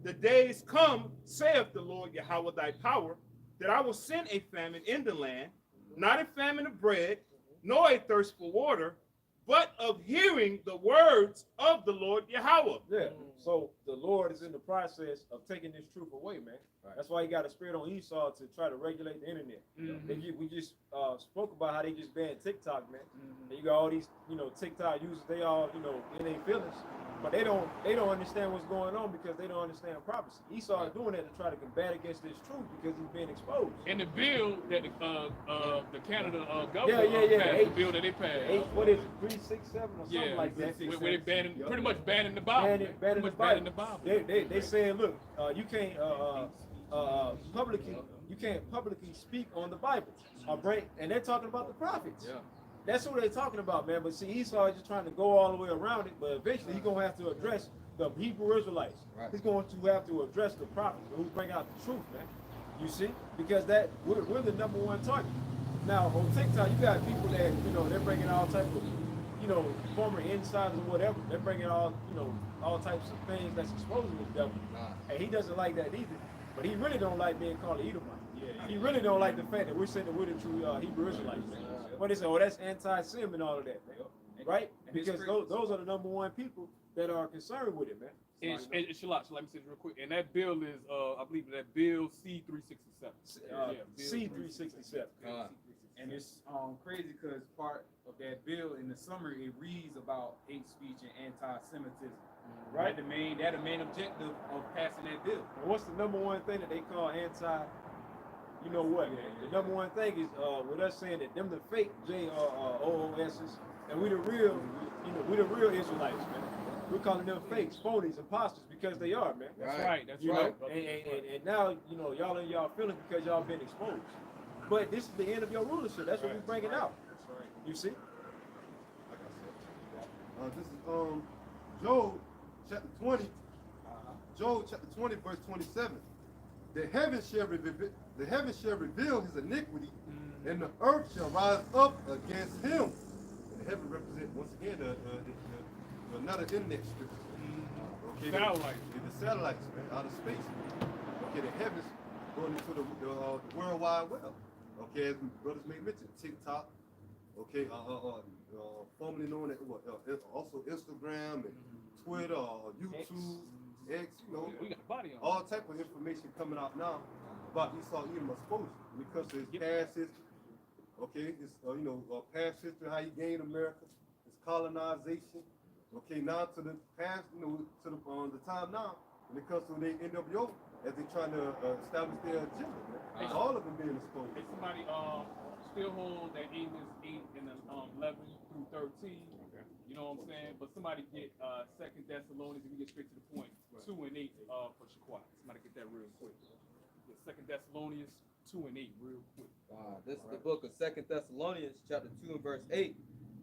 the days come, saith the Lord Yahweh thy power, that I will send a famine in the land, not a famine of bread, nor a thirst for water, but of hearing the words of the Lord Yahweh. Yeah. So the Lord is in the process of taking this truth away, man. Right. That's why he got a spirit on Esau to try to regulate the internet. We just spoke about how they just banned TikTok, man. And you got all these, TikTok users. They all, in their feelings, but they don't understand what's going on because they don't understand prophecy. Esau is doing that to try to combat against this truth because he's being exposed. And the bill that the Canada government Yeah. passed, the bill that they passed. What is it, 367 or something like that? Where they banning, pretty much banning the Bible. Banning the Bible. They saying, look, you can't publicly speak on the Bible, and they're talking about the prophets. Yeah. That's what they're talking about, man. But see, Esau is just trying to go all the way around it, but eventually he's gonna have to address the Hebrew Israelites. Right. He's going to have to address the prophets who bring out the truth, man. You see, because we're the number one target. Now on TikTok, you got people that they're bringing all type of former insiders or whatever. They're bringing all all types of things that's exposing the devil, and he doesn't like that either. But he really don't like being called an Edomite. He really don't like the fact that we're saying that we're the true Hebrew Israelites, man. But they say, oh, that's anti-Sim and all of that, man. Right? Because those are the number one people that are concerned with it, man. And Shalak, let me say this real quick. And that bill is, I believe that bill C-367. C-367. And it's crazy because part of that bill in the summary it reads about hate speech and anti-Semitism. Right. That the main objective of passing that bill. And what's the number one thing that they call anti? You know what, man? The number one thing is with us saying that them the fake JOOSs, and we the real, we the real Israelites, man. We're calling them fakes, phonies, imposters because they are, man. That's right. That's You right. know? And now y'all in y'all feelings because y'all been exposed. But this is the end of your rulership. That's what we're bringing out. You see? This is Job chapter 20. Job chapter 20, verse 27. The heavens shall reveal his iniquity, and the earth shall rise up against him. And the heaven represent once again another internet strip. Okay, Satellites. The satellites, man, out of space. Okay, the heavens going into the World Wide Web. Okay, as brothers may mention, TikTok. Okay, formerly known as also Instagram and Twitter, YouTube, X. We got a body on. All type of information coming out now about Esau Edom exposure because of his past history. Okay, his past history, how he gained America, his colonization. Okay, now to the past, to the time now when it comes to the NWO as they trying to establish their agenda. All of them being exposed. If somebody still hold that Amos 8 and 11 through 13, you know what I'm saying? But somebody get 2 Thessalonians, if we get straight to the point, 2 and 8 for Shaquat. Somebody get that real quick. Get 2 Thessalonians 2 and 8 real quick. This is the book of 2 Thessalonians, chapter 2 and verse 8.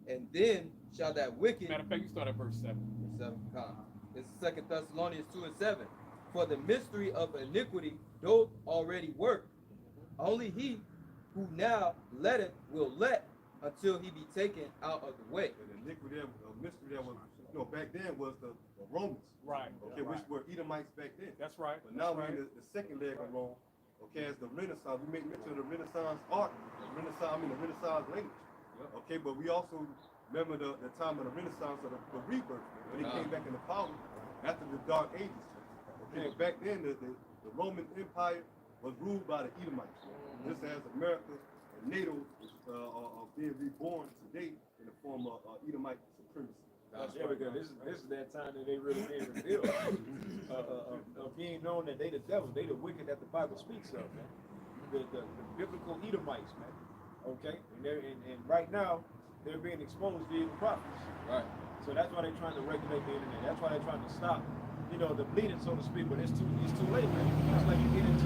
And then shall that wicked... Matter of fact, you start at verse 7. Verse 7, This is 2 Thessalonians 2 and 7. For the mystery of iniquity doth already work. Only he who now letteth will let until he be taken out of the way. And the iniquity of mystery that was, back then was the Romans. Right. Okay, which were Edomites back then. That's right. But now we're in the second leg of Rome. Okay, as the Renaissance, we make mention of the Renaissance art, the Renaissance language. Okay, but we also remember the time of the Renaissance of the rebirth when they came back into power after the Dark Ages. Okay, but back then the Roman Empire was ruled by the Edomites. Just as America and NATO are being reborn today in the form of Edomite supremacy. There we go. This is that time that they really being revealed of being known that they the devil, they the wicked that the Bible speaks of, man. The biblical Edomites, man. Okay, and right now they're being exposed via the prophets. Right. So that's why they're trying to regulate the internet. That's why they're trying to stop, the bleeding, so to speak. But it's too late, man. That's like you get into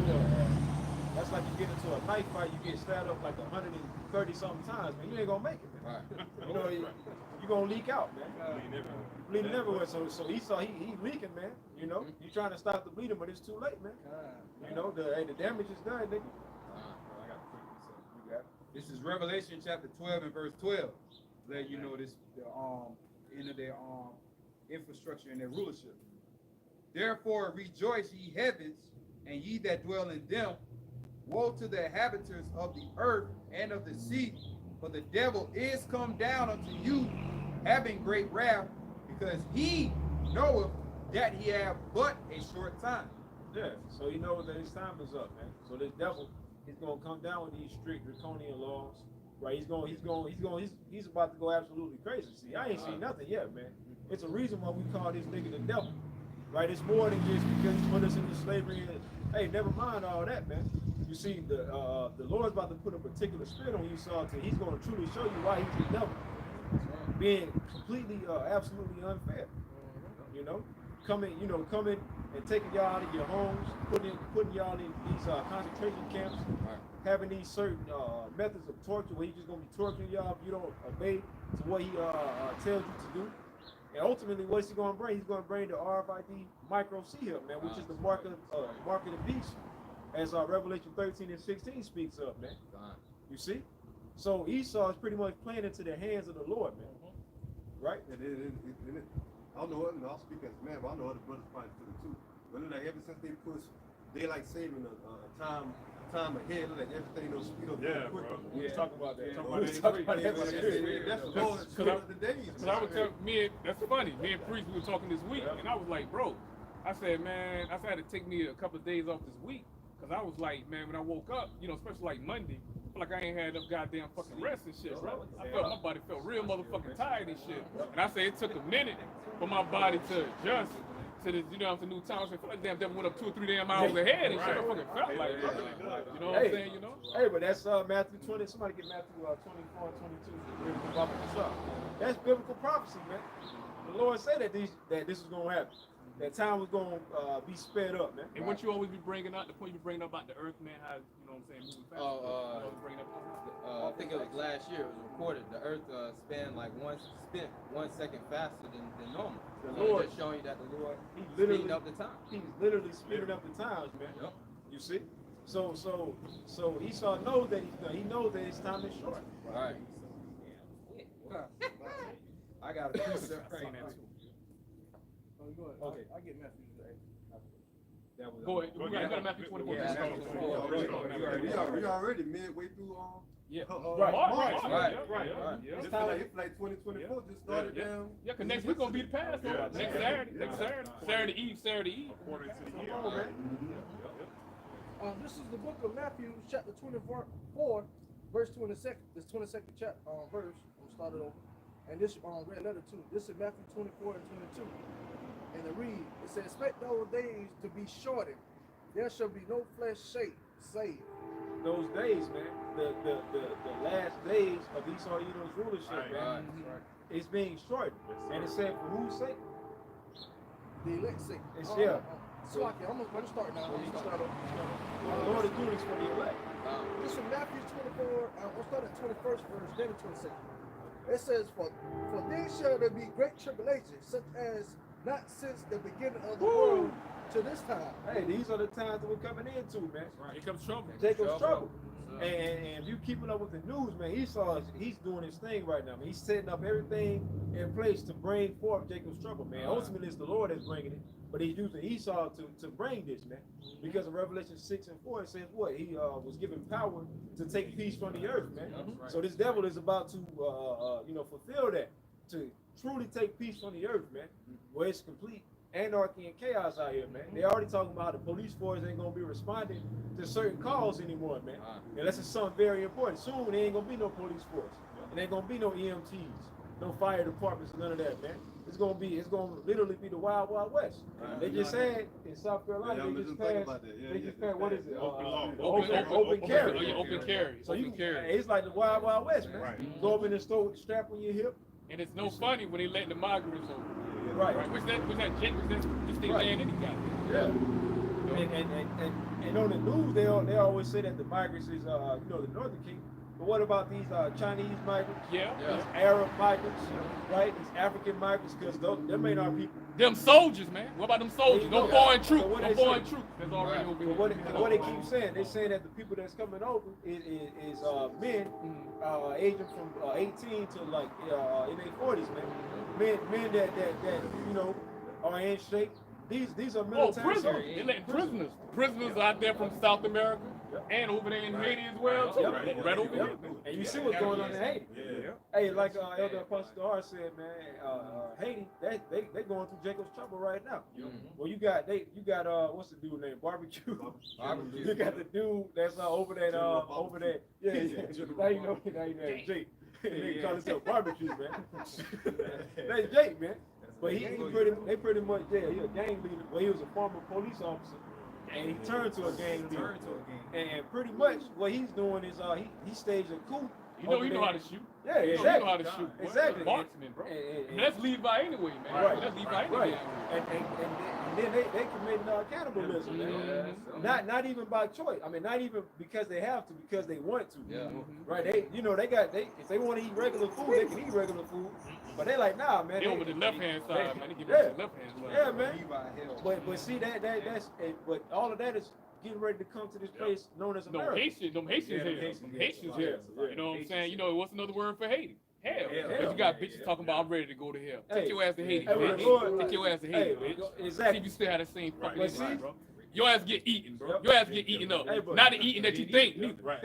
a knife fight. You get stabbed up like 130 something times, man. You ain't gonna make it, man. Right. You're gonna leak out, man. Bleeding everywhere. So Esau, he leaking, man. You trying to stop the bleeding, but it's too late, man. The damage is done, nigga. This is Revelation chapter 12 and verse 12. Let you know this into their infrastructure and their rulership. Therefore rejoice, ye heavens, and ye that dwell in them. Woe to the inhabitants of the earth and of the sea, for the devil is come down unto you having great wrath, because he knoweth that he have but a short time. Yeah, so he knows that his time is up, man. So this devil is gonna come down with these strict draconian laws, right? He's about to go absolutely crazy. See, I ain't seen nothing yet, man. It's a reason why we call this nigga the devil, right? It's more than just because he put us into slavery. And, hey, never mind all that, man. You see, the Lord's about to put a particular spirit on you, so he's gonna truly show you why he's the devil, being completely, absolutely unfair. You know, coming and taking y'all out of your homes, putting y'all in these concentration camps, having these certain methods of torture where he's just gonna be torturing y'all if you don't obey to what he tells you to do. And ultimately, what's he gonna bring? He's gonna bring the RFID micro C here, man, which is the mark of the beast, as Revelation 13 and 16 speaks of, man. You see? So Esau is pretty much playing into the hands of the Lord, man. Right? And I don't know, I'll speak as a man, but I know other brothers probably feel it too. But look like ever since they push daylight saving a time ahead, look like everything those speed up quicker. We was talking about that. That's the Lord of the days. Because I would tell that's funny. Me and Priest, we were talking this week, and I was like, bro, I said, man, I had to take me a couple of days off this week. Because I was like, man, when I woke up, especially like Monday, I feel like I ain't had enough goddamn fucking rest and shit, bro. I felt my body felt real motherfucking tired and shit. And I said it took a minute for my body to adjust to this, to new time. I feel like damn devil went up 2 or 3 damn hours ahead and shit. I fucking felt like it. You know what I'm saying, Hey, but that's Matthew 20. Somebody get Matthew 24 and 22. That's biblical prophecy, man. The Lord said that this is gonna happen. That time was gonna be sped up, man. And what you always be bringing up, the point you bring up about the earth, man, how, what I'm saying, moving fast. I think it was last year, it was reported, the earth spent 1 second faster than normal. The Lord just showing you that the Lord, he's speeding up the time. He's literally speeding up the times, man. Yep. You see? So Esau knows that he knows that his time is short. Right. I got a piece of Go ahead. Okay. I get Matthew today. Go ahead. We got Matthew 24. We already midway through Right. It's like 2024 just started down. Yeah, because next week gonna be the Passover. Next Saturday. Saturday Eve. According to the year. This is the book of Matthew, chapter 24, verse 22nd. This 22nd chapter verse. I'm gonna start it over. And this red letter too. This is Matthew 24 and 22. And it reads, it says, expect those days to be shortened. There shall be no flesh saved. Those days, man, the last days of Esau Edom's rulership, man, is being shortened. And it said, for whose sake? The elect's sake. It's Slocky, I'm gonna start now. The Lord is doing this for the elect. This is Matthew 24, we'll start at 21st verse, then the 22nd. It says, for then shall there be great tribulation, such as not since the beginning of the world to this time. Hey, these are the times that we're coming into, man. Here comes trouble. Jacob's trouble. And if you keeping up with the news, man, he's doing his thing right now. Man. He's setting up everything in place to bring forth Jacob's trouble, man. Ultimately, it's the Lord that's bringing it, but he's using Esau to bring this, man. Because in Revelation 6 and 4, it says what? He was given power to take peace from the earth, man. So this devil is about to, fulfill that, to truly take peace from the earth, man, where it's complete anarchy and chaos out here, man. They already talking about the police force ain't gonna be responding to certain calls anymore, man. Unless it's something very important. Soon there ain't gonna be no police force. It ain't gonna be no EMTs, no fire departments, none of that, man. It's gonna literally be the Wild Wild West. They just said in South Carolina, they just passed what is it? Open carry. Open carry. So it's like the Wild Wild West, man. Right. Go up in the store with the strap on your hip. And it's no funny when they let the migrants over. Right. Which this thing land any goddamn. Yeah. And on the news they always say that the migrants is the Northern Kingdom. But what about these Chinese migrants? Yeah. These Arab migrants, right? These African migrants, because them ain't our people. Them soldiers, man. What about them soldiers? No foreign troops. So No foreign troops. That's already over here. What they keep saying, they saying that the people that's coming over is men aging from 18 to like in their 40s, man. Men that are in shape. These are military prisoners. soldiers. They're letting prisoners. Prisoners out there from South America and over there in Haiti as well too. Right over here. And you see what's going on in Haiti. Hey, like Elder Apostle R said, man, Haiti, they going through Jacob's trouble right now. Well, you got what's the dude named Barbecue? Barbecue. You got the dude that's over that. Yeah. Now you know Jake. They call himself Barbecue, man. That's Jake, man. But they pretty much he a gang leader. Well, he was a former police officer. And he turned to a gang leader. And pretty much what he's doing is he staged a coup. You know how to shoot. Yeah, You exactly. know how to shoot. Exactly. Marksman, bro. And That's Levi anyway, man. Right. That's Levi anyway. Right. And then they committing cannibalism, man. Not even by choice. I mean, not even because they have to, because they want to. Yeah. Right. They if they want to eat regular food, they can eat regular food. But they like, nah, man. They over the left hand side, man. They give Yeah. us the left hand side. Yeah, man. Levi Hill. But see that's but all of that is getting ready to come to this place known as No America. Haitians here. Haitians here. Yeah. You know what I'm saying? You know what's another word for Haiti? Hell. Hell. But you got bitches talking about I'm ready to go to hell. Take Hey. your ass to Haiti, Hey, bitch. Lord, Take your ass to Haiti, hey, bitch. exactly. See if you still have the same fucking But see- inside, bro. Your ass get eaten, bro. Yep. Your ass get eaten up. Hey, but- Not the eating that you think, neither. Right.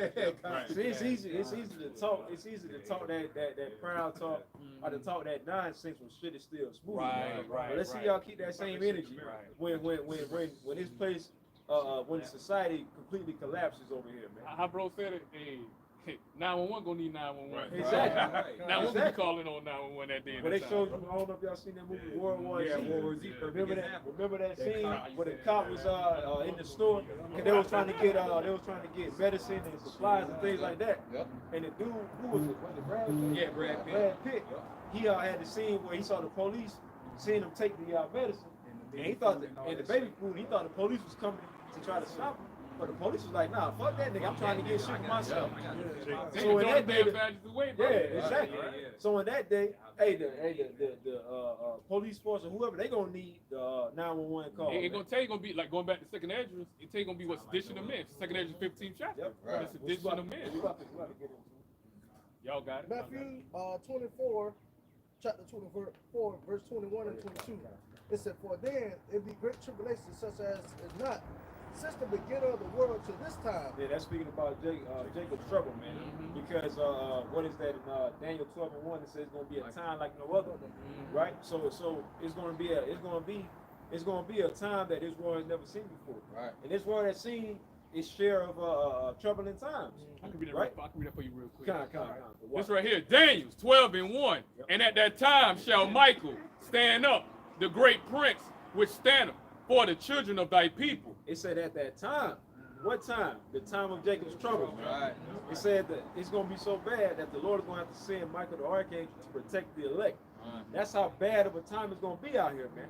See, it's easy to talk. It's easy to talk that proud talk, or to talk that nonsense when shit is still smooth. Right. But let's see y'all keep that same energy when this place, when society completely collapses over here, man. How bro said it, hey, 911 gonna need 911. Exactly. 911 be calling on 911 that day. When they showed you, I don't know if y'all seen that movie World War Z. World Z. Remember that scene where the cop was in the store and they was trying to get medicine and supplies and things like that. Yep. And the dude, who was it? Was it Brad Pitt? Yeah, Brad Pitt. Brad Pitt. He had the scene where he saw the police seeing him take the medicine, and he thought and the baby food. He thought the police was coming to try to stop him, but the police was like, "Nah, fuck that nigga. I'm trying to get shit for myself." So in that day, yeah, exactly. So in that day, the police force or whoever, they gonna need the 911 call. It's gonna tell you gonna be like going back to second address. It tell you gonna be what sedition of men. Second address 15th chapter. Yep. Right. That's sedition of men. We about to get into it. Y'all got it. Matthew 24, chapter 24, verse 21 and 22. It said, "For then it be great tribulation such as is not since the beginning of the world to this time." Yeah, that's speaking about Jacob's trouble, man. Because what is that in Daniel 12:1? It says it's gonna be a time like no other, right? So it's gonna be a time that this world has never seen before. Right. And this world has seen its share of troubling times. I can read that Right? I can read that for you real quick. This This right here, Daniel 12:1. And at that time shall Michael stand up, the great prince, which standeth for the children of thy people. It said at that time. What time? The time of Jacob's trouble. Right. It said that it's gonna be so bad that the Lord is gonna have to send Michael the archangel to protect the elect. That's how bad of a time it's gonna be out here, man.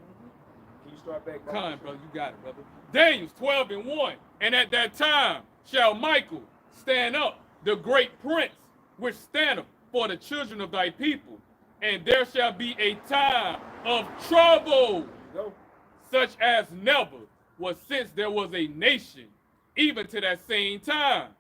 Can you start back? Come on, brother, you got it, brother. Daniel 12:1. And at that time shall Michael stand up, the great prince, which standeth for the children of thy people. And there shall be a time of trouble, Go. such as never was since there was a nation, even to that same time.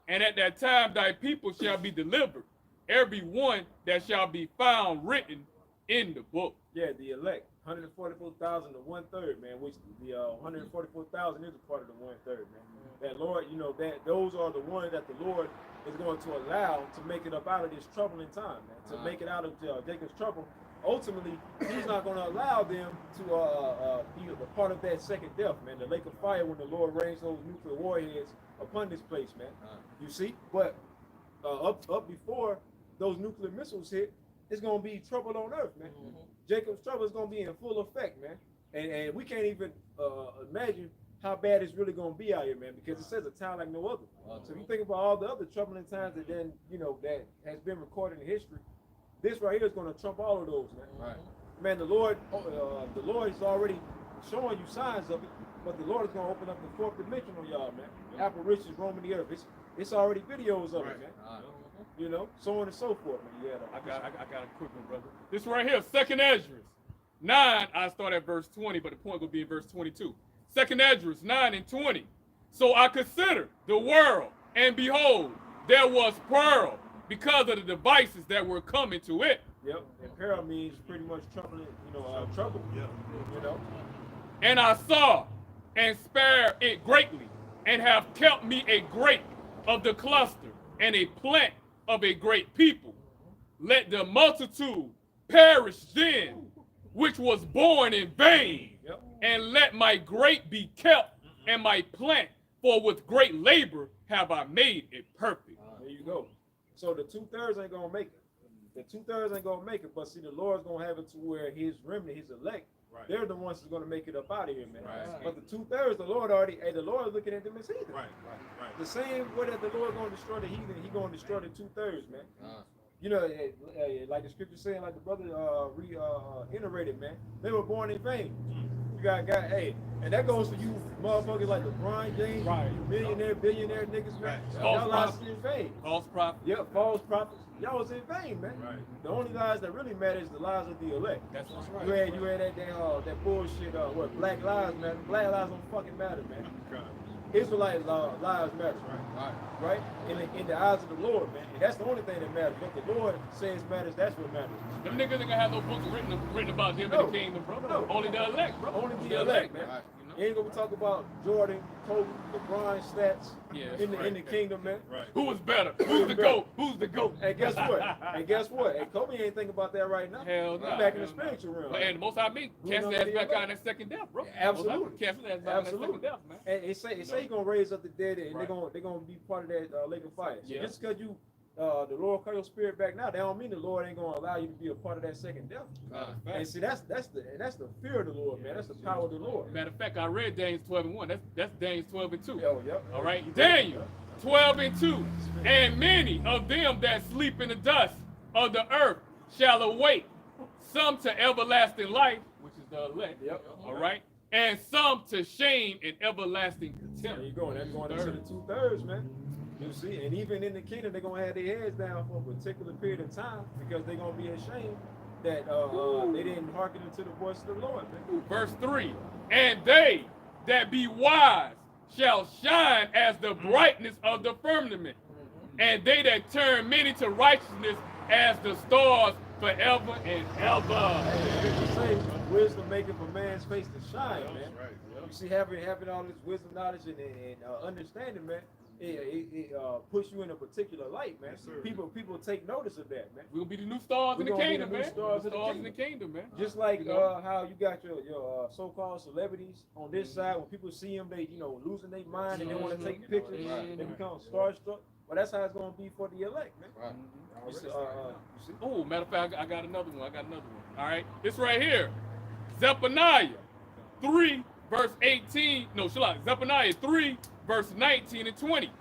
And at that time thy people shall be delivered, every one that shall be found written in the book. Yeah, the elect, 144,000 to 1/3, man. Which the 144,000 is a part of the 1/3, man. That Lord, that those are the ones that the Lord is going to allow to make it up out of this troubling time, man. To make it out of Jacob's trouble. Ultimately, He's not going to allow them to be a part of that second death, man. The lake of fire when the Lord rains those nuclear warheads upon this place, man. You see, but up before those nuclear missiles hit, it's gonna be trouble on earth, man. Jacob's trouble is gonna be in full effect, man. And we can't even imagine how bad it's really gonna be out here, man, because it says a time like no other. So if you think about all the other troubling times that that has been recorded in history, this right here is gonna trump all of those, man. Right. Man, the Lord is already showing you signs of it, but the Lord is gonna open up the fourth dimension on y'all, man. Apparitions roaming the earth. It's already videos of it, man. So on and so forth, man. Yeah, I got a quick one, brother. This right here, second Ezra 9. I start at verse 20, but the point will be in verse 22. Second Ezra 9 and 20. So I considered the world, and behold, there was pearl because of the devices that were coming to it. Yep. And peril means pretty much troubling, trouble. Yeah. And I saw and spared it greatly, and have kept me a grape of the cluster, and a plant of a great people. let the multitude perish then, which was born in vain, Yep. and let my grape be kept and my plant, for with great labor have I made it perfect. There you go. So the 2/3 ain't gonna make it. The 2/3 ain't gonna make it, but see, the Lord's gonna have it to where his remnant, his elect, Right. they're the ones that's gonna make it up out of here, man. Right. But the 2/3, the Lord already, the Lord is looking at them as heathen. Right. The same way that the Lord gonna destroy the heathen, he gonna destroy the 2/3, man. Uh, You know, like the scripture saying, like the brother reiterated, man. They were born in vain. You got, hey, and that goes for you motherfuckers like LeBron James, Right. you millionaire, billionaire niggas, man. Right. Y'all False lost prophets. in vain. False prophet. Yep, false prophets. Y'all was in vain, man. Right. The only lies that really matter is the lies of the elect. That's what's You right. had that damn that bullshit. What Black lives matter? Black lives don't fucking matter, man. Israelite lives matter, right. right? In the eyes of the Lord, man. And that's the only thing that matters. What the Lord says matters. That's what matters. Them niggas ain't gonna have no books written about them No. in the kingdom, bro. No. Only the elect, bro. Only the elect, man. Right. You ain't gonna talk about Jordan, Kobe, LeBron stats Yeah, in the kingdom, man. Right. Who is better? Who's the GOAT? Who's the GOAT? And guess what? And Kobe ain't thinking about that right now. Hell He's no. back in the spiritual realm. And the most I mean, Who cast know his ass the back elect? out in that second death, bro. Absolutely. Cast his ass back out in that second death, man. And it say he gonna raise up the dead, and Right. they're gonna be part of that lake of fire. So Yeah. just because you the Lord call your spirit back now, that don't mean the Lord ain't gonna allow you to be a part of that second death. And see, that's the fear of the Lord, man. That's the power of the Lord. Matter of fact, I read Daniel 12:1. That's Daniel 12:2. Yep. All right, Daniel 12:2. And many of them that sleep in the dust of the earth shall awake, some to everlasting life, which is the elect. Yep. All right, and some to shame and everlasting There you contempt. go. And that's going into the 2/3, man. You see, and even in the kingdom, they're gonna have their heads down for a particular period of time because they're gonna be ashamed that they didn't hearken into the voice of the Lord, man. Verse 3. And they that be wise shall shine as the brightness of the firmament, and they that turn many to righteousness as the stars forever and ever. Hey, the scripture say, wisdom maketh a man's face to shine, man. Right. You see, having all this wisdom, knowledge, and understanding, man, it puts you in a particular light, man. Yes, sir. People take notice of that, man. We'll be the new stars in We the gonna be kingdom, the new man. stars The in the stars in the kingdom, man. Just like You know? how you got your so-called celebrities on this side, when people see them, they losing their mind and they want to take pictures, Right. they become starstruck. But that's how it's gonna be for the elect, man. Right. You see, you see? Oh, matter of fact, I got another one. All right, it's right here. Zephaniah 3, verse 18. No, Zephaniah 3, verse 19 and 20.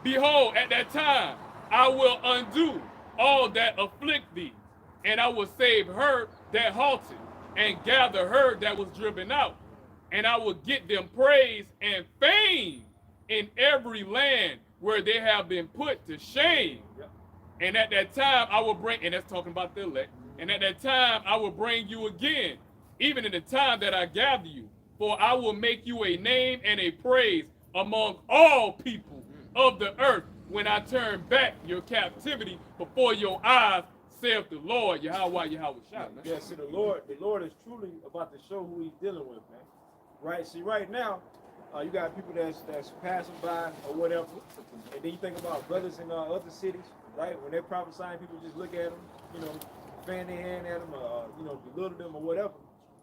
Behold, at that time I will undo all that afflict thee, and I will save her that halted, and gather her that was driven out, and I will get them praise and fame in every land where they have been put to shame. Yep. And at that time I will bring, and that's talking about the elect, and at that time I will bring you again, even in the time that I gather you, for I will make you a name and a praise among all people of the earth when I turn back your captivity before your eyes, saith the Lord, Yahweh Shah, man. Yeah, see, the Lord is truly about to show who he's dealing with, man. Right? See, right now, you got people that's passing by or whatever, and then you think about brothers in other cities, right? When they're prophesying, people just look at them, fan their hand at them, belittle them or whatever,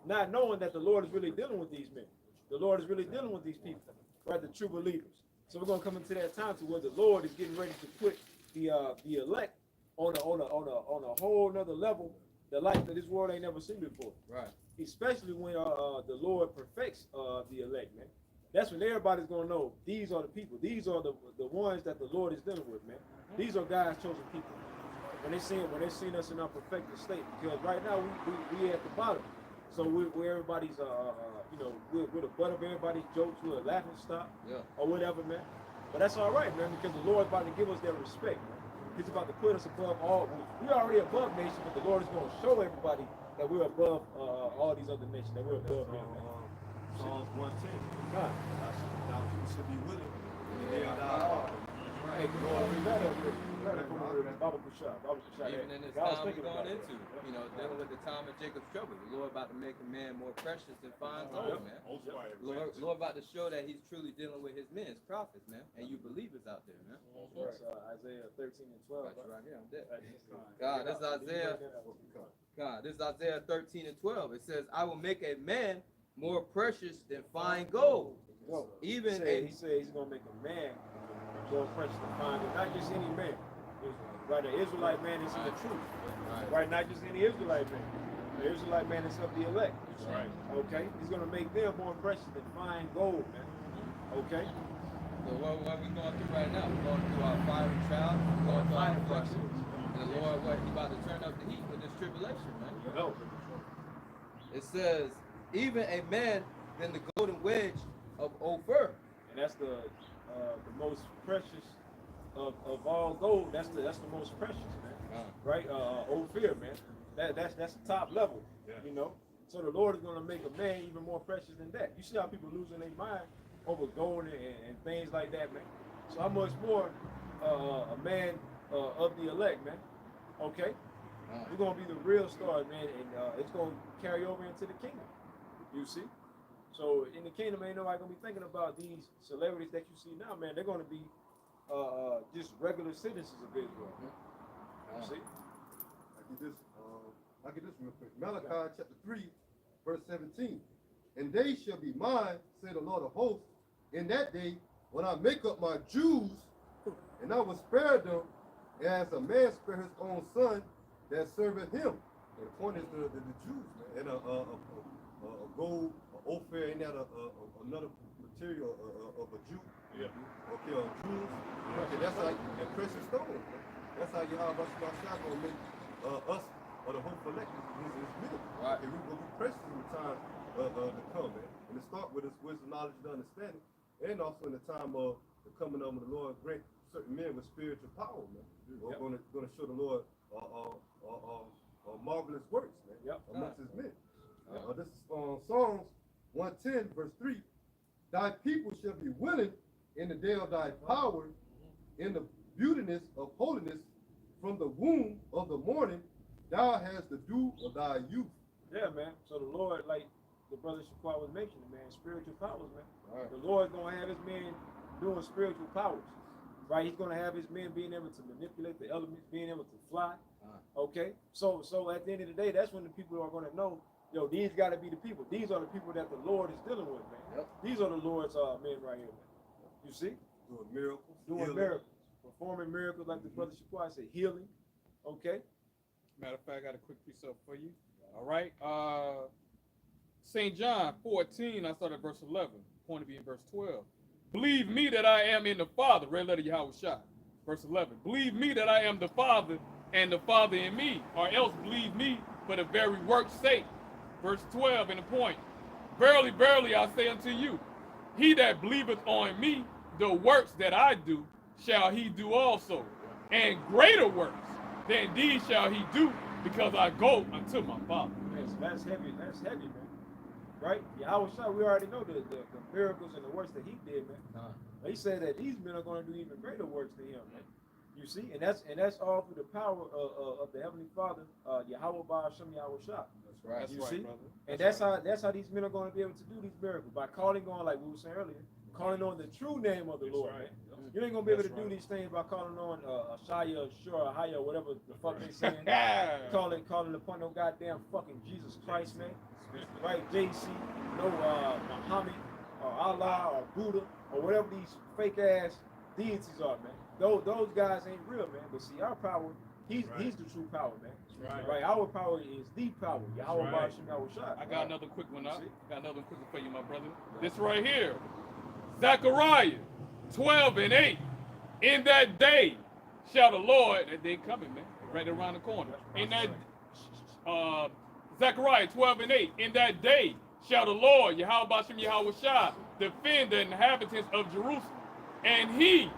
not knowing that the Lord is really dealing with these men. The Lord is really dealing with these people, right? The true believers. So we're gonna come into that time to where the Lord is getting ready to put the elect on a whole nother level, the life that this world ain't never seen before. Right. Especially when the Lord perfects the elect, man. That's when everybody's gonna know these are the people. These are the ones that the Lord is dealing with, man. These are God's chosen people. When they see us in our perfected state, because right now we at the bottom. So we're everybody's we're the butt of everybody's jokes, we're a laughing stock, or whatever, man. But that's all right, man, because the Lord's about to give us that respect, man. He's about to put us above all. We're already above nations, but the Lord is going to show everybody that we're above all these other nations, that we're above them, man. Psalms 110. God. Thou people should be willing. And they are thy heart. Hey, come on, read that up here. Even in this time we're going into, you know, dealing with the time of Jacob's trouble, the Lord about to make a man more precious than fine gold, man. Lord about to show that he's truly dealing with his men, his prophets, man, and you believers out there, man. Isaiah 13 and 12. Got you right here, I'm dead. God, this is Isaiah. God, this is Isaiah 13 and 12. It says, I will make a man more precious than fine gold. Even he said he's gonna make a man more precious than fine gold, not just any man. Right, the Israelite man is in the truth. Right, not just any Israelite man. The Israelite man is of the elect. Right. Okay, he's gonna make them more precious than fine gold, man. Okay. So what we going through right now? We're going through our fiery trial. We're going through our afflictions. And the Lord, what? He about to turn up the heat with this tribulation, man. No. It says, even a man than the golden wedge of Ophir. And that's the most precious of all gold. That's the most precious, man. Right? Ophir, man. That's the top level. Yeah. You know. So the Lord is gonna make a man even more precious than that. You see how people losing their mind over gold and things like that, man. So how much more a man of the elect, man. Okay? We're gonna be the real stars, man, and it's gonna carry over into the kingdom. You see? So in the kingdom, ain't nobody gonna be thinking about these celebrities that you see now, man. They're gonna be just regular citizens of Israel. You see? I get this real quick. Malachi chapter 3, verse 17. And they shall be mine, say the Lord of hosts, in that day when I make up my Jews, and I will spare them as a man spare his own son that serveth him. And the point is the Jews, man. And a gold, Ophir, ain't that another material of a Jew? Yeah. Okay, Jews. Okay, that's how a precious stone. That's how Yahweh Shah gonna make us or the whole collective is men. Right. Okay, we will be precious in the time to come, man. And to start with is wisdom, knowledge, and understanding, and also in the time of the coming of the Lord, grant certain men with spiritual power, man. We're gonna show the Lord marvelous works, man, amongst his men. This is Psalms 110, verse 3. Thy people shall be willing in the day of thy power, in the beautiness of holiness, from the womb of the morning, thou hast the dew of thy youth. Yeah, man. So the Lord, like the brother Shaquat was mentioning, man, spiritual powers, man. Right. The Lord's gonna have his men doing spiritual powers. Right? He's gonna have his men being able to manipulate the elements, being able to fly. Okay? So at the end of the day, that's when the people are gonna know, yo, these gotta be the people. These are the people that the Lord is dealing with, man. Yep. These are the Lord's men right here, man. You see? Doing miracles. Doing healing. miracles. Performing miracles like the brother Shaquat said, healing. Okay? Matter of fact, I got a quick precept for you. All right. St. John 14, I started at verse 11. Point to be in verse 12. Believe me that I am in the Father. Red letter Yahweh Shah. Verse 11. Believe me that I am the Father and the Father in me, or else believe me for the very work's sake. Verse 12 in the point. Verily, verily, I say unto you, he that believeth on me, the works that I do, shall he do also. And greater works than these shall he do, because I go unto my Father. That's heavy. That's heavy, man. Right? Yahweh Shah, we already know the miracles and the works that he did, man. He said that these men are going to do even greater works than him, man. You see, and that's all through the power of the Heavenly Father, Yahweh Ba'ashem Yahweh Shah. That's right. That's You right, see? brother. And that's how these men are going to be able to do these miracles, by calling on, like we were saying earlier, calling on the true name of the Lord, man. You ain't gonna be able to do these things by calling on Ashaya, Shura, Haya, whatever the fuck they saying. calling upon no goddamn fucking Jesus Christ, man. Right? JC, no Muhammad or Allah or Buddha or whatever these fake ass deities are, man. Those guys ain't real, man. But see, our power, he's the true power, man. Right? Our power is the power. Yahweh Ba'ashem Yahweh Shah. I got another quick one up. Got another quick one for you, my brother. This right here. Zechariah 12 and 8. In that day shall the Lord, that day coming, man, right around the corner. In that Zechariah 12 and 8. In that day shall the Lord, Yahweh Ba'ashem Yahweh Shah, defend the inhabitants of Jerusalem. And he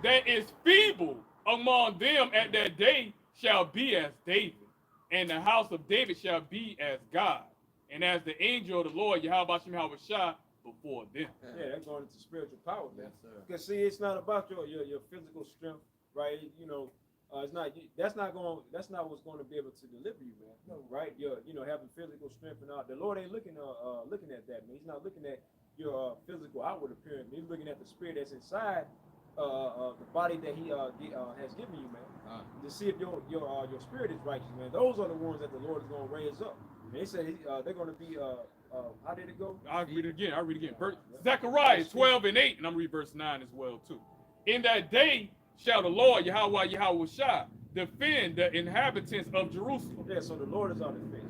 that is feeble among them at that day shall be as David, and the house of David shall be as God, and as the angel of the Lord, Yahweh Ba'ashem Yahweh Shah, before them. Yeah, that's going into spiritual power, man. Yes, sir. Because see, it's not about your physical strength, right? You know, it's not. That's not going. That's not what's going to be able to deliver you, man. No. Right? Your, having physical strength and all. The Lord ain't looking at that, man. He's not looking at your physical outward appearance. He's looking at the spirit that's inside the body that He has given you, man. To see if your spirit is righteous, man. Those are the ones that the Lord is going to raise up. And they say they're going to be. How did it go? I'll read it again. Zechariah 12 and 8, and I'm reading verse 9 as well too. In that day shall the Lord Yahweh Shai defend the inhabitants of Jerusalem. Yeah, so the Lord is our defense.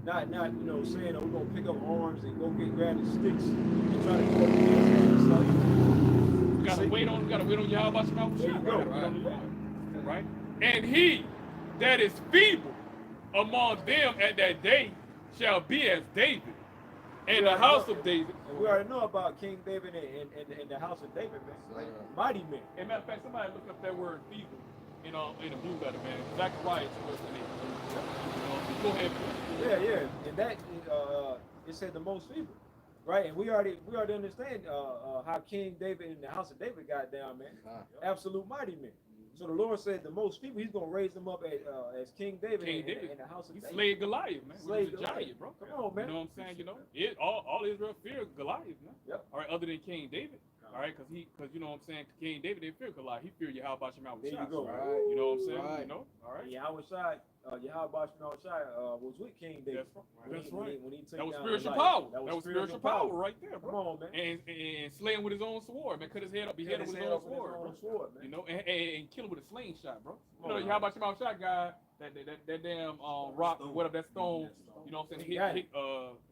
Not saying we're gonna pick up arms and go grab the sticks and try to go against us. We gotta wait on Yahweh Shai. There you go. Right? And he that is feeble among them at that day shall be as David, and the house of David. And we already know about King David and the house of David, man. Like, mighty men. As a matter of fact, somebody look up that word feeble in the blue letter, man. Zechariah 12 and 8. Go ahead, please. Yeah. And that it said the most feeble. Right? And we already understand how King David and the house of David got down, man. Absolute mighty men. So the Lord said the most people, He's gonna raise them up as King David, in the house of David. He slayed Goliath, man. Slayed He was a giant, bro. Come on, man. You know what I'm saying? All Israel feared Goliath, man. Yep. All right, other than King David. All right, because you know what I'm saying, King David didn't fear Goliath. He feared Yahweh Shai. There you go. Right. You know what I'm saying? Right. You know? All right. Yahweh Shai was with King David. That's right. When he took That was down spiritual Goliath. power. That was spiritual power right there, Come bro. on, man. And slay him with his own sword, man. Cut his head up, behead him with his own sword, bro. man. You know, and kill him with a slingshot, bro. You know, Yahweh Shai guy, that damn rock, whatever, that stone, you know what I'm saying? Hit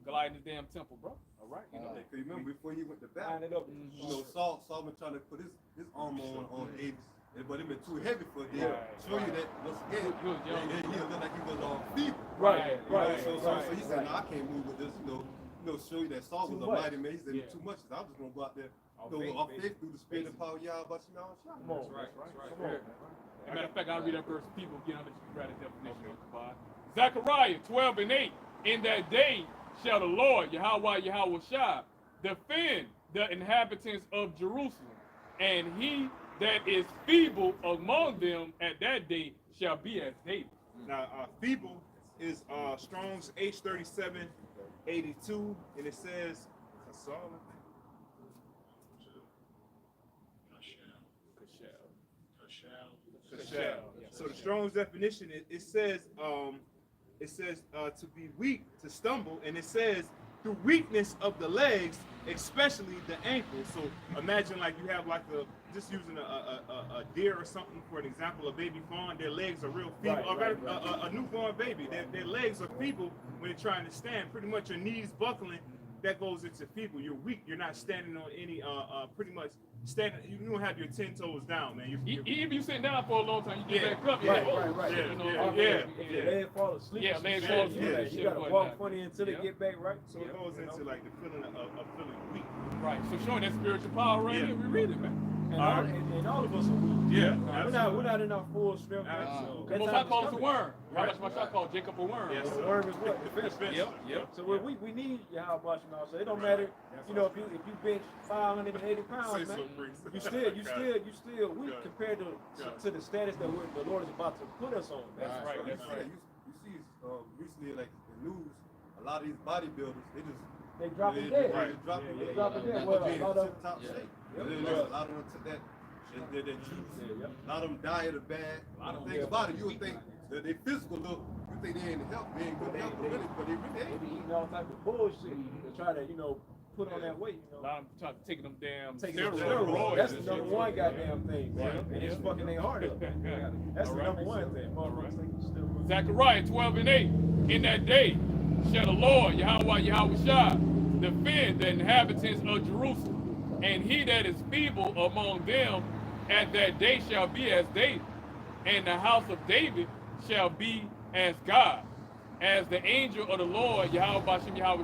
Goliath in his damn temple, bro. All right. You know? Because you remember before he went to Line battle, it up. Saul been trying to put his armor on David, but it been too heavy for David. Right. Show you that once again, he looked like he was feeble. Right. So he said, no, I can't move with this. Show you that Saul was a mighty man. He said, too much. I'm just gonna go out there, off faith through the spirit and power of Yahweh. Come on. That's right. Come on. As a matter of fact, I'll read that verse. People get under the grad definition of Kabbalah. Zechariah 12 and 8. In that day shall the Lord, Yahweh Shai, defend the inhabitants of Jerusalem, and he that is feeble among them at that day shall be as David. Now, feeble is Strong's H3782, and it says, So the Strong's definition, it says to be weak, to stumble, and it says through weakness of the legs, especially the ankle. So imagine like you have like just using a deer or something for an example, a baby fawn, their legs are real feeble. A newborn baby, their legs are feeble when they're trying to stand. Pretty much your knees buckling, that goes into feeble. You're weak. You're not standing on any pretty much standing. You don't have your 10 toes down, man. Even if you sit down for a long time, you get back up. Right. Legs fall asleep. Yeah, legs fall asleep. You gotta walk funny until they get back right. So it goes into like the feeling of feeling weak. Right. So showing that spiritual power right here, we read it, man. And all of us are weak. Yeah, we're not in our full strength. The Most High calls us a worm. Right. Most High called Jacob a worm. Yes, The worm is what? Defense. Yep. So we need Yahweh. So it don't matter, if you bench 580 pounds, man, you still weak compared to the status that the Lord is about to put us on. That's right. You see, recently, like the news, a lot of these bodybuilders, They drop it dead. They drop it dead. Well, a lot of top shape. Yep. A lot of them took that juice. A lot of them diet are bad. Think about it. You would think that they physical look, you think they ain't health, they ain't good health, but they really They ain't. be eating all type of bullshit to try to, put on that weight. A lot of them trying to take them damn Taking steroids. That's the number one goddamn thing, man. And it's fucking their heart up. That's the number one thing. Motherfuckers. Zechariah 12 and 8. In that day shall the Lord, Yahweh Shai, defend the inhabitants of Jerusalem, and he that is feeble among them at that day shall be as David, and the house of David shall be as God, as the angel of the Lord, Yahweh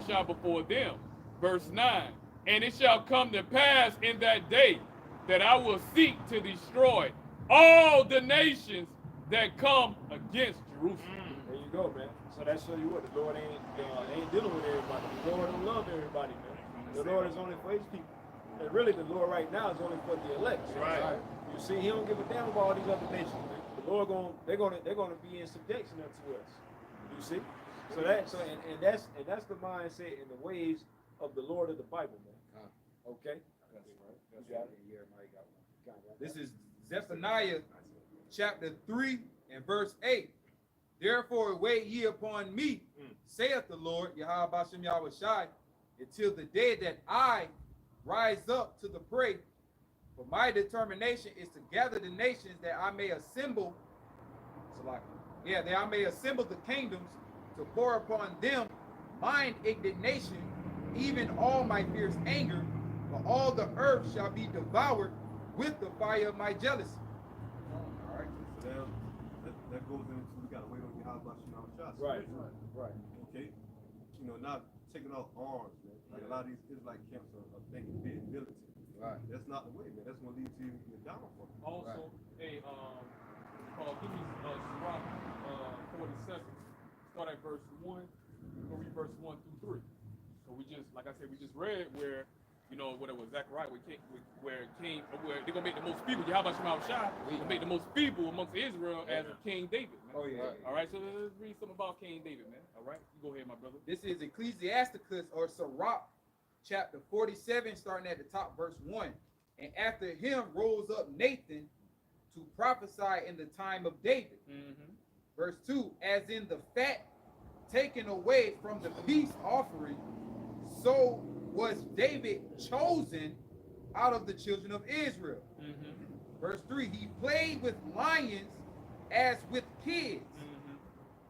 Shai, before them. Verse 9. And it shall come to pass in that day that I will seek to destroy all the nations that come against Jerusalem. There you go, man. So that show you what the Lord ain't dealing with everybody. The Lord don't love everybody, man. The Lord is only for His people. And really, the Lord right now is only for the elect. Right. You see, He don't give a damn about all these other nations, man. The the Lord they're gonna be in subjection unto us. You see? So that's the mindset and the ways of the Lord of the Bible, man. Okay? That's right. Jeremiah got one. This is Zephaniah chapter 3 and verse 8. Therefore wait ye upon me, saith the Lord, Yahweh Bashem Yahweh Shai, until the day that I rise up to the prey. For my determination is to gather the nations that I may assemble, that I may assemble the kingdoms to pour upon them mine indignation, even all my fierce anger, for all the earth shall be devoured with the fire of my jealousy. All right. So that goes into, we gotta wait on Yahweh shots. Right. Okay. You know, not taking off arms, man. Like a lot of these Israelite camps are thinking being militant. Right. That's not the way, man. That's gonna lead to your downfall. Also, Paul, give me Sirach 47. Start at verse 1. We'll read verse 1 through 3. So we just, like I said, we just read where, you know, what it was Zechariah, where they're gonna make the most people. Yahweh Shema Shai gonna make the most people amongst Israel as of King David. Man. Oh yeah. All right, so let's read something about King David, man. All right, you go ahead, my brother. This is Ecclesiasticus or Sirach, chapter 47, starting at the top, verse 1. And after him rose up Nathan to prophesy in the time of David. Verse 2, as in the fat taken away from the peace offering, so was David chosen out of the children of Israel. Verse 3, he played with lions as with kids,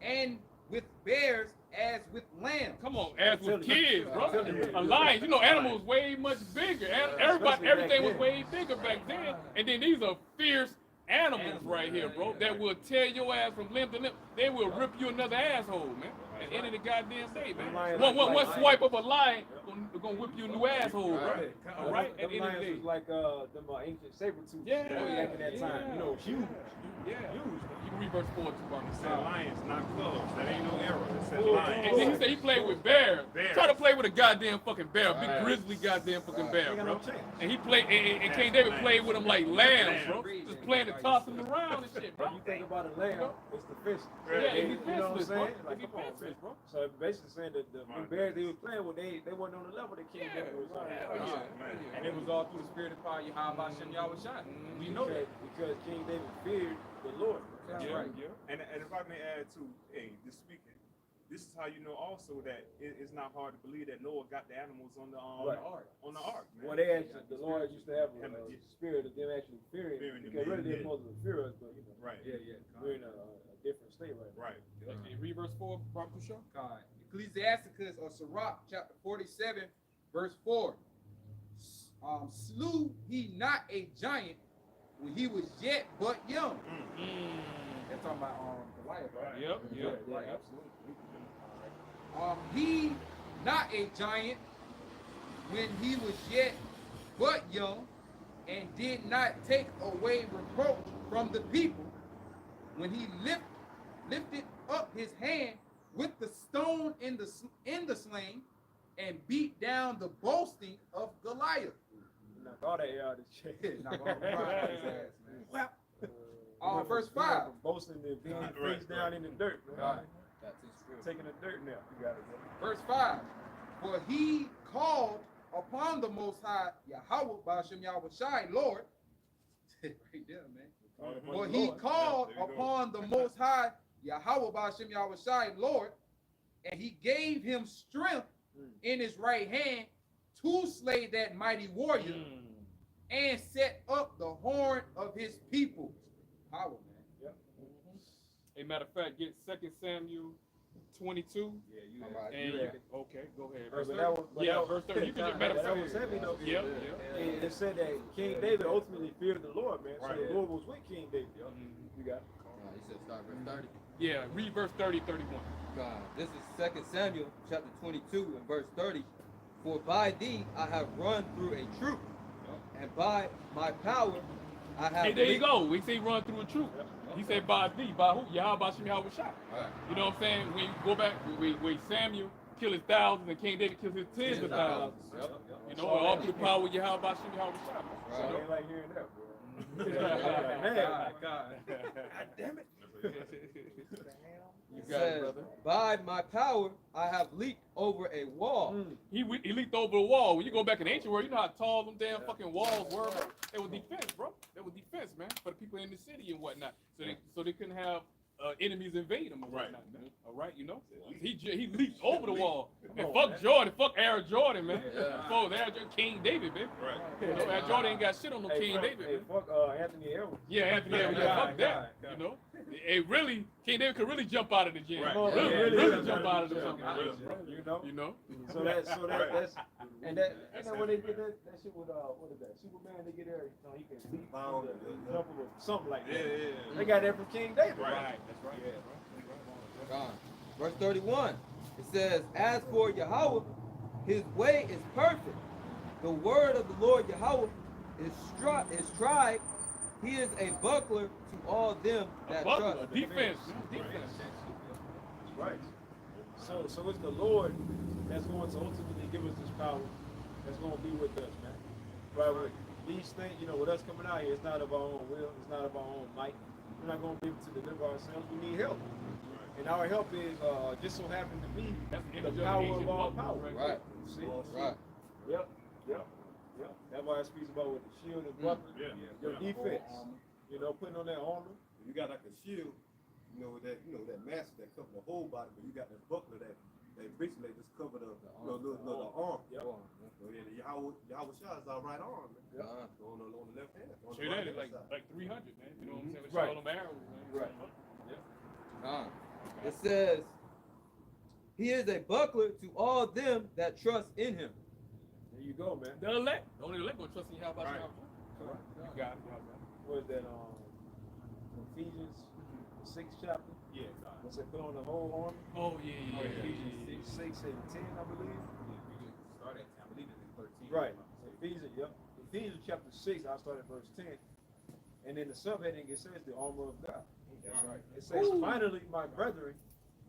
and with bears as with lambs. Come on, as with kids, bro. A lion, you know, animals way much bigger. Everything was way bigger back then. And then these are fierce animals right here, bro, that will tear your ass from limb to limb. They will rip you another asshole, man. At the end of the goddamn day, man. One swipe of a lion gonna whip you a new asshole, bro. All right, at the end of the day. Was like them ancient saber-tooth back in that time. You know, huge. Yeah. Huge. You can read verse 4 too, Barney. It said lions, not cubs. That ain't no error. It said lions. And then he said he played with bears. Bears. Try to play with a goddamn fucking bear, big grizzly goddamn fucking bear, bro. And he played, and King David played with him like lambs, bro. Just playing to toss them around and shit, bro. When you think about a lamb, it's the fish. Yeah, You it's know what I'm defenseless, bro. saying? It's Like, come on, defenseless, bro. So basically saying that the bears they were playing with, they wasn't on the level that King David was on. And it was all through the spirit of power, Yahweh Bashem Yahweh Shai. We know that. Because King David feared the Lord. That's Yeah, right. yeah. And if I may add to, this speaking, this is how you know also that it's not hard to believe that Noah got the animals on the ark. On the ark, man. Well, they actually, the Lord used to have a spirit of them actually fearing Fearing because him, really they're yeah. supposed to fear us, but you know, Right. we're in a different state right now. Right. Okay, read verse 4, Barbara Shaw. God. Ecclesiasticus or Sirach, chapter 47, verse 4. Slew he not a giant when he was yet but young. That's talking about Goliath, right? Yep, Yeah, absolutely. He not a giant when he was yet but young, and did not take away reproach from the people when he lifted up his hand with the stone in the sling and beat down the boasting of Goliath. Knock all that air out of his chest. Knock all the pride out of his ass, man. Verse 5. Boasting and being face down in the dirt, man. That's his spirit. Taking the dirt now. You got it, bro. Verse 5. For he called upon the Most High Yahweh Bashem Yahweh Shai, Lord. Right there, man. For he called upon the Most High Yahweh Bashem Yahweh Shai, Lord, and he gave him strength in his right hand to slay that mighty warrior and set up the horn of his people. Power, man. Yep. A matter of fact, get 2 Samuel 22. Yeah, you And okay, go ahead. Verse 30. Verse 30. You can just matter of That was fact. heavy, though. Yep. It said that King David ultimately feared the Lord, man. Right. So the Lord was with King David. You got it. He said start verse 30. Yeah, read verse 30, 31. God. This is 2 Samuel chapter 22 and verse 30. For by thee I have run through a troop, and by my power I have. Hey, there you go. We say run through a troop. He said by thee, by who? Yahweh Bashem Yahweh Shai. You know what I'm saying? When you go back, when Samuel killed his thousands and King David killed his tens of thousands. You know, all through the power of Yahweh Bashem Yahweh Shai. So it ain't like here and there, bro. Man. God. Damn it. He says, by my power, I have leaped over a wall. He leaped over the wall. When you go back in ancient world, you know how tall them damn fucking walls were, bro? They were defense, bro. They were defense, man, for the people in the city and whatnot. So they couldn't have enemies invade them and whatnot, man. All right, you know? He leaped over the wall. And fuck Jordan, fuck Air Jordan, man. Fuck Air Jordan, King David, man. Right. You know, Air Jordan ain't got shit on no King David, Hey, man. fuck Anthony Edwards. Yeah, Anthony Edwards, yeah, fuck that. You know? It really, King David could really jump out of the gym. Right. Really jump out of the fucking Yeah. gym. You know? So that's and that when they get that shit with what is that? Superman, they get there, you know, he can leap Bound, jump over something like that. Yeah. They got that from King David. Right. That's right. God. Verse 31, it says, as for Yahweh, his way is perfect. The word of the Lord Yahweh is tried. He is a buckler to all them that Buckler, trust. defense. Right. So it's the Lord that's going to ultimately give us this power. That's going to be with us, man. Right. With these things, you know, with us coming out here, it's not of our own will. It's not of our own might. We're not going to be able to deliver ourselves. We need help. And our help is just so happen to be the power of all power. Right. See? Right. Yep. That's why it speaks about with the shield and buckler, your defense. You know, putting on that armor. You got like a shield, that mask that cover the whole body, but you got that buckler that basically just cover the arm. Yep. So yeah, the Yahweh Shah is our right arm, man. Yep. On the left hand. On the Say right that, hand like side. 300, man. You know what I'm saying? Right. All them arrows, man. Right. God. It says, he is a buckler to all them that trust in him. There you go, man. The elect. The only elect gonna trust in Yahweh. Right. You got it. What is that? Ephesians, the 6th chapter. Yeah. What's it? Put on the whole armor. Oh, yeah. Ephesians 6 and 10, I believe. Start at 10. I believe it's 13. Right. Ephesians, yep. Ephesians chapter 6, I'll start at verse 10. And in the subheading, it says the armor of God. That's right. It says, finally, my brethren,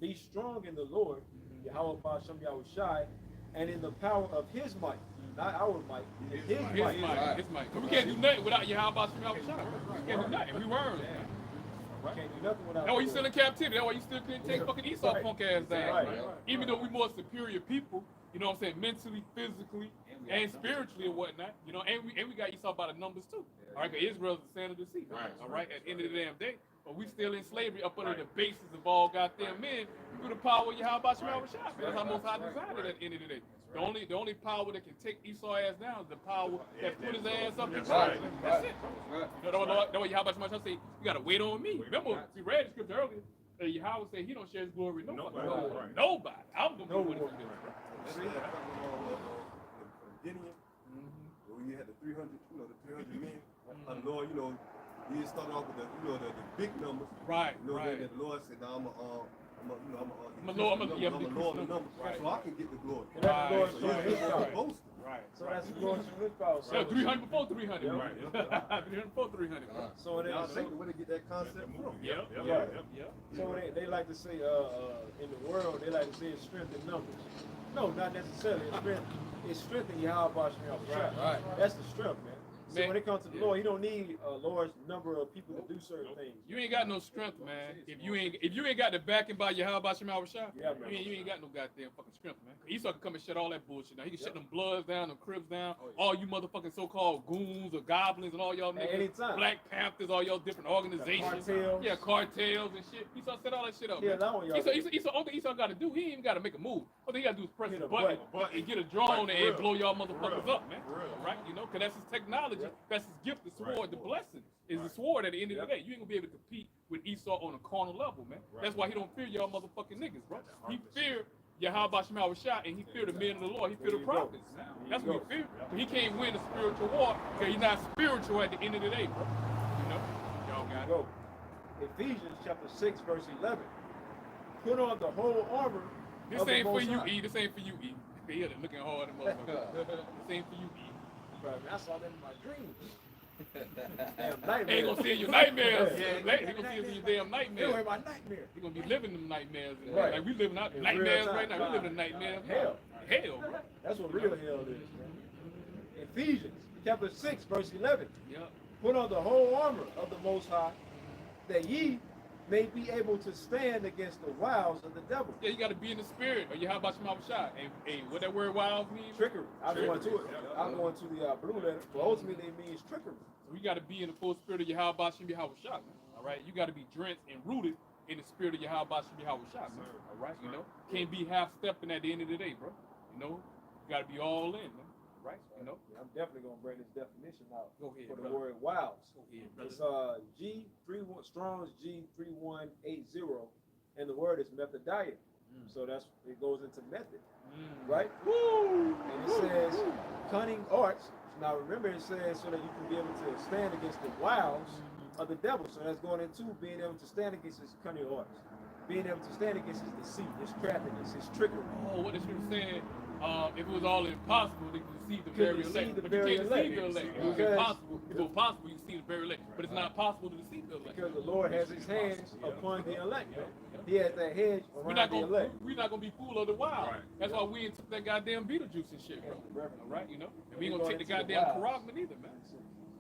be strong in the Lord, Yahweh Ba'ashem Yahweh Shai, and in the power of his might. Not our might, his might. His might. We can't do nothing without Yahweh Ba'ashem Yahweh Shai. We can't do nothing. We weren't. Can't do nothing without That's why you the still in captivity. That's why you still couldn't take fucking Esau punk ass down. Right. Even though we more superior people, you know what I'm saying, mentally, physically, and spiritually and whatnot, you know, and we got Esau by the numbers too. All right, because Israel's the sand of the sea. Right. All right, at the end of the damn day. But we still in slavery up under the basis of all goddamn men through the power of Yahweh Ba'ashem Yahweh Shai. That's how Most High designed it at the end of the day. The only power that can take Esau ass down is the power that put his ass up in Right. That's it. You know, that's why Yahweh Ba'ashem Yahweh Shai say, you gotta wait on me. Remember, we read the scripture earlier. Yahweh said he don't share his glory with nobody. Nobody. I'm gonna be with him. That's that Gideon, where you had the 300, the 300 men. The Lord, he started off with the big numbers. Right, Then the Lord said, "Now I'm lower the numbers, Right. so I can get the glory." And that's the Lord So showing his power. boasting. Right. So that's the Lord showing his power. Yeah, 300 before 300. Yeah. Right. 300 before 300. So they Y'all think where they get that concept from? Yep. So they like to say in the world they like to say it's strength in numbers. No, not necessarily. It's strength in Yahweh Ba'ashem Yahweh Shai. Right. That's the strength, man. So Man. when it comes to the Lord, he don't need a large number of people to do certain things. You ain't got no strength, man. If you ain't got the backing by Yahweh Ba'ashem Yahweh Shai, Yeah, man. you ain't got no goddamn fucking strength, man. Esau can come and shut all that bullshit down. He can shut them Bloods down, them Crips down, all you motherfucking so-called goons or goblins and all y'all At niggas, any time. Black Panthers, all y'all different organizations. Cartels. Yeah, cartels and shit. Esau set all that shit up, Yeah, man. that one y'all Esau, only thing Esau got to do, he ain't even got to make a move. All he got to do is press Hit the a button button. and get a drone Right, and real. blow y'all motherfuckers Real. up, man. Real. Right? You know, because that's his technology. That's his gift, the sword, the blessing. Is the sword at the end of the day. You ain't gonna be able to compete with Esau on a carnal level, man. That's why he don't fear y'all motherfucking niggas, bro. He fear Yahweh Ba'ashem Yahweh Shai, and he fear the men of the Lord. He fear the prophets. That's what he fear. But he can't win a spiritual war because he's not spiritual at the end of the day, bro. You know? Y'all got it. Go. Ephesians chapter 6, verse 11. Put on the whole armor. This of the ain't for Most you, High. E. This ain't for you, E. He looking hard and motherfucker. This ain't for you, E. Right, man, I saw that in my dreams. Damn He nightmare. ain't gonna see in your nightmares. Yeah. He gonna see in your damn They nightmares. were my nightmare. He gonna be living them nightmares. Right. Like we living out In nightmares real right time. now. We living in nightmares. Hell. Hell, bro. That's what real hell is, man. Ephesians chapter 6, verse 11. Yep. Put on the whole armor of the Most High, that ye may be able to stand against the wiles of the devil. Yeah, you got to be in the spirit, or you how about your shot? And what that word wiles mean? Trickery. I'm going to it. Yeah. I'm going to the blue letter, but ultimately it means trickery. So you got to be in the full spirit of Yahweh Shem Yahweh Shah, man. All right, you got to be drenched and rooted in the spirit of Yahweh Shem Yahweh Shah, man. All right, you know, can't be half stepping at the end of the day, bro. You know, you got to be all in, man. Right, you know. Yeah, I'm definitely gonna bring this definition out Go ahead, for the brother. word wiles. Go ahead, It's brother. G31 Strong's G3180, and the word is methodia. So that's it goes into method, right? Woo! And it says cunning arts. Now remember, it says so that you can be able to stand against the wiles of the devil. So that's going into being able to stand against his cunning arts, being able to stand against his deceit, his craftiness, his trickery. Oh, what the scripture said, if it was all impossible, they could deceive the Could very deceive elect. the But you very can't deceive the elect. elect. Because- If it was possible, you can deceive the very elect. But it's not possible to deceive the elect. Because the Lord has his hands upon the elect. He has that hedge We're around not the gonna elect. we're not gonna be fooled of the wild. Right. That's why we ain't took that goddamn Beetlejuice and shit, bro. All right, you know. And we ain't We're gonna take the going into the goddamn wilds. Karagman either, man.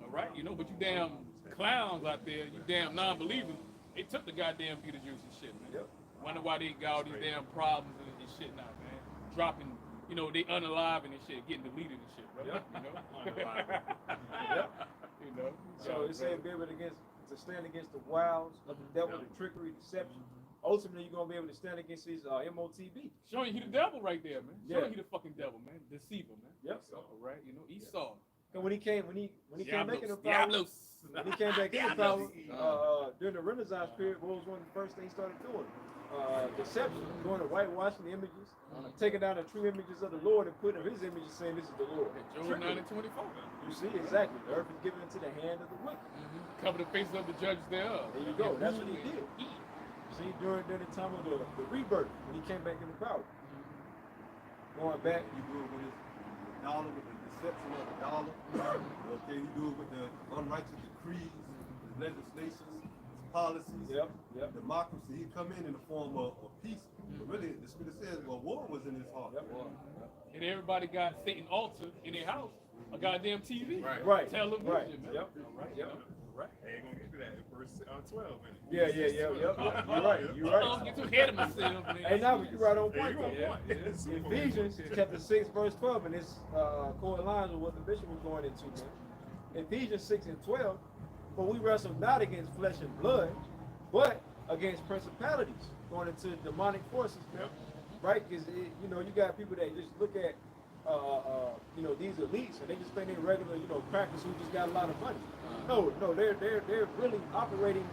All right, you know. But you damn clowns out there, you damn non-believers, they took the goddamn Beetlejuice and shit, man. Yep. Wonder why they got all these damn problems and shit now, man. Dropping, you know, they unaliving and shit, getting deleted and shit, bro. Yep. You know. Yep. You know. So it said be able to stand against the wiles of the devil, the trickery, deception. Ultimately, you're gonna be able to stand against his MOTB. Showing you the devil right there, man. Yeah. Showing you the fucking devil, man. Deceiver, man. Yep. All right, you know, Esau. And when he came back in the power, Diablos. when he came back in the power during the Renaissance period, what was one of the first things he started doing? Deception, going to whitewashing the images, taking down the true images of the Lord and putting his images saying this is the Lord. Job Trickery. 9:24. You see, exactly. The earth is given into the hand of the wicked. Cover the faces of the judges thereof. There you go. That's what he did. See, during the time of the rebirth, when he came back into power. Going back, You do it with his dollar, with the deception of the dollar. Okay, you do it with the unrighteous decrees, his legislations, his policies, yep. democracy. He come in the form of peace. But really, the scripture says, well, war was in his heart. Yep. And everybody got Satan altar in their house, a goddamn TV, Right. television, Right. man. Yep. All right, Yep. you know, right. Hey, gonna get to that in verse 12. Yeah. You're right. You're I don't right. get too ahead of myself, man. Hey, now you're right on Hey, point. you on though. point. It's super on Ephesians point. chapter 6, verse 12, and this correlates with what the bishop was going into, man. Ephesians 6 and 12, for we wrestle not against flesh and blood, but against principalities, going into demonic forces, man. Right? Because, you know, you got people that just look at, you know, these elites, and they just think they're regular, you know, crackers who just got a lot of money. No, they're really operating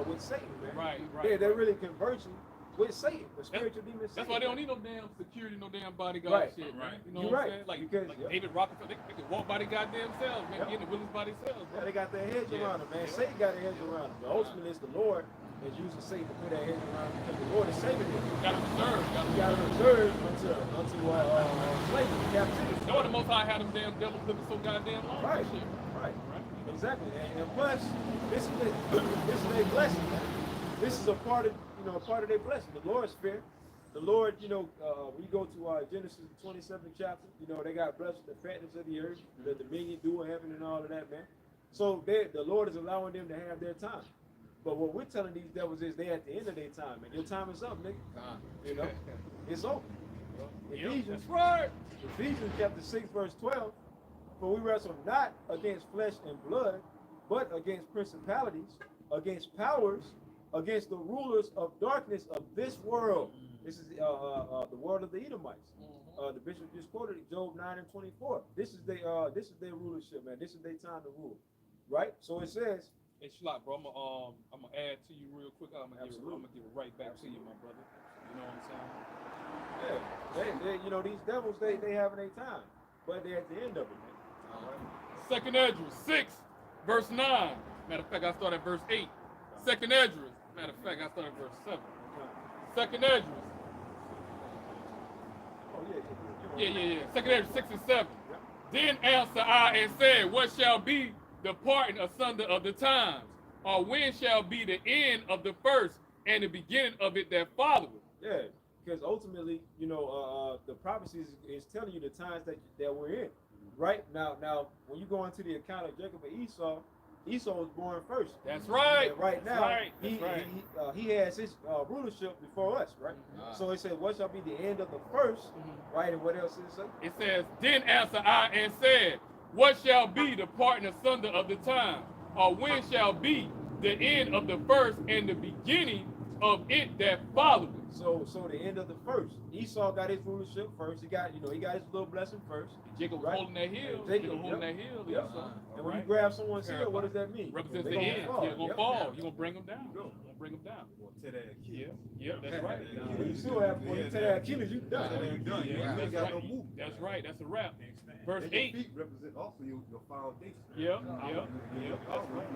with Satan, man. Right. They're really conversing with Satan, the spiritual demon. That's why they don't need no damn security, no damn bodyguard Right. shit, man. You know You're what I'm right. saying? Like, Because, like yep. David Rockefeller, they can walk by their goddamn selves, man. Yep. Get in the Willis by themselves, Yeah, man. they got their heads Yeah. around them, man. Satan got their heads around them. But ultimately, it's the Lord that's using Satan to put their heads around them because the Lord is saving them. Got to reserve, You got to reserve unto slavery, captivity. Know what the Most High had them damn devils living so goddamn long? Right, and shit. right, exactly. And plus, this is their blessing. Man. This is a part of their blessing. The Lord's fear. The Lord, you know, when you go to Genesis 27th chapter, you know, they got blessed with the fatness of the earth, the dominion, due heaven, and all of that, man. So the Lord is allowing them to have their time. But what we're telling these devils is they at the end of their time, man. Your time is up, nigga. You know, it's over. Ephesians, That's right. Ephesians chapter 6, verse 12. For we wrestle not against flesh and blood, but against principalities, against powers, against the rulers of darkness of this world. This is the world of the Edomites. The bishop just quoted it, Job 9 and 24. This is their rulership, man. This is their time to rule, right? So it says, Hey, Shlot, bro, I'm gonna add to you real quick. I'm gonna Absolutely. give it right back to you, my brother. You know what I'm saying? yeah, they you know, these devils, they having their time, but they're at the end of it, man. All right. Second Esdras 6, verse 9. Matter of fact, I start at verse 8. Second Esdras. Matter of fact, I start at verse 7. Second Esdras. Oh, Yeah. Second Esdras 6 and 7. Then answer I and said, what shall be the parting asunder of the times? Or when shall be the end of the first and the beginning of it that followeth? Yeah, because ultimately, you know, the prophecy is telling you the times that we're in. Right? Now, when you go into the account of Jacob and Esau, Esau was born first. That's right. And right That's now, right. That's right. he has his rulership before us, right? So it said, what shall be the end of the first, right? And what else does it say? It says, then answered I and said, what shall be the part and asunder of the time? Or when shall be the end of the first and the beginning of it that followeth? So the end of the first. Esau got his rulership first. He got his little blessing first. Jacob right? holding that hill. And Jacob holding yep. that hill. Yep. Esau. And when Right? you grab someone's heel, what does that mean? Represents They the gonna end. fall. You're gonna Yep. fall. You're gonna bring them down. Go. You're gonna bring them down. To that kid. Yeah, that's right. When you still have, when you tell that Achilles, you done. You done. Yeah, You ain't that's got right. no move. That's right. That's a wrap. Verse And your 8. feet represent also your foundation. Yeah, Also, yeah.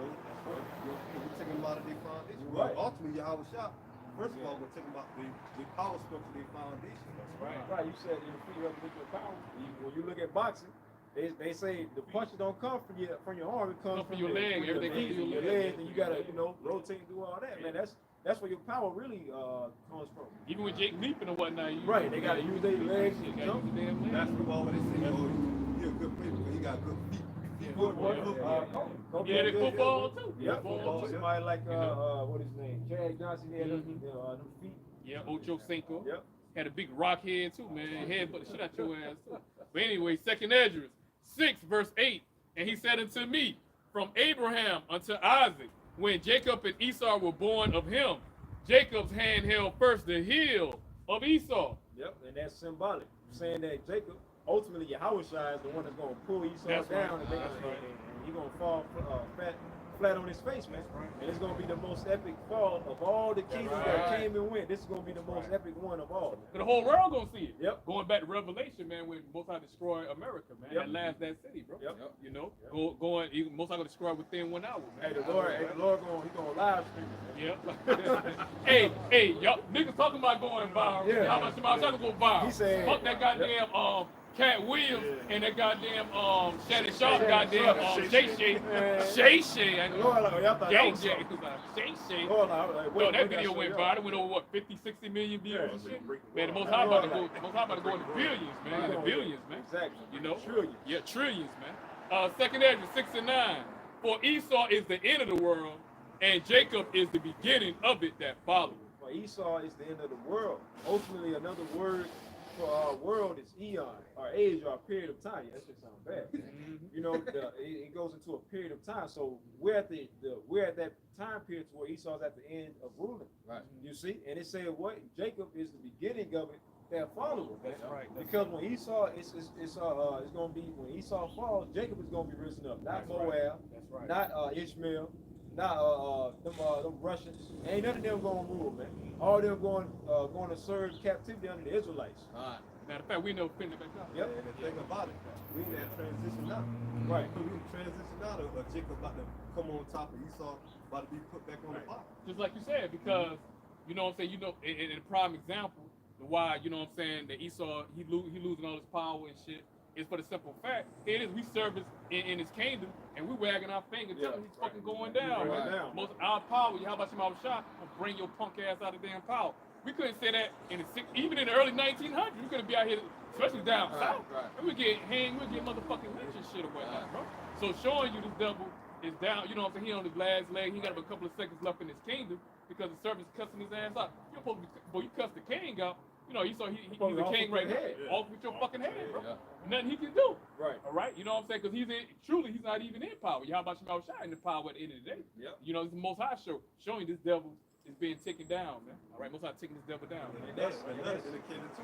We're taking them out of their foundation. Right. Ultimately, Yahweh Shah, first of all, we're taking them out the power structure, their foundation. Right, you said your feet represent your power. When you look at boxing, they say the punches don't come from your arm, it comes from your leg. from Everything comes from your your leg. legs, and you gotta rotate and do all that, man. That's where your power really comes from. Even with Jake leaping and whatnot, Right, they gotta use their legs They and gotta jump. use their damn legs. Basketball, when they say, oh, he a good player because he got good feet. Yeah, they football too. Yeah, Football too. somebody like You know? what is his name? Chad Johnson, he had them feet. Yeah, Ocho Cinco. Yep. Had a big rock head too, man. Head but the shit out your ass too. But anyway, 2nd Ezra 6 verse 8. And he said unto me, from Abraham unto Isaac, when Jacob and Esau were born of him, Jacob's hand held first the heel of Esau. Yep, and that's symbolic, saying that Jacob, ultimately Yahweh Shai is the one that's gonna pull Esau That's down right. and make That's right. and he's gonna fall flat on his face, man. And it's gonna be the most epic fall of all the kingdoms that right. came and went. This is gonna be the most epic one of all. The whole world gonna see it. Yep. Going back to Revelation, man, when Most High destroy America, man. Yep. That last that city, bro. Yep. You know, going Most High gonna destroy within 1 hour, man. Hey, the Lord gonna live stream it, man. Yep. hey, y'all niggas talking about going viral. Yeah. How much about to go viral? He said- Fuck that goddamn Cat Williams and that goddamn Shannon Sharp Shannon goddamn Sharp. Shay Shay. I know. Lord, like, y'all thought that Jay was Jay. something. Shay Shay. Lord, like, Yo, wait, that we video gotta went show y'all. viral. It went over what 50, 60 million views Yeah. and shit. Man, the Most High about to go. Most High about to go into billions, man. The billions, man. Exactly. You know? Trillions. Yeah, trillions, man. 2nd Ezra 6 and 9. For Esau is the end of the world, and Jacob is the beginning of it that follows. For Esau is the end of the world. Ultimately, another word for our world is eon, or age, or period of time. Yeah, that shit sound bad. You know, it goes into a period of time. So we're at we're at that time period where Esau's at the end of ruling. Right. You see, and it said what Jacob is the beginning of it that follows. That's right. Because when Esau, it's gonna be when Esau falls, Jacob is gonna be risen up, not That's Moab, right. That's right. not Ishmael, not them Russians. Ain't none of them gonna rule, man. All them going to serve captivity under the Israelites. All right. Matter of fact, we never pinned it back up. Yep. And the thing about it, we in that transition now. Right. We in transition now of Jacob about to come on top of Esau, about to be put back on the pot. Just like you said, because you know what I'm saying. You know, in a prime example, the why you know what I'm saying that Esau he losing all his power and shit is for the simple fact it is we service in his kingdom and we wagging our finger telling him he's fucking going down. Right Man. down. Most our power, how about Shema Shah, will bring your punk ass out of damn power. We couldn't say that even in the early 1900s. We couldn't be out here, especially down south. right. And we get hanged, we get motherfucking lynched and shit or whatnot, bro. So showing you this devil is down, you know what I'm saying? He on his last leg. He got a couple of seconds left in his kingdom because the servant's cussing his ass out. You're supposed to be, boy, you cuss the king out. You know, he's a king right now. Off with your fucking head, bro. Yeah. Nothing he can do. Right. All right, you know what I'm saying? Because he's not even in power. How about Shema Shai in the power at the end of the day? Yep. You know, it's the Most High show showing this devil is being taken down, man. All right, Most High taking this devil down. And that's indicated too.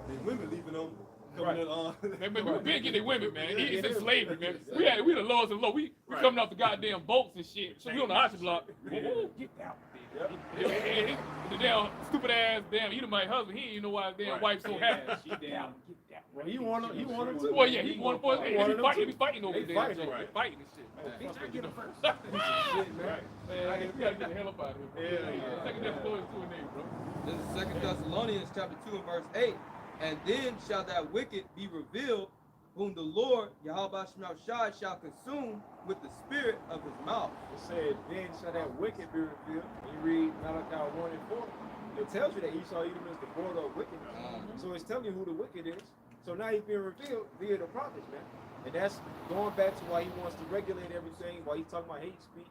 The women leaving them coming in on. Man, we been getting their women, man. It's in slavery, man. We the lowest of low. We coming off the goddamn boats and shit. So we on the ocean block. Whoa, get down. The damn stupid ass damn Edomite husband, he didn't even know why his damn wife so happy. Well, he want him to. Well, yeah, he wanted for He wanted him he to. be fighting over They there. fighting, They right. fighting and shit. Man, I get him first. Shit, man. Man, we gotta get the hell up out of here. Yeah. Second Thessalonians 2 and 8, bro. This is 2 Thessalonians chapter 2 and verse 8. And then shall that wicked be revealed, whom the Lord, Yahweh Shai, shall consume with the spirit of his mouth. It said, then shall that wicked be revealed. You read Malachi 1 and 4. It tells you that Esau Edom is the border of wickedness. So it's telling you who the wicked is. So now he's being revealed via the prophets, man. And that's going back to why he wants to regulate everything, why he's talking about hate speech,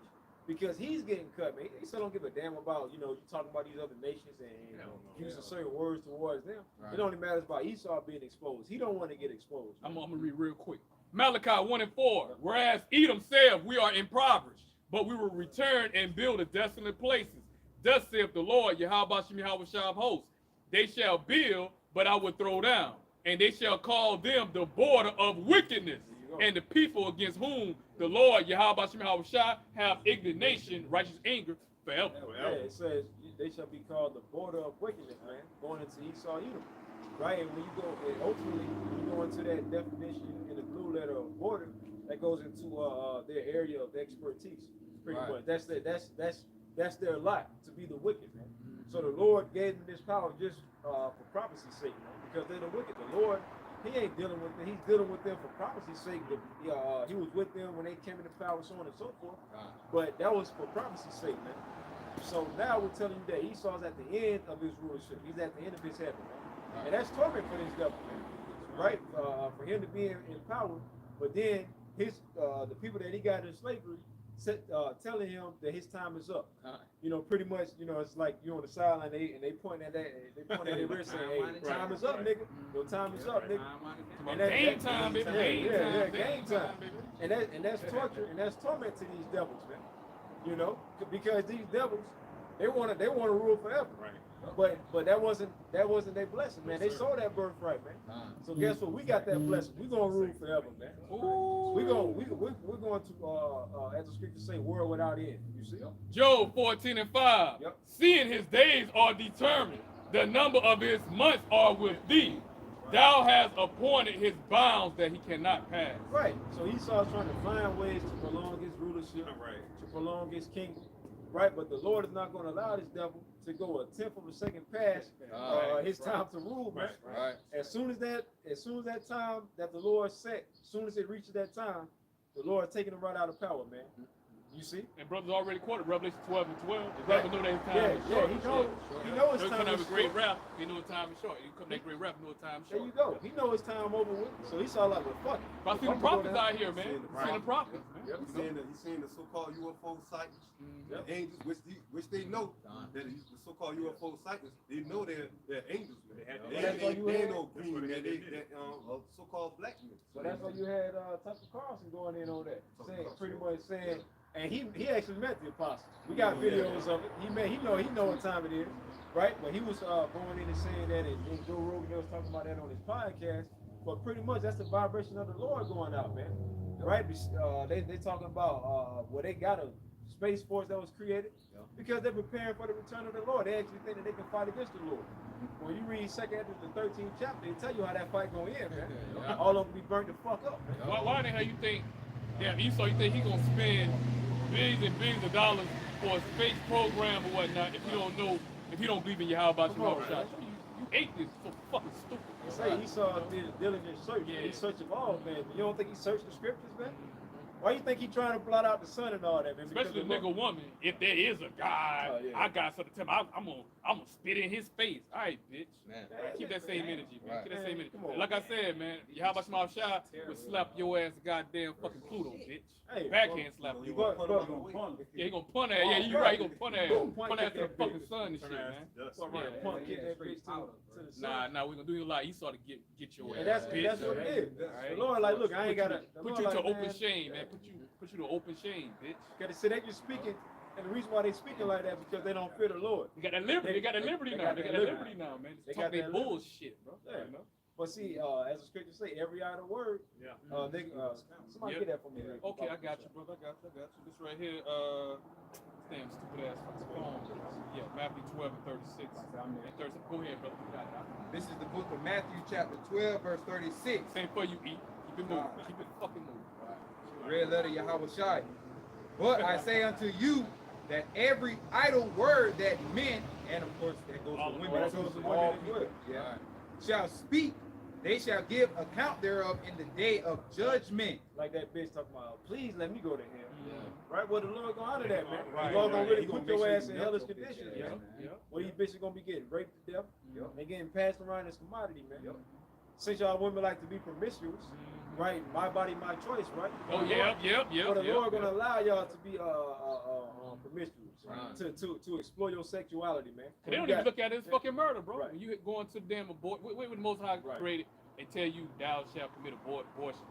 because he's getting cut, man. He still don't give a damn about, you talking about these other nations and using certain words towards them. Right. It only matters about Esau being exposed. He don't want to get exposed. I'm gonna read real quick. Malachi 1:4. Whereas Edom said, we are impoverished, but we will return and build the desolate places. Thus saith the Lord, Yahweh Shem Yahweh Shah of hosts. They shall build, but I will throw down. And they shall call them the border of wickedness, and the people against whom the Lord Yahweh Shem Yahweh Shah have indignation, righteous anger forever. Yeah, it says they shall be called the border of wickedness, man, going into Esau, Edom. Right? And when you go, and ultimately, when you go into that definition in the blue letter of border, that goes into their area of expertise. Pretty much. That's their lot, to be the wicked, man. So the Lord gave them this power just for prophecy's sake, man, because they're the wicked. The Lord, he ain't dealing with them. He's dealing with them for prophecy's sake. He was with them when they came into power, so on and so forth. But that was for prophecy's sake, man. So now we're telling you that Esau's at the end of his rulership. He's at the end of his heaven, man. And that's torment for this devil, man. Right? For him to be in power, but then the people that he got in slavery telling him that his time is up. Pretty much, it's like you're on the sideline and they point at that, they point at their wrist saying, hey, time is up, nigga. Your time is up, nigga. And game time, baby. Game time. And that's torture and that's torment to these devils, man. Because these devils, they want to rule forever. Right. But that wasn't their blessing, man. They saw that birthright, man. So guess what? We got that blessing. We're gonna rule forever, man. We're going to, as the scriptures say, world without end. You see? Job 14:5. Yep. Seeing his days are determined, the number of his months are with thee. Thou hast appointed his bounds that he cannot pass. Right. So Esau's trying to find ways to prolong his rulership, to prolong his kingdom. Right, but the Lord is not going to allow this devil to go a tenth of a second past his time to rule, man. Right. As soon as that time that the Lord set, as soon as it reaches that time, the Lord taking him right out of power, man. You see? And brothers already quoted Revelation 12:12. The devil know that his time is Yeah, short. he knows his He time come have is a great short. rap. He know his time is short. You come that great rap, know his time is There short. you go. He know his time over with. So he saw like, well, fuck it. But I see the prophets out here, man. See the prophets, man. He's saying the so-called UFO sightings, the angels, which they know that the so-called UFO sightings, they know they're angels. They ain't no green, man. They so-called black men. So that's why you had Tucker Carlson going in on that, pretty much saying, and he actually met the apostles. We got videos of it. He know what time it is, right? But he was going in and saying that, and Joe Rogan was talking about that on his podcast. But pretty much that's the vibration of the Lord going out, man. Right? They talking about they got a space force that was created because they're preparing for the return of the Lord. They actually think that they can fight against the Lord. When you read 2 Ezra the 13th chapter, they tell you how that fight gonna end, man. All of them be burnt the fuck up. Why the hell you think, Esau, you think he gonna spend billions and billions of dollars for a space program or whatnot if you don't believe in Yahweh Shem Shah? You ate this so fucking stupid. You say Esau did a diligent search. Yeah. He searched of all, man. You don't think he searched the scriptures, man? Why you think he trying to blot out the sun and all that, man? Especially a nigga woman. If there is a God, I got something to tell him. I'm gonna spit in his face. All right, bitch. Man. Keep that same energy, man. Right. Keep that same energy. Like I said, man, Yahweh Shem Shah would slap your ass goddamn fucking Pluto, bitch. Hey, backhand slap you. Yeah, he gonna punt that. Yeah, you right. He gonna punt that. Punt that to the fucking sun and shit, man. Punk get that bitch to the sun. Nah, we gonna do you like Esau to get your ass. And that's what it is. The Lord, like, look, I ain't gotta put you to open shame, man. Put you to open shame, bitch. Gotta say they just speaking, and the reason why they speaking like that because they don't fear the Lord. They got that liberty. They got that liberty now. They got that liberty now, man. They got that bullshit, bro. Yeah. But see, as the scriptures say, every idle word. Somebody get that for me. Okay, I got you, brother. I got you. This right here, damn stupid ass fucking phone. Yeah, Matthew 12:36. Go ahead, brother. This is the book of Matthew, chapter 12, verse 36. Same for you, eat. Keep it moving. Keep it fucking moving. Red letter Yahweh Shai. But I say unto you that every idle word that men, and of course that goes to women, all people, shall speak, they shall give account thereof in the day of judgment. Like that bitch talking about, please let me go to hell. Right? Well, the Lord gonna honor that, man. The Lord gonna really put your ass in hellish conditions, man. What these bitches gonna be getting raped to death and getting passed around as commodity, man. Since y'all women like to be promiscuous, right? My body, my choice, right? Oh, yeah, yep. But the Lord gonna allow y'all to be promiscuous, Right. to explore your sexuality, man. They don't even look at it as fucking murder, bro. Right. When you go into the damn abort, wait, the Most High Right. created and tell you thou shalt commit abortion.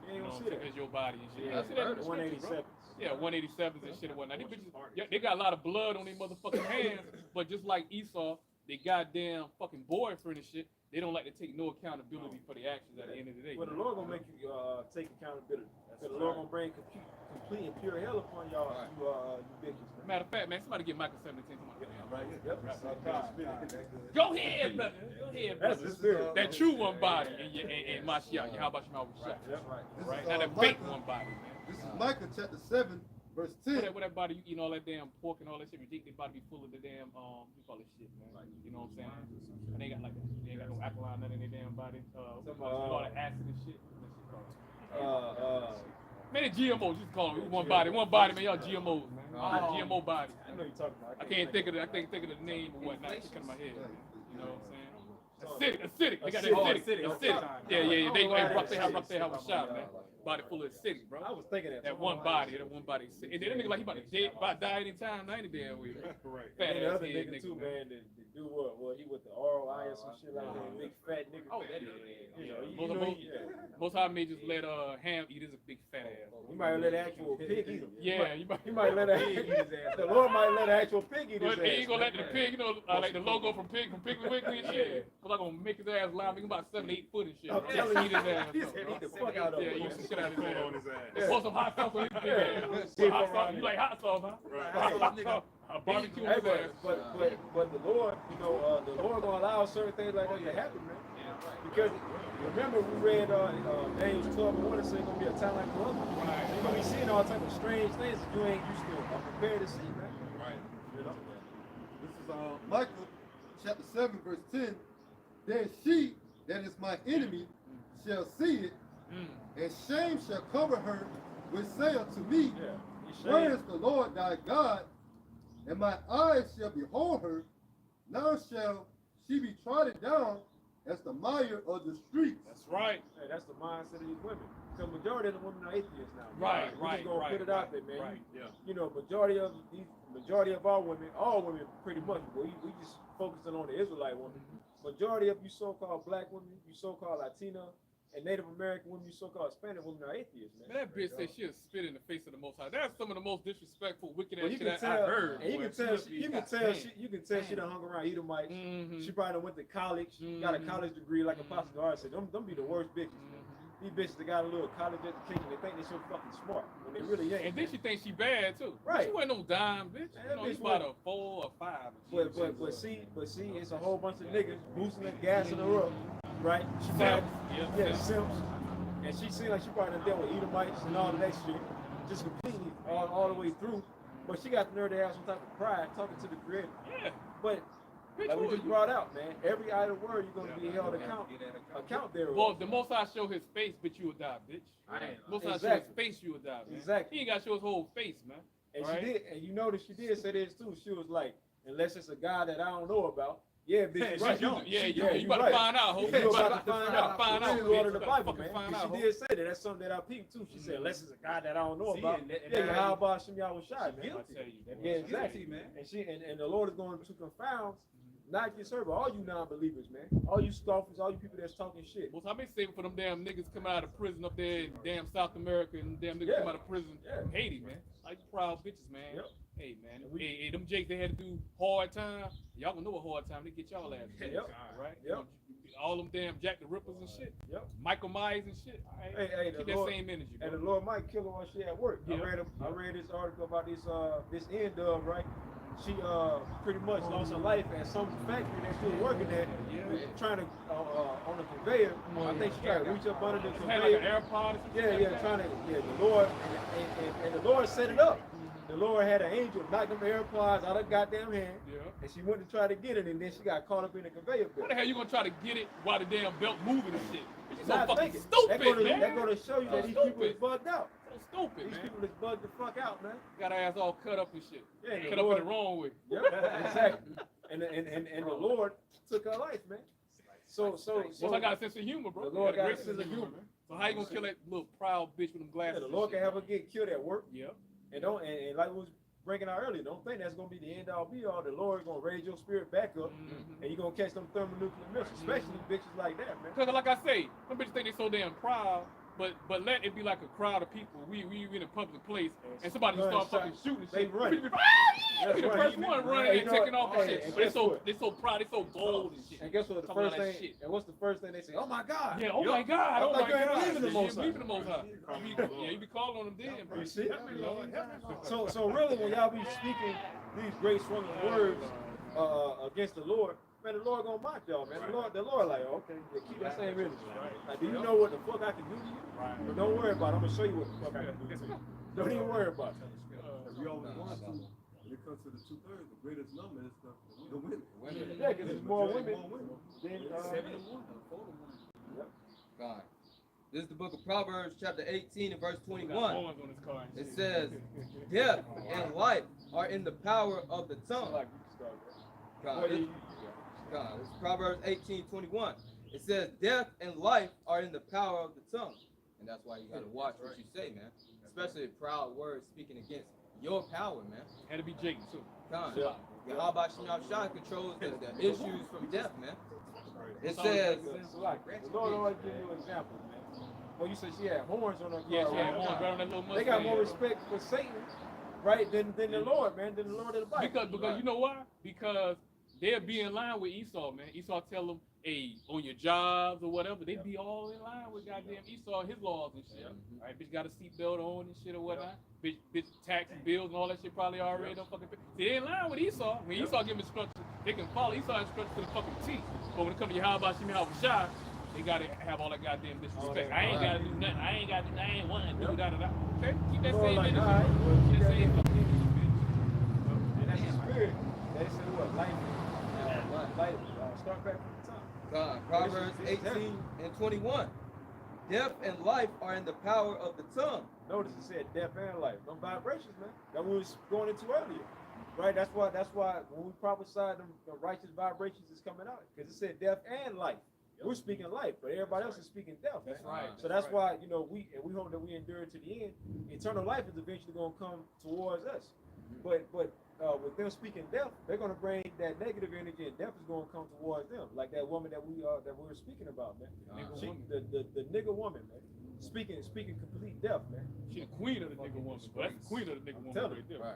You ain't gonna see what I'm that. saying? It's your body and shit. Yeah, I see that in the scriptures, 187. bro. Yeah, 187s and shit and whatnot. These bitches, yeah, they got a lot of blood on their motherfucking hands, but just like Esau, they goddamn fucking boyfriend and shit, they don't like to take no accountability for the actions at the end of the day. Well, the Lord gonna make you take accountability. The Lord gonna bring complete and pure hell upon y'all, you bitches. Man. Matter of fact, man, somebody get Michael 17. Come on, Right. Yep. Go ahead, brother. Go ahead, That's brother. the spirit. That true one body and my shot. How about you, my shot? Yep. Right. This Right? is, Not that fake one body, man. This is Micah chapter 7, verse 10. What that body, you eating all that damn pork and all that shit, ridiculous body be full of the damn, you call it shit, man. You know what I'm saying? And they got like, they ain't got no alkaline none in their damn body. All the acid and shit. Man, it's GMOs, just call them one body, man. Y'all GMOs, man. GMO body. I know you're talking about. I can't think of the name or whatnot. It's coming to my head. You know what I'm saying? Acidic. They got that acidic. Yeah. They rough their house shot, man. Body full of acidic, bro. I was thinking that. That one body. And then nigga like he about to die anytime, now any damn way. Right. Fat And the ass other head nigga too, man, that do what? Well, he with the ROI or some shit like that. Big fat nigga. Oh, that is. You know, Most high may just let Ham eat his a big fat ass. you might let an actual pig eat him. Yeah, You might let the Lord might let an actual pig eat his But ass. he ain't gonna let the pig, you know, like the logo from Piggly Wiggly and shit. Cause I'm gonna make his ass loud, make him about 7 to 8 foot and shit. I'm telling Eat you, his ass. he said eat the fuck out of Yeah, him. use the shit out of his On ass. his ass. Pour some hot sauce on his big ass. Put hot sauce. You like hot sauce, huh? Right. Hot sauce. Barbecue on Hey, his ass. but the Lord, you know, the Lord gonna allow certain things like that to happen, man. Because remember we read James 12 and 1 and say it's gonna be a time like the other. Right. You're gonna be seeing all type of strange things that you ain't used to or prepared to see, man. Right. You know? This is Micah chapter 7, verse 10. Then she that is my enemy shall see it, and shame shall cover her, which say unto me, Yeah. where is the Lord thy God? And my eyes shall behold her. Now shall she be trodden down as the mire of the streets. That's right. Hey, that's the mindset of these women. So majority of the women are atheists now. Right, We just gonna put it out there, man. right. You know, majority of our women, all women pretty much, but we just focusing on the Israelite women. Majority of you so-called black women, you so-called Latina, and Native American women, you so-called Hispanic women are atheists, man. Man, that bitch said she'll spit in the face of the Most High. That's some of the most disrespectful, wicked Well, ass you shit can I tell, heard. and you boy. can tell she done hung around Edomites. Mhm. She probably done went to college, got a college degree, like Apostle Guard said. Them be the worst bitches. These bitches that got a little college education, they think they so fucking smart, when they really ain't. And then she thinks she bad too. Right. She wasn't no dime, bitch. Man, You that know, bitch you about was- a 4 or 5. But see, it's a whole bunch of niggas boosting the gas in the road, right? She Simps. probably, Yeah, simps. And she seemed like she probably done dealt with Edomites and all of that shit, just completely all the way through. But she got the nerve to have some type of pride talking to the Creator. Yeah. But Bitch, like we who just are you? brought out, man, every idle word you're gonna be held account there. Well, the Most High show his face, but you would die, bitch. Most High show his Exactly. face, you would die, man. Exactly. He ain't got to show his whole face, man. And Right. she did, and you notice she did say this too. She was like, unless it's a guy that I don't know about, yeah, bitch, you're right. You about to find out, ho. Yeah, You you about to find out. Find out. This is the order of the bitch. Bible, Fucking man. find 'Cause out, she ho. did say that. That's something that I peeped too. She said, unless it's a guy that I don't know about. and Yeah, now how about Shem Yahweh Shai, man? I tell you, Yeah, exactly. man. And she and the Lord is going to confound not just her, but all you non-believers, man. All you scoffers, all you people that's talking shit. Most I've been saving for them damn niggas coming out of prison up there in damn South America and damn niggas Yeah. come out of prison Yeah. from Haiti, man. Like you proud bitches, man. Yep. Hey, man. And we- Hey, them Jakes, they had to do hard time. Y'all gonna know what hard time they get y'all ass. Yep. Right? Yep. All them damn Jack the Rippers and shit. Yep. Michael Myers and shit. Hey, Keep the that Lord, same energy, bro. and the Lord might kill her while she at work. Yeah. I read this article about this end dove, right? She pretty much lost her life at some factory that she was working at, trying to on a conveyor. I think she tried to reach up under the Just had like an conveyor. AirPod or something. The Lord and the Lord set it up. The Lord had an angel knock them AirPods out of her goddamn hand, Yeah. and she went to try to get it, and then she got caught up in the conveyor belt. What the hell you gonna try to get it while the damn belt moving and shit? You so Not fucking thinking. stupid, man. That gonna show you So that these people stupid. is bugged out. So stupid, These man. people is bugged the fuck out, man. Got her ass all cut up and shit. Yeah, the cut up Lord- in the wrong way. Yep, exactly. And the Lord took her life, man. So Well, I got a sense of humor, bro. the Lord You got a great sense of humor. So how you gonna kill that little proud bitch with them Yeah, glasses? the Lord can have her get killed at work. Yep. And don't and like we was breaking out earlier, don't think that's gonna be the end all be all. The Lord gonna raise your spirit back up, Mhm. and you're gonna catch them thermonuclear missiles, especially bitches like that, man. Because like I say, some bitches think they so damn proud, but let it be like a crowd of people. We in a public place, and somebody just start fucking shooting They shit. run. We be the first one running and taking off and shit. But they so proud, they so bold and shit. And guess what? The Talking all first that thing, shit. and what's the first thing they say? Oh my God! Yeah, oh Yup. my God, oh I thought my you ain't God. believing the Yeah, Most you High. believe in the Most High. Yeah, you be calling on them then, bro. You see? Lord, help me, Lord. So really, when y'all be speaking these great swinging words against the Lord, man, the Lord gonna mock y'all, man. The Lord like, okay, yeah, keep that same energy. Like, do you know what the fuck I can do to you? But don't worry about it. I'm gonna show you what the fuck I can do to you. Don't even worry about it. We always want to, when it comes to the 2/3, the greatest number is the women. Yeah, because there's more women than 7 to 1, 4 to 1. God. This is the book of Proverbs, chapter 18 and verse Got 21. horns on his car and It shit. says, death and life are in the power of the tongue. like you can start. God, this is Proverbs 18:21. It says, death and life are in the power of the tongue. And that's why you got to watch what you say, man. Especially proud words speaking against your power, man. Had to be Jake too. God. Yeah. Yahweh Shah controls the issues from death, man. It So- says, So like, the Lord always give you examples, man. Well, you said she had horns on her car. Yeah, she had right? horns right on that little Mustang. They got more respect for Satan, right, than the Lord, man, than the Lord of the Bible. Because you know why? Because they'll be in line with Esau, man. Esau tell them, hey, on your jobs or whatever, they be all in line with goddamn Esau, his laws and shit. Right? Bitch got a seatbelt on and shit or whatnot. Bitch tax bills and all that shit probably already don't fucking pay. See, they in line with Esau. When Esau give them instructions, they can follow Esau instructions to the fucking T. But when it comes to Yahweh Shah, they gotta have all that goddamn disrespect. I ain't gotta do nothing. I ain't wanting to do da da da. Okay? Keep that Lord, same like, energy. all right, well, Keep keep that that same energy. fucking energy, bitch. And that's the spirit. They said what? Life. Start back from the top. God, Proverbs 18 and 21. Death and life are in the power of the tongue. Notice it said death and life. Them vibrations, man. That we was going into earlier. Right? That's why when we prophesied them, the righteous vibrations is coming out. Because it said death and life. We're speaking life, but everybody else is speaking death. That's right. So that's why, you know, we hope that we endure to the end. Eternal life is eventually gonna come towards us. But with them speaking death, they're gonna bring that negative energy, and death is gonna come towards them. Like that woman that we were speaking about, man. She, the nigga woman, man. Speaking complete death, man. She the queen of the nigga woman. But that's the queen of the nigga woman telling right there. Right.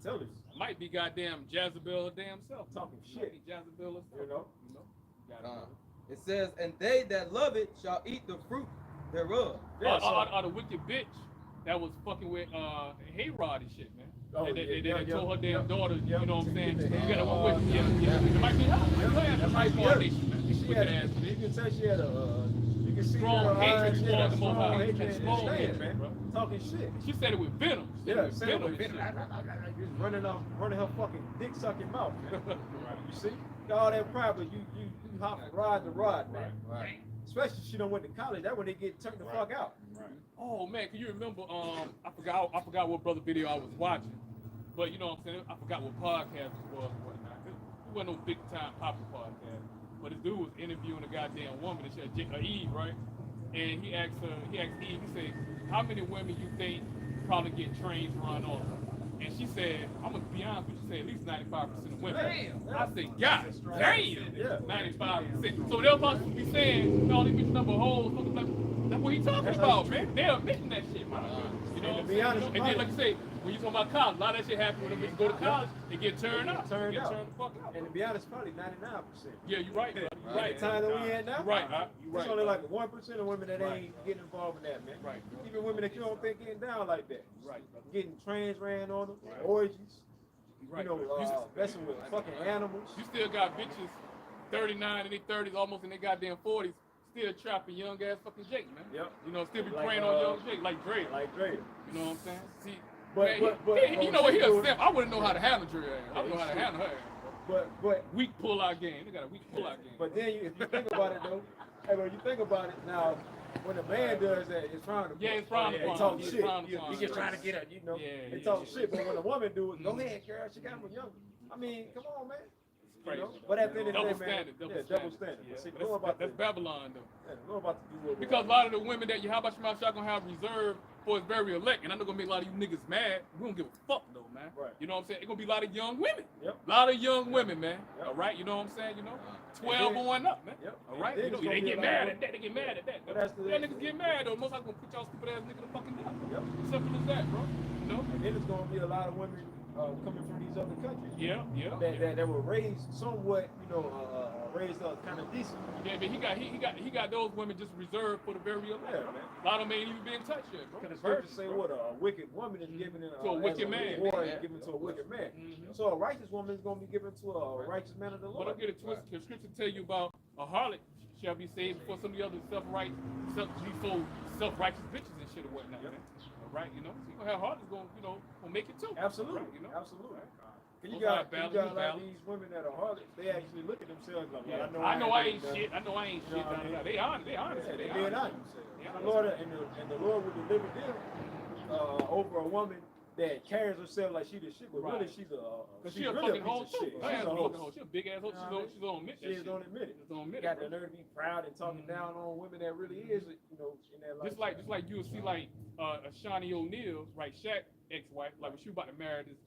Tell us, Might be goddamn Jezebel her damn self. Talking Might shit. be Jezebel herself. you know. Gotta God. know. It says, and they that love it shall eat the fruit thereof. Yeah, so- Or the wicked bitch that was fucking with Hayrod and shit, man. Oh, They told her damn yeah. daughter, Yeah. you know what I'm saying? Yeah. You gotta one with it might be her. That might be small her. nation, man. She Wicked had, ass you bitch. can tell she had you can see Strong her hatred eyes, towards she had the a Most strong High. hatred and Strong stand, hatred, man. bro. Talking shit. She said it with venom. She said Yeah, it with said it venom with and venom. shit. Just running her fucking dick sucking mouth, man. You see? Got all that pride, but you hop from rod to rod, man. Right. Especially if she don't went to college. That when they get turned the fuck out. Oh man, can you remember? I forgot what brother video I was watching, but you know what I'm saying. I forgot what podcast it was and whatnot. It wasn't no big time popular podcast, but this dude was interviewing a goddamn woman. And she had Eve, right? And he asked Eve. He said, "How many women you think probably get trains run on them?" And she said, "I'm gonna be honest with you. Say at least 95% of women." Damn. I said, "God damn, Yeah. 95%." So they're supposed to be saying all these bitches number hoes. That's what he talking about, man. They're admitting that shit, man. You know what I'm to be saying? honest, And then, like you say, when you talking about college, a lot of that shit happens when the bitches go to college, they get turned out. Turned They get out. turned the fuck out. And to be honest, probably 99%. Yeah, you're right, bro. You're Right. right. The time that we in now, You're right, huh? it's You're right. only like 1% of women that ain't getting involved in that, man. Right. Even women that you don't think getting down like that. Right. Getting trans ran on them, Right. orgies, Right. you know, messing with fucking animals. You still got bitches 39 in their 30s, almost in their goddamn 40s, still trapping young ass fucking Jake, man. Yep. You know, still be Like, preying on young Jake, like Dre. Like Dre. You know what I'm saying? See, But- man, but- you know what? He a simp. I wouldn't know how to handle Dre. I don't know how to handle her. But Weak pull-out game. They got a weak pull-out game. But then if you think about it though, hey, when you think about it now, when a man does that, it's frowned upon. Yeah, it's frowned They upon. talk It's shit. frowned You upon. just trying to get her, you know. Yeah, They yeah, talk yeah. shit, but when a woman do it, go ahead, girl. She got them younger. I mean, come on, man. crazy. know? But at the end of the Double day, man, standard, double standard. Yeah. But see, But the Lord about that's to, Babylon though. yeah, the Lord about to do what Because a lot of the women that Yahweh Shema Shah gonna have reserved for his very elect, and I'm not gonna make a lot of you niggas mad. We don't give a fuck though, man. Right. You know what I'm saying? It's gonna be a lot of young women. Yep. A lot of young women, man. Yep. All right, you know what I'm saying? You know, And 12 then- on up, man. Yep. All right, And then you know it's gonna they be get a lot mad of at that. They get mad at that. But that's the- That niggas get mad though. Most I'm gonna put y'all stupid ass niggas the fucking down. Yep. Simple as that, bro. You know? And then it's gonna be a lot of women coming from these other countries. Yeah. That were raised somewhat, you know, raised up kind of decent. Yeah, but he got those women just reserved for the very elect. Yeah, bro. man. A lot of them ain't even being touched yet, bro. Because the scriptures say what a wicked woman is given in To a wicked man. War Yeah. is given to a wicked man. Mhm. So a righteous woman is going to be given to a righteous man of the But Lord. don't get it twisted. The scripture tell you about a harlot shall be saved before some of the other self-righteous bitches and shit or whatnot, Yep. man. All right, you know, so you gonna have harlots gonna make it too. Absolutely, Right, you know? absolutely. Cause you Both got, sides balance, you got a both lot of balance. these women that are harlots. They actually look at themselves like, Yeah. well, I know I ain't nothing. shit. I know I ain't You shit. know what I mean? They honest. They honest. Yeah, They they being honest. honest. Yeah. The Lord and the Lord will deliver them over a woman that carries herself like she the shit, but really Right. she's Cause she's she a really fucking piece hoe of too. shit. Her ass She's a a fucking hoe. hoe. She a big ass hoe. You know what I mean? She's gonna admit that She shit. don't admit it. She don't admit Got it, the bro. nerve to be proud and talking down on women that really is, you know, in that life. Just like you'll see like Shawnee O'Neal, right? Shaq ex-wife, like when she was about to marry this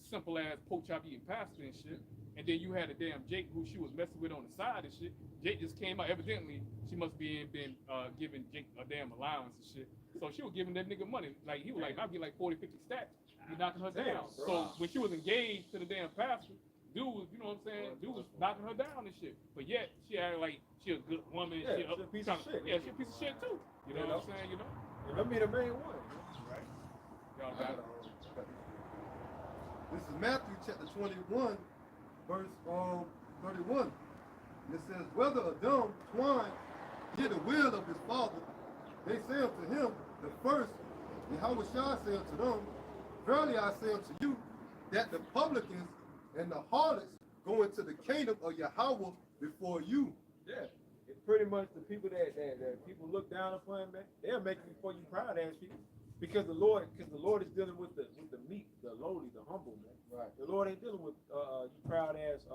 simple ass pork chop eating pastor and shit. And then you had a damn Jake who she was messing with on the side and shit. Jake just came out. Evidently, she must be been giving Jake a damn allowance and shit. So she was giving that nigga money. Like he was like, I'll get like 40, 50 stacks. He knocking her Damn, down. bro. So when she was engaged to the damn pastor, dude was, you know what I'm saying? Dude was knocking her down and shit. But yet she acted like she a good woman. Yeah, she she a piece of shit. Yeah, she a piece of shit too. You know what I'm saying? You know? And let me the main one. Right. Y'all I got got it. This is Matthew chapter 21, verse 31. And it says, whether a dumb swine hear the will of his father, they say unto him, the first, and how would Shah say unto them, verily I say unto you, that the publicans and the harlots go into the kingdom of Yahweh before you. Yeah. It's pretty much the people that people look down upon, man. They'll make you before you proud ass people. Because the Lord is dealing with the meek, the lowly, the humble, man. Right. The Lord ain't dealing with you proud ass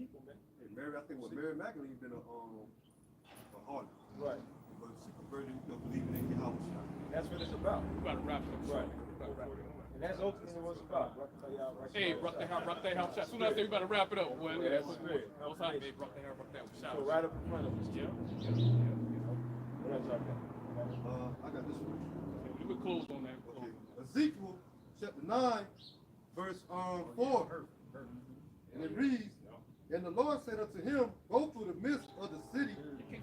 people, man. And Mary, I think Mary Magdalene been a harlot. Right. But she converted, believing in Yahweh. That's what it's about. We about to wrap it up. Right. We about to wrap it up. And that's ultimately what it's about. Hey, rock the house shot. Soon as I say we about to wrap it up, boy. Yeah, that's great. What's up, babe? Rock the house shot. So right up in front of us. Yeah. What else I got? I got this one. We could close on that. Okay. Ezekiel chapter 9, verse 4. And it reads, and the Lord said unto him, go through the midst of the city,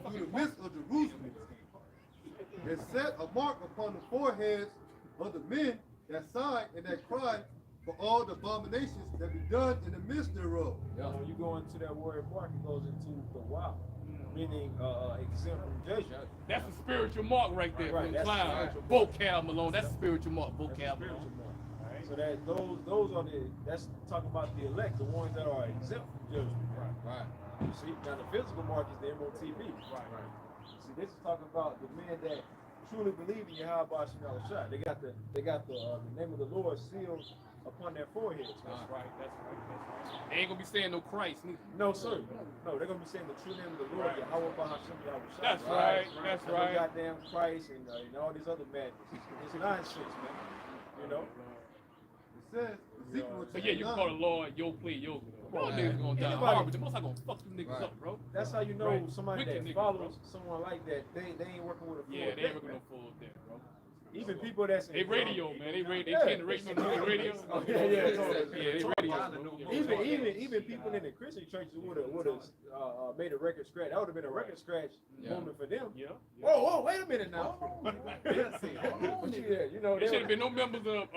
through the midst of Jerusalem, and set a mark upon the foreheads of the men that sigh and that cry for all the abominations that be done in the midst thereof. When you go into that word mark, it goes into the wow, meaning exempt from judgment. That's a spiritual mark right there. Right, that's Clown. spiritual Vocab Malone. That's a spiritual mark. That's the Vocab spiritual Malone. mark. So that those are that's talking about the elect, the ones that are exempt from judgment. Right. You see, now the physical mark is the MOTB. Right. See, this is talking about the men that truly believe in Yahweh Shem Shah. They got the name of the Lord sealed upon their foreheads. That's right. They ain't gonna be saying no Christ neither. No, sir. No, they're gonna be saying the true name of the Lord, Yahweh Hashem Yahweh Shah. That's right. That's No right. goddamn Christ and all these other madness. It's nonsense, man. You know. It says, Ezekiel But yeah, you can call the Lord yo play yoga. Y'all niggas gonna die Anybody- hard, but the most I gonna fuck you niggas Right. up, bro. That's how you know Right. somebody Wicked that niggas, follows someone like that. They ain't working with a full Yeah, they deck, ain't working man. no full deck, bro. Even people that's They radio, man. They Yeah. can't radio on the radio. Oh, yeah. Yeah, they radio. Even people in the Christian churches would have made a record scratch. That would have been a record scratch Yeah. moment for them. Yeah. Whoa, wait a minute now. But yeah, you know, There should have been no members of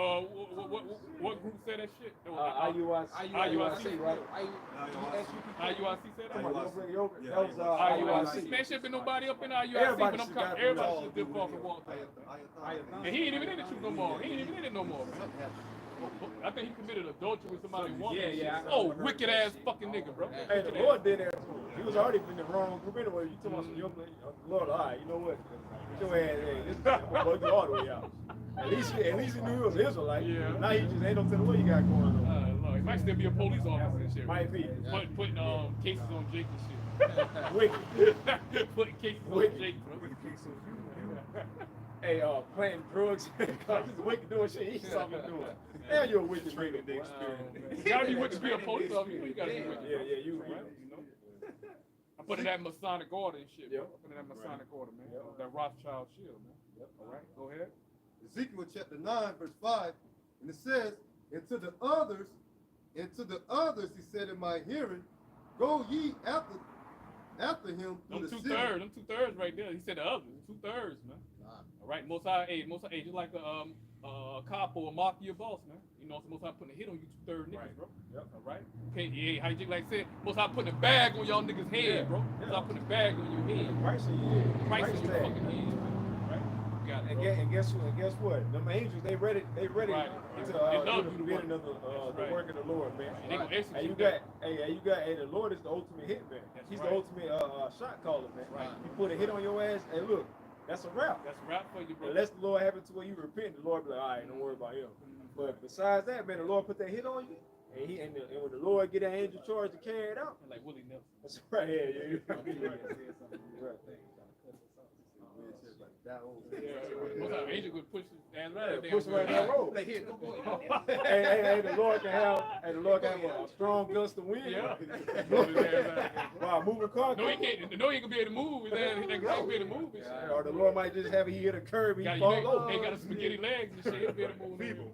what group said that shit? That was IUIC, right? IUIC said Come on, that. don't bring it over. Yeah, That was IUIC. Man, should have been nobody up in IUIC, Everybody but should got everybody the should have fucking walked out. And he ain't even in the truth no more. He ain't even in it no more, man. I think he committed adultery with somebody woman. Yeah. Oh, wicked ass fucking nigga, bro. Hey, the Lord did that to him. He was already in the wrong group anyway. You talking about some Lord, all right, you know what? Get your ass, hey, this I'm gonna bug you all the way out. At least he knew he was an Israelite. Yeah. Now he just ain't no telling what you got going on. Lord, Might still be a police officer and shit. Might be. Putting cases on Jake and shit. Wicked. Putting cases on Wicked. Jake, bro. Hey, planting drugs. Cause this wicked doing shit. He's something doing. Damn, you're a wicked training day You gotta be wicked to be a police officer. You gotta be wicked. Yeah, you know. I put in that Masonic order and shit, bro. Yep. I put in that Masonic order, man. Yep. That Rothschild shield, man. Yep. All right, go ahead. Ezekiel chapter 9, verse 5, and it says, and to the others, he said in my hearing, go ye after him through Them the 2/3 right there. He said the others, 2/3, man. All right, most high, just like a cop or a mafia boss, man. You know, most high putting a hit on you 2/3 niggas, Right. bro. Yep. All right. Okay, yeah, how you like said, most high putting a bag on y'all niggas' head, bro. Yeah. Most high putting a bag on your head. Price in your head. Price on your tag. fucking head, man. Right? You got it, And, bro. guess what? Them angels, they ready Right. to They love do you, the bidding of That's the right. work of the Lord, man. And they gonna execute And you that. the Lord is the ultimate hit, man. That's He's right. the ultimate shot caller, man. Right. You put a hit on your ass, and look, that's a wrap. That's a wrap for you, bro. Unless the Lord have it to where you repent, the Lord be like, all right, don't worry about him. But besides that, man, the Lord put that hit on you, and when the Lord get that angel charge to carry it out, Like Willie Nelson. that's right. Yeah. Right. Most high angel could push his ass right Push him right down the road. Like, here, go. Hey, the Lord can have a strong gust of wind. Yeah. Wow, moving car. No, he can't. No, he can be able to move. His ass, he can't be able to move. And shit. Or the Lord might just have he hit a curb and he fall over. He got a spaghetti legs and shit. He'll be able to move. Feeble.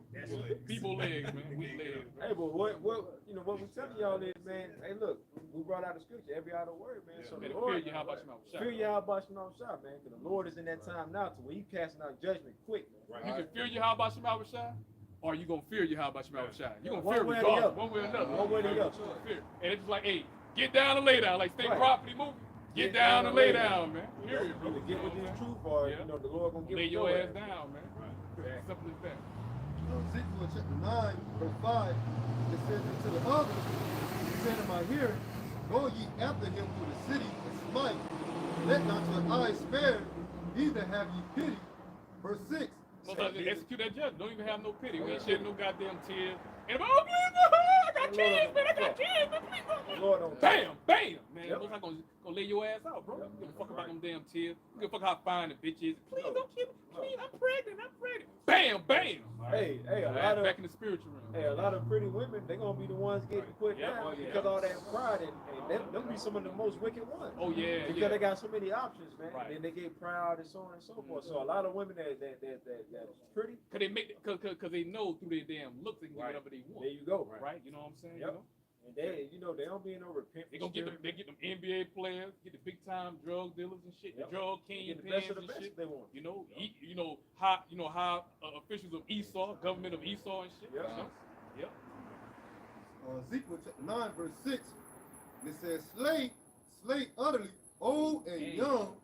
Feeble legs, man. Weak legs. Hey, but what we telling y'all is, man. Hey, look, we brought out the scripture, every other word, man. So the Better Lord, fear you, how about you, mouth shot? fear y'all about your mouth shot, man. Because the Lord is in that time now to where he casting out judgment quick, man. You can fear you, how about you, mouth shot? Or you gonna fear you, how about you, mouth shot? You gonna One fear way or the regardless, other. one way or another. One way or the You other. gonna fear. And it's just like, hey, get down and lay down, like state Right. property movie. Get down and lay down, man. Period, bro. Either get with this truth or, Yeah. the Lord gonna get Lay with your ass down, man. Right. Simple as that. Ezekiel chapter 9, verse 5, it says, and to the others, he said in my hearing, go ye after him through the city and smite, let not your eyes spare, neither have ye pity. Verse 6. Sometimes they execute that judge. Don't even have no pity. We ain't shedding no goddamn tears. And oh, please, I got kids, man. I got kids, man. Please, The Lord don't bam, bam, man. Yep. Most not gonna lay your ass out, bro. You give a fuck about them damn tears. You give a fuck how fine the bitch is. Please don't kill me. Please, I'm pregnant. Bam, bam. Hey, a Ass lot of back in the spiritual realm. Hey, a lot of pretty women, they gonna be the ones getting put Yeah. down Oh, yeah. because all that pride, and them be some of the most wicked ones. Oh yeah, Because yeah. they got so many options, man. Right. And then they get proud and so on and so forth. So a lot of women that's pretty, Cause they make, cause they know through their damn looks they can get Right. whatever they want. there you go. Right? You know what I'm saying? Yep. You know? And they don't be in no repentance. They gonna get them NBA players, get the big time drug dealers and shit, Yep. the drug get the best of the kingpins and best shit. if they want. You know, high officials of Esau, government of Esau and shit. Yep. You know? Yep. Ezekiel chapter 9, verse 6, and it says, slay utterly, old and young,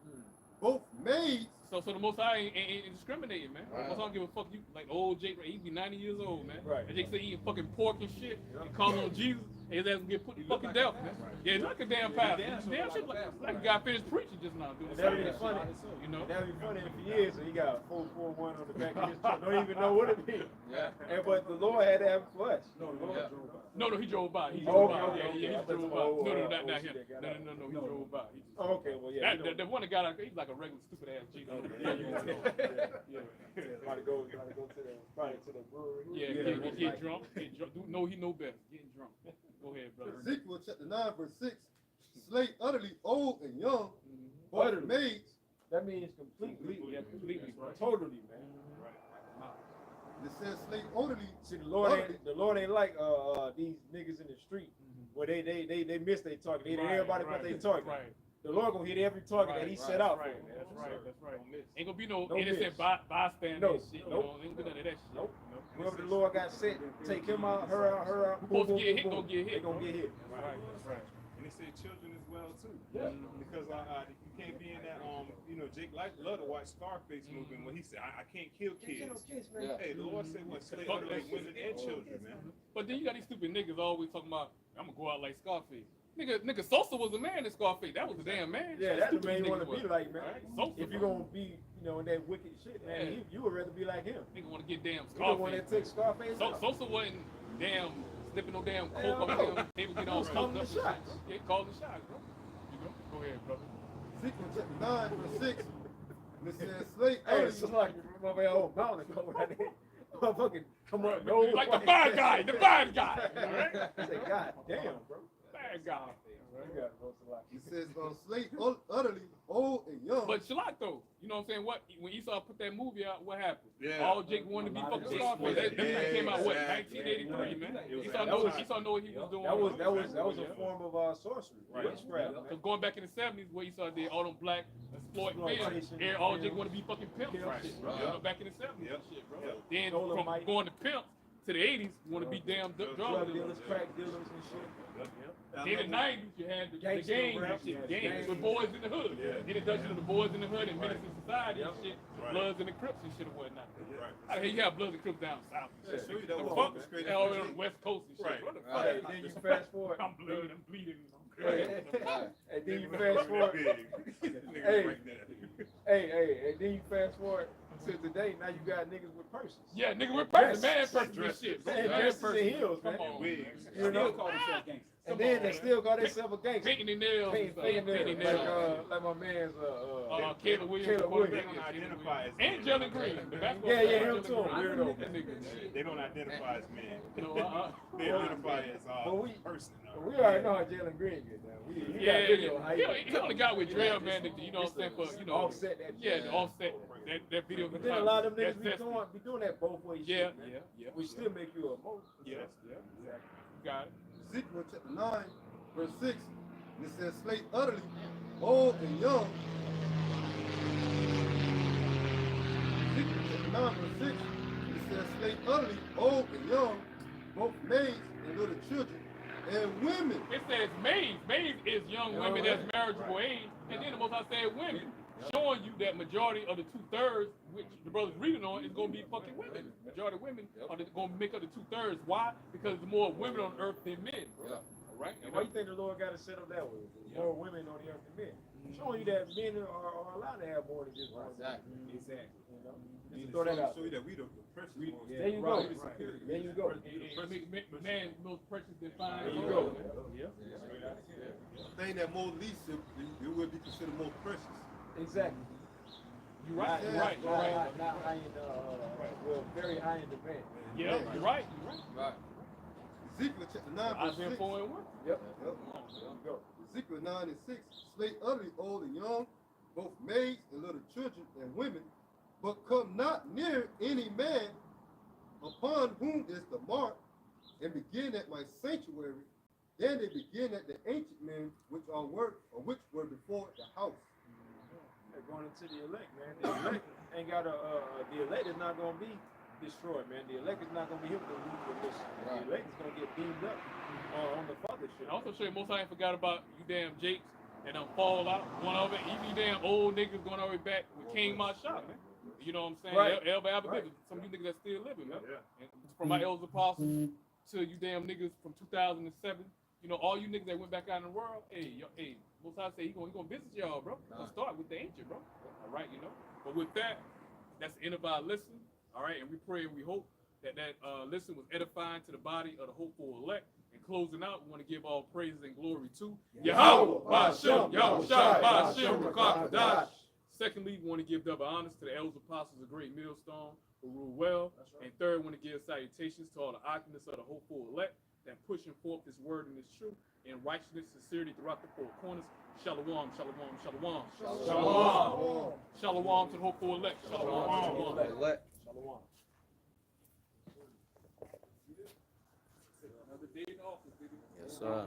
both maids. So the Most High ain't discriminating, man. Right. Most High don't give a fuck. You like old Jake, he be 90 years old, man. Right. And Jake say eating fucking pork and shit, Yep. and calling on Jesus, and his ass gonna get put in fucking death, man. Yeah, like a damn pastor. Damn shit, like a guy finished preaching just now, doing And the that'd same be shit. funny. You know. That'd be funny if he is, and he got a 441 on the back of his truck. Don't even know what it is. Yeah. But the Lord had to have it for us. Yeah. No, he drove by. He Oh, drove by. okay, Yeah, okay. he I thought drove you- by. oh, No, oh, not oh, him. shit, they got No, out. he drove by. He just- Oh, okay, well, yeah. The one that got out, he's like a regular stupid ass G. Probably go to the brewery. Yeah, get drunk. No, he know best. Getting drunk. Go ahead, brother. Ezekiel chapter 9, verse 6, slay utterly, old and young, both Utterly. maids. That means completely. Yeah, completely, bro. Totally, man. It says slay utterly. See, the Lord ain't like these niggas in the street where they miss their target. They hit everybody but their target. Right. The Lord gonna hit every target that He set out for. Right. them. That's right. Ain't gonna be no No innocent miss. bystander No, and shit. You nope. know, ain't gonna be none of that shit. Nope. You know? Whoever the Lord got set, take him out, her out. Who boom, supposed to boom, get hit, boom, gonna boom. get hit, They gonna bro. get hit. Right. And they say children as well too. Yeah. Because you can't be in that Jake loved to watch Scarface movie when he said I can't kill kids. Yeah. Hey, the Lord said what slay utterly women and children, man. But then you got these stupid niggas always talking about, I'm gonna go out like Scarface. Nigga, Sosa was a man in Scarface. That was a damn man. Yeah, that's the Stupid man you niggas want to be was. like, man. Right? Sosa, If you're bro. gonna be, in that wicked shit, man, Yeah. you would rather be like him. Nigga wanna get damn You the one Scarface. that took Scarface out. Sosa wasn't damn slipping no damn coke Hell on no. them. They would get all Who's calling smoked the up. shots? Yeah, calling the shots, bro. You know, go ahead, brother. Ezekiel chapter 9, verse 6. And it says, slay Hey, early. it's just like my man old mountain come right in. Motherfucking come up, no. Like the bad guy, the bad guy. All right? I say, God damn, bro. Bad guy. You got it, bro. It's a lot. He says, slay utterly, old and young. But Shalak though, you know what I'm saying? What when Esau put that movie out, what happened? Yeah. All Jake wanted to be fucking Scarface. That thing came out what, Exactly. 1983, man. It was Esau that know was- Esau know what he was doing. That was a form of sorcery. Right. Witchcraft, So man. going back in the 70s, where Esau did all them black exploit films, Exploitation, and all Jake film. want to be fucking pimps and Right. shit, bro. Right. You know, back in the 70s Yep. and shit, bro. Yep. Then Dolomite. from going to pimps to the 80s, you want to be damn drug Drug dealers. dealers, crack dealers, and shit. In the 90s, you had the Gangster gangs rap, and shit, yeah, gangs with gangs. boys in the hood. Yeah. Introduction of the boys in the hood and Menace in Society and shit, Right. Bloods and the Crips and shit and whatnot. Right. Out here, you have Bloods and Crips down south. Yeah, show you that The was fuck, straight all up on the West Coast and shit. Right. What the fuck? Hey, then you fast forward. I'm blood, I'm bleeding. Hey, hey, then you fast forward. Hey, then you fast forward to today. Now you got niggas with purses. Yeah, nigga, we're perfect, man, Yes. perfect and shit. Man, Man, dresses perfect. and heels, man. Come on. Wigs. You know, call themselves gangsters. and then they still call themselves a gangster. Painting their nails. and stuff. Painting Painting nails, nails. like my man's Caleb Williams. Caleb the quarterback, Williams. They don't yeah, identify as and men. Jalen Green. The basketball Yeah, player, him Jalen too, Green. weirdo. That nigga. They don't identify as men. You know, They identify as But we- person. We already know how Jalen Green get down. We yeah, got video how he only got with Drill, man. You know what I'm saying? For you know, offset that. yeah, the offset that video. But then a lot of them niggas That's- be doing that both ways. Yeah, shit, man. yeah. Which still make you a mo. Yeah, yeah. Got it. Ezekiel chapter 9, verse 6. And it says, slay utterly, old and young. Ezekiel chapter 9, verse 6. And it says, slay utterly, old and young, both maids and little children, and women. It says maids. Maids is young women that's marriageable age, and then the most I said women, showing you that majority of the 2/3, which the brother's reading on, is gonna be fucking women. Majority of women are gonna make up the 2/3. Why? Because there's more women on earth than men. Yeah. All right. And why you think the Lord got it set up that way? More women on the earth than men. Showing you that men are allowed to have more than just one. Exactly. Exactly. You know? Just Just throw that out. show you that we the precious ones. There you go. There you go. Man, most precious than fine. There you go. Yeah. The thing that more least it would be considered more precious. Exactly. You're right. You're right. You're right. Not high in, well, very high in demand. Yeah, you're right. You're right. Right. Ezekiel chapter 9, I've verse been 6. 4 and 1. Yep. Yep. There you go. Ezekiel 9 and 6. Slay utterly, old and young, both maids and little children and women, but come not near any man upon whom is the mark, and begin at my sanctuary. Then they begin at the ancient men which were before the house. They're going into the elect, man. The elect ain't got the elect is not gonna be destroyed, man. The elect is not gonna be hit with the root of this. Right. The elect is gonna get beamed up on the father shit. And also show you, most I ain't forgot about you damn Jakes and Fallout. One of it, even you damn old niggas going all the way back with King Marshall, man. You know what I'm saying? Right. Elba Right. some of you niggas that still living, man. Yeah. And from my elders apostles to you damn niggas from 2007, you know, all you niggas that went back out in the world, hey, most I say he gonna visit y'all, bro. Gonna start with the ancient, bro. All right, you know. But with that, that's the end of our listen. All right, and we pray and we hope that listen was edifying to the body of the hopeful elect. And closing out, we want to give all praises and glory to Yahweh, Ba'ashem, Yahweh, Shai, Ba'ashem, Rakakadash. Secondly, we want to give double honors to the elders apostles of Great Millstone who rule well. And third, we want to give salutations to all the occupants of the hopeful elect that pushing forth this word and this truth in righteousness, sincerity throughout the four corners. Shalom, shalom, shalom. Shalom. Shalom to the hopeful elect. Shalom. Elect. Shalom. Another day in office, baby. Yes, sir.